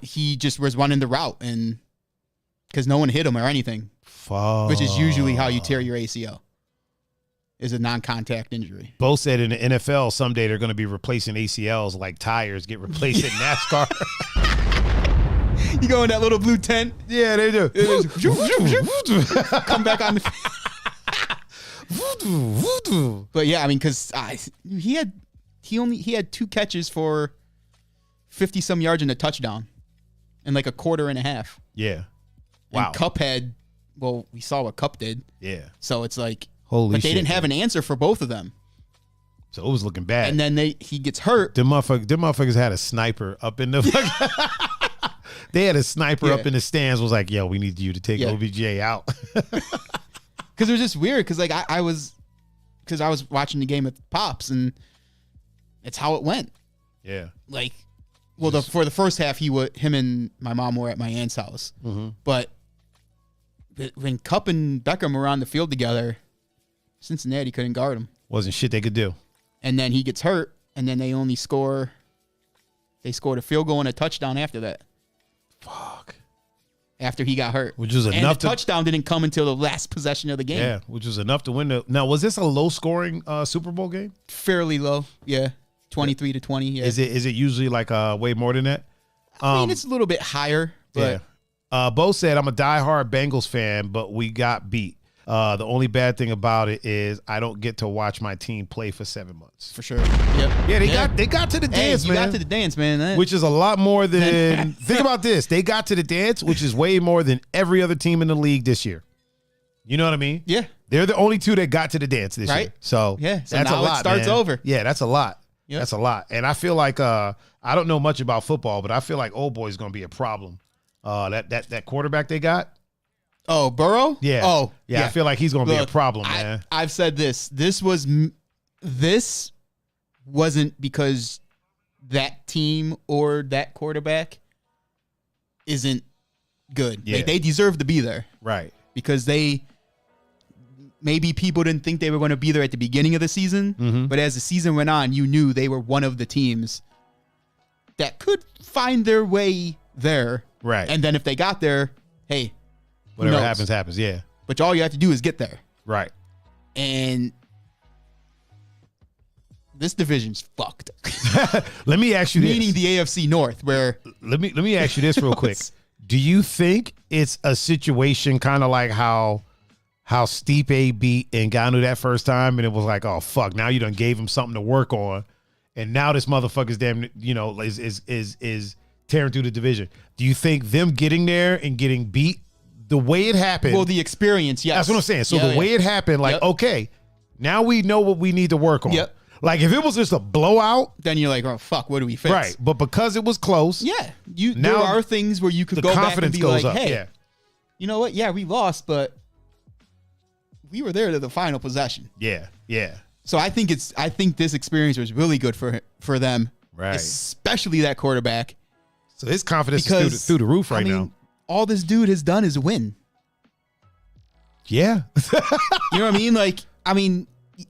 Speaker 2: he just was running the route, and because no one hit him or anything.
Speaker 1: Fuck.
Speaker 2: Which is usually how you tear your ACL. Is a non-contact injury.
Speaker 1: Bo said in the NFL someday they're going to be replacing ACLs like tires get replaced in NASCAR.
Speaker 2: You go in that little blue tent.
Speaker 1: Yeah, they do.
Speaker 2: Come back on the. But yeah, I mean, because he had 2 catches for 50 some yards and a touchdown in like a quarter and a half.
Speaker 1: Yeah.
Speaker 2: Wow. And Kupp had, well, we saw what Kupp did.
Speaker 1: Yeah.
Speaker 2: So it's like,
Speaker 1: holy
Speaker 2: but they
Speaker 1: shit,
Speaker 2: didn't have an answer for both of them.
Speaker 1: So it was looking bad.
Speaker 2: And then he gets hurt.
Speaker 1: Them motherfuckers had a sniper up in the they had a sniper up in the stands, was like, yo, we need you to take OBJ out.
Speaker 2: Because it was just weird, because like I was watching the game with Pops, and it's how it went. Yeah. Like, well, for the first half, him and my mom were at my aunt's house. Mm-hmm. But when Kupp and Beckham were on the field together, Cincinnati couldn't guard him.
Speaker 1: Wasn't shit they could do.
Speaker 2: And then he gets hurt, and then they scored a field goal and a touchdown after that.
Speaker 1: Fuck.
Speaker 2: After he got hurt.
Speaker 1: Which was enough.
Speaker 2: The touchdown didn't come until the last possession of the game.
Speaker 1: Yeah, which was enough to win. Now, was this a low-scoring Super Bowl game?
Speaker 2: Fairly low, yeah. 23-20, yeah.
Speaker 1: Is it usually like way more than that?
Speaker 2: I mean, it's a little bit higher, but...
Speaker 1: Yeah. Bo said, I'm a diehard Bengals fan, but we got beat. The only bad thing about it is I don't get to watch my team play for 7 months.
Speaker 2: For sure. Yep.
Speaker 1: Yeah, they got to the dance, man.
Speaker 2: You got to the dance, man.
Speaker 1: Which is a lot more than think about this. They got to the dance, which is way more than every other team in the league this year. You know what I mean?
Speaker 2: Yeah.
Speaker 1: They're the only two that got to the dance this year. So that's
Speaker 2: now
Speaker 1: a lot.
Speaker 2: It starts over.
Speaker 1: Yeah, that's a lot.
Speaker 2: Yep.
Speaker 1: That's a lot. And I feel like I don't know much about football, but I feel like old boy is going to be a problem. That quarterback they got.
Speaker 2: Oh, Burrow?
Speaker 1: Yeah.
Speaker 2: Oh,
Speaker 1: yeah. I feel like he's going to be a problem, man.
Speaker 2: I've said this. This wasn't because that team or that quarterback isn't good.
Speaker 1: Yeah.
Speaker 2: They deserve to be there.
Speaker 1: Right.
Speaker 2: Because maybe people didn't think they were going to be there at the beginning of the season, but as the season went on, you knew they were one of the teams that could find their way there.
Speaker 1: Right.
Speaker 2: And then if they got there, hey,
Speaker 1: whatever happens, yeah.
Speaker 2: But all you have to do is get there.
Speaker 1: Right.
Speaker 2: And this division's fucked.
Speaker 1: Let me ask you this.
Speaker 2: Meaning the AFC North, where...
Speaker 1: Let me ask you this real quick. Do you think it's a situation kind of like how Stipe beat Ngannou that first time, and it was like, oh, fuck, now you done gave him something to work on, and now this motherfucker's damn, is tearing through the division. Do you think them getting there and getting beat the way it happened?
Speaker 2: Well, the experience, yes.
Speaker 1: That's what I'm saying. So the way it happened, like, okay, now we know what we need to work on.
Speaker 2: Yep.
Speaker 1: Like, if it was just a blowout,
Speaker 2: then you're like, oh, fuck, what do we fix?
Speaker 1: Right. But because it was close.
Speaker 2: Yeah. There are things where you could go back and be like, hey, you know what? Yeah, we lost, but we were there to the final possession.
Speaker 1: Yeah. Yeah.
Speaker 2: So I think this experience was really good for them.
Speaker 1: Right.
Speaker 2: Especially that quarterback.
Speaker 1: So his confidence is through the roof right now.
Speaker 2: All this dude has done is win.
Speaker 1: Yeah.
Speaker 2: You know what I mean? Like,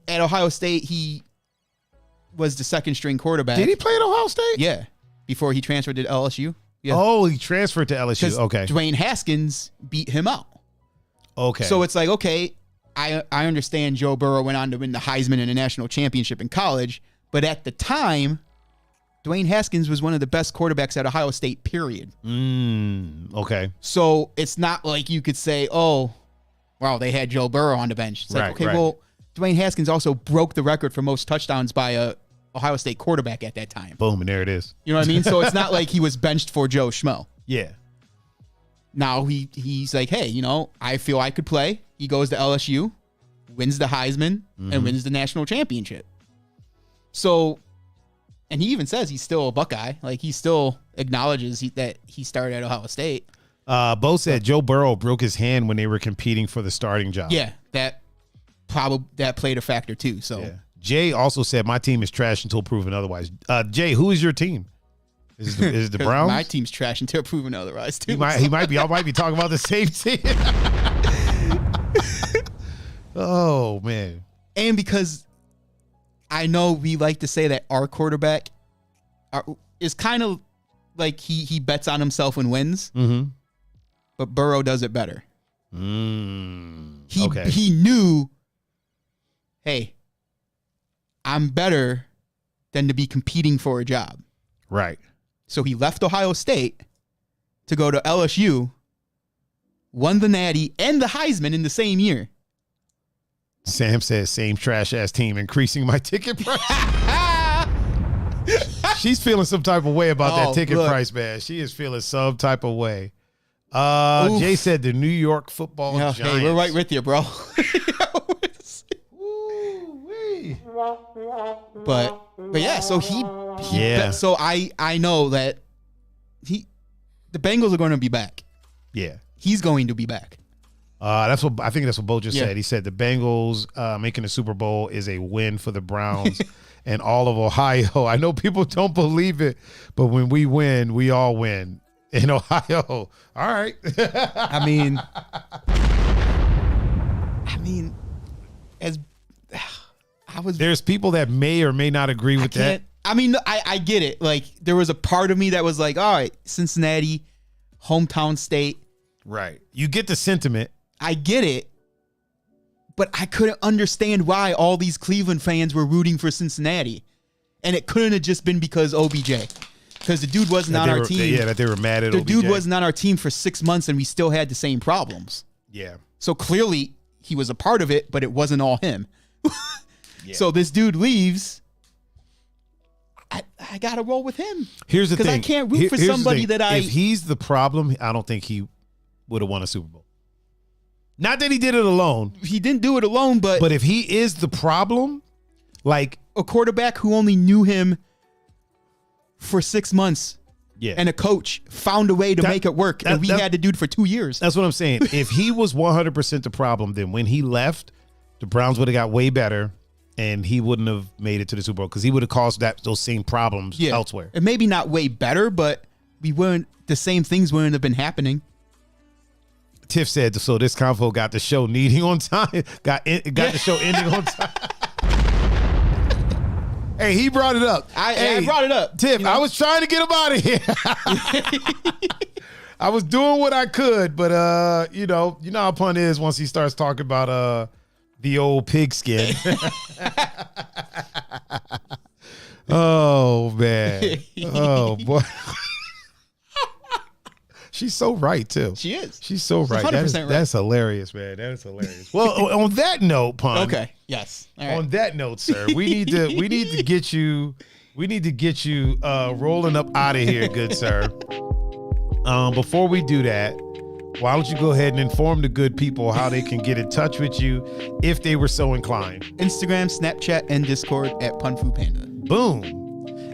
Speaker 2: at Ohio State, he was the second string quarterback.
Speaker 1: Did he play at Ohio State?
Speaker 2: Yeah. Before he transferred to LSU. Yeah.
Speaker 1: Oh, he transferred to LSU. Okay.
Speaker 2: Dwayne Haskins beat him out.
Speaker 1: Okay.
Speaker 2: So it's like, okay, I understand Joe Burrow went on to win the Heisman and a national championship in college, but at the time, Dwayne Haskins was one of the best quarterbacks at Ohio State, period.
Speaker 1: Okay.
Speaker 2: So it's not like you could say, oh, wow, they had Joe Burrow on the bench. It's like, okay, well, Dwayne Haskins also broke the record for most touchdowns by a Ohio State quarterback at that time.
Speaker 1: Boom, and there it is.
Speaker 2: You know what I mean? So it's not like he was benched for Joe Schmo.
Speaker 1: Yeah.
Speaker 2: Now he's like, hey, I feel I could play. He goes to LSU, wins the Heisman, and wins the national championship. So, and he even says he's still a Buckeye. Like, he still acknowledges that he started at Ohio State.
Speaker 1: Bo said Joe Burrow broke his hand when they were competing for the starting job.
Speaker 2: Yeah, that played a factor too. So. Yeah.
Speaker 1: Jay also said, my team is trash until proven otherwise. Jay, who is your team? Is it the Browns?
Speaker 2: My team's trash until proven otherwise, too.
Speaker 1: He might be. Y'all might be talking about the same team. Oh, man.
Speaker 2: And because I know we like to say that our quarterback is kind of like he bets on himself and wins, but Burrow does it better. He knew, hey, I'm better than to be competing for a job.
Speaker 1: Right. So
Speaker 2: he left Ohio State to go to LSU, won the Natty and the Heisman in the same year.
Speaker 1: Sam says, same trash-ass team, increasing my ticket price. She's feeling some type of way about that ticket price, man. She is feeling some type of way. Jay said the New York Football Giants.
Speaker 2: Hey, we're right with you, bro.
Speaker 1: see.
Speaker 2: But yeah, so he so I know that the Bengals are going to be back.
Speaker 1: Yeah.
Speaker 2: He's going to be back.
Speaker 1: I think that's what Bo just said. He said the Bengals making the Super Bowl is a win for the Browns and all of Ohio. I know people don't believe it, but when we win, we all win in Ohio. All right.
Speaker 2: I mean,
Speaker 1: there's people that may or may not agree with that.
Speaker 2: I mean, I get it. Like, there was a part of me that was like, all right, Cincinnati, hometown state.
Speaker 1: Right. You get the sentiment.
Speaker 2: I get it. But I couldn't understand why all these Cleveland fans were rooting for Cincinnati. And it couldn't have just been because OBJ. Because the dude wasn't on our team.
Speaker 1: Yeah, that they were mad at OBJ.
Speaker 2: The dude wasn't on our team for 6 months and we still had the same problems.
Speaker 1: Yeah.
Speaker 2: So clearly he was a part of it, but it wasn't all him. So this dude leaves. I got to roll with him.
Speaker 1: Here's the thing.
Speaker 2: Because I can't root for somebody that
Speaker 1: If he's the problem, I don't think he would have won a Super Bowl. Not that he did it alone.
Speaker 2: He didn't do it alone, but
Speaker 1: if he is the problem, like
Speaker 2: a quarterback who only knew him for 6 months, and a coach found a way to make it work, and we had the dude for 2 years.
Speaker 1: That's what I'm saying. If he was 100% the problem, then when he left, the Browns would have got way better, and he wouldn't have made it to the Super Bowl because he would have caused those same problems elsewhere.
Speaker 2: And maybe not way better, but the same things wouldn't have been happening.
Speaker 1: Tiff said, so this convo got the show needing on time. Got the show ending on time. Hey, he brought it up.
Speaker 2: I brought it up.
Speaker 1: Tiff, I was trying to get him out of here. I was doing what I could, but you know how Pun is once he starts talking about the old pigskin. Oh man. Oh boy. She's so right too.
Speaker 2: She is.
Speaker 1: She's so right.
Speaker 2: 100% right.
Speaker 1: That's hilarious, man. That is hilarious. Well, on that note, Pun.
Speaker 2: Okay. Yes. All right.
Speaker 1: On that note, sir, we need to get you rolling up out of here, good sir. Before we do that, why don't you go ahead and inform the good people how they can get in touch with you if they were so inclined?
Speaker 2: Instagram, Snapchat, and Discord at Pun-Fu-Panda.
Speaker 1: Boom.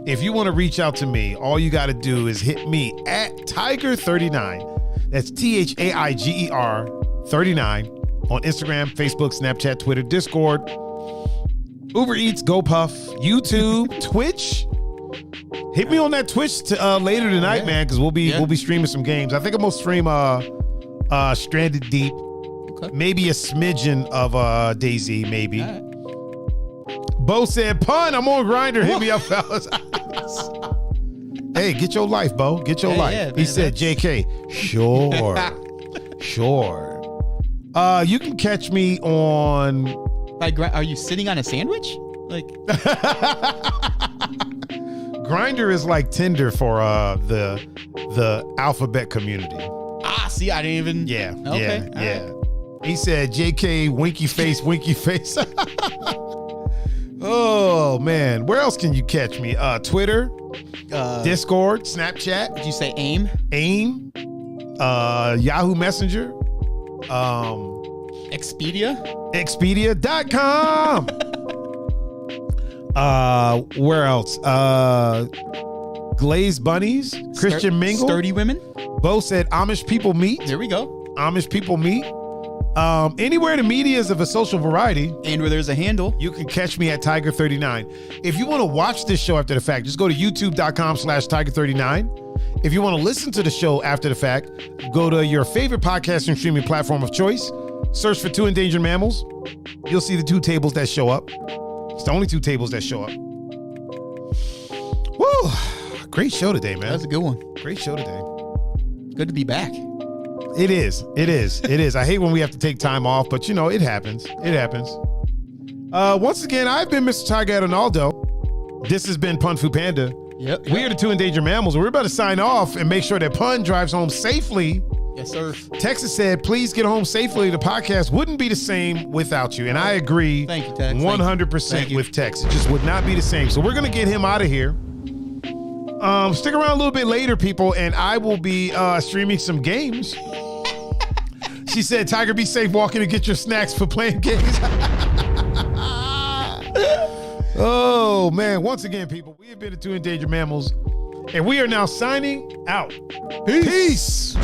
Speaker 1: If you want to reach out to me, all you got to do is hit me at Tiger39. That's THAIGER 39 on Instagram, Facebook, Snapchat, Twitter, Discord, Uber Eats, GoPuff, YouTube, Twitch. Hit me on that Twitch later tonight, man, because we'll be streaming some games. I think I'm gonna stream Stranded Deep, maybe a smidgen of DayZ, maybe. Right. Bo said, Pun, I'm on Grindr. Hit me up, fellas. Hey, get your life, Bo. Get your life. Yeah, he said, JK. Sure. Sure. You can catch me on.
Speaker 2: Are you sitting on a sandwich? Like.
Speaker 1: Grindr is like Tinder for the alphabet community.
Speaker 2: See, I didn't even.
Speaker 1: Yeah. Okay. Yeah. He said, JK, winky face, winky face. Oh man, where else can you catch me? Twitter, Discord, Snapchat.
Speaker 2: Did you say AIM?
Speaker 1: AIM, Yahoo Messenger, Expedia.com. Where else? Glazed Bunnies, Christian Mingle,
Speaker 2: Sturdy Women.
Speaker 1: Bo said Amish People Meet.
Speaker 2: There we go.
Speaker 1: Amish People Meet. Anywhere the media is of a social variety,
Speaker 2: and where there's a handle,
Speaker 1: you can catch me at Tiger39. If you want to watch this show after the fact, just go to youtube.com/Tiger39. If you want to listen to the show after the fact, go to your favorite podcasting streaming platform of choice. Search for 2 Endangered Mammals. You'll see the 2 tables that show up. It's the only 2 tables that show up. Woo! Great show today, man.
Speaker 2: That's a good one.
Speaker 1: Great show today.
Speaker 2: Good to be back.
Speaker 1: It is. I hate when we have to take time off, but it happens. It happens. Once again, I've been Mr. Tiger Ronaldo. This has been Pun-Fu-Panda.
Speaker 2: Yep.
Speaker 1: We are the 2 Endangered Mammals, and we're about to sign off and make sure that Pun drives home safely.
Speaker 2: Yes, sir.
Speaker 1: Texas said, please get home safely. The podcast wouldn't be the same without you. And I agree.
Speaker 2: Thank you, Tex.
Speaker 1: 100% with Tex. It just would not be the same. So we're going to get him out of here. Stick around a little bit later, people, and I will be streaming some games. She said, Tiger, be safe walking to get your snacks for playing games. Oh, man. Once again, people, we have been the Two Endangered Mammals, and we are now signing out. Peace.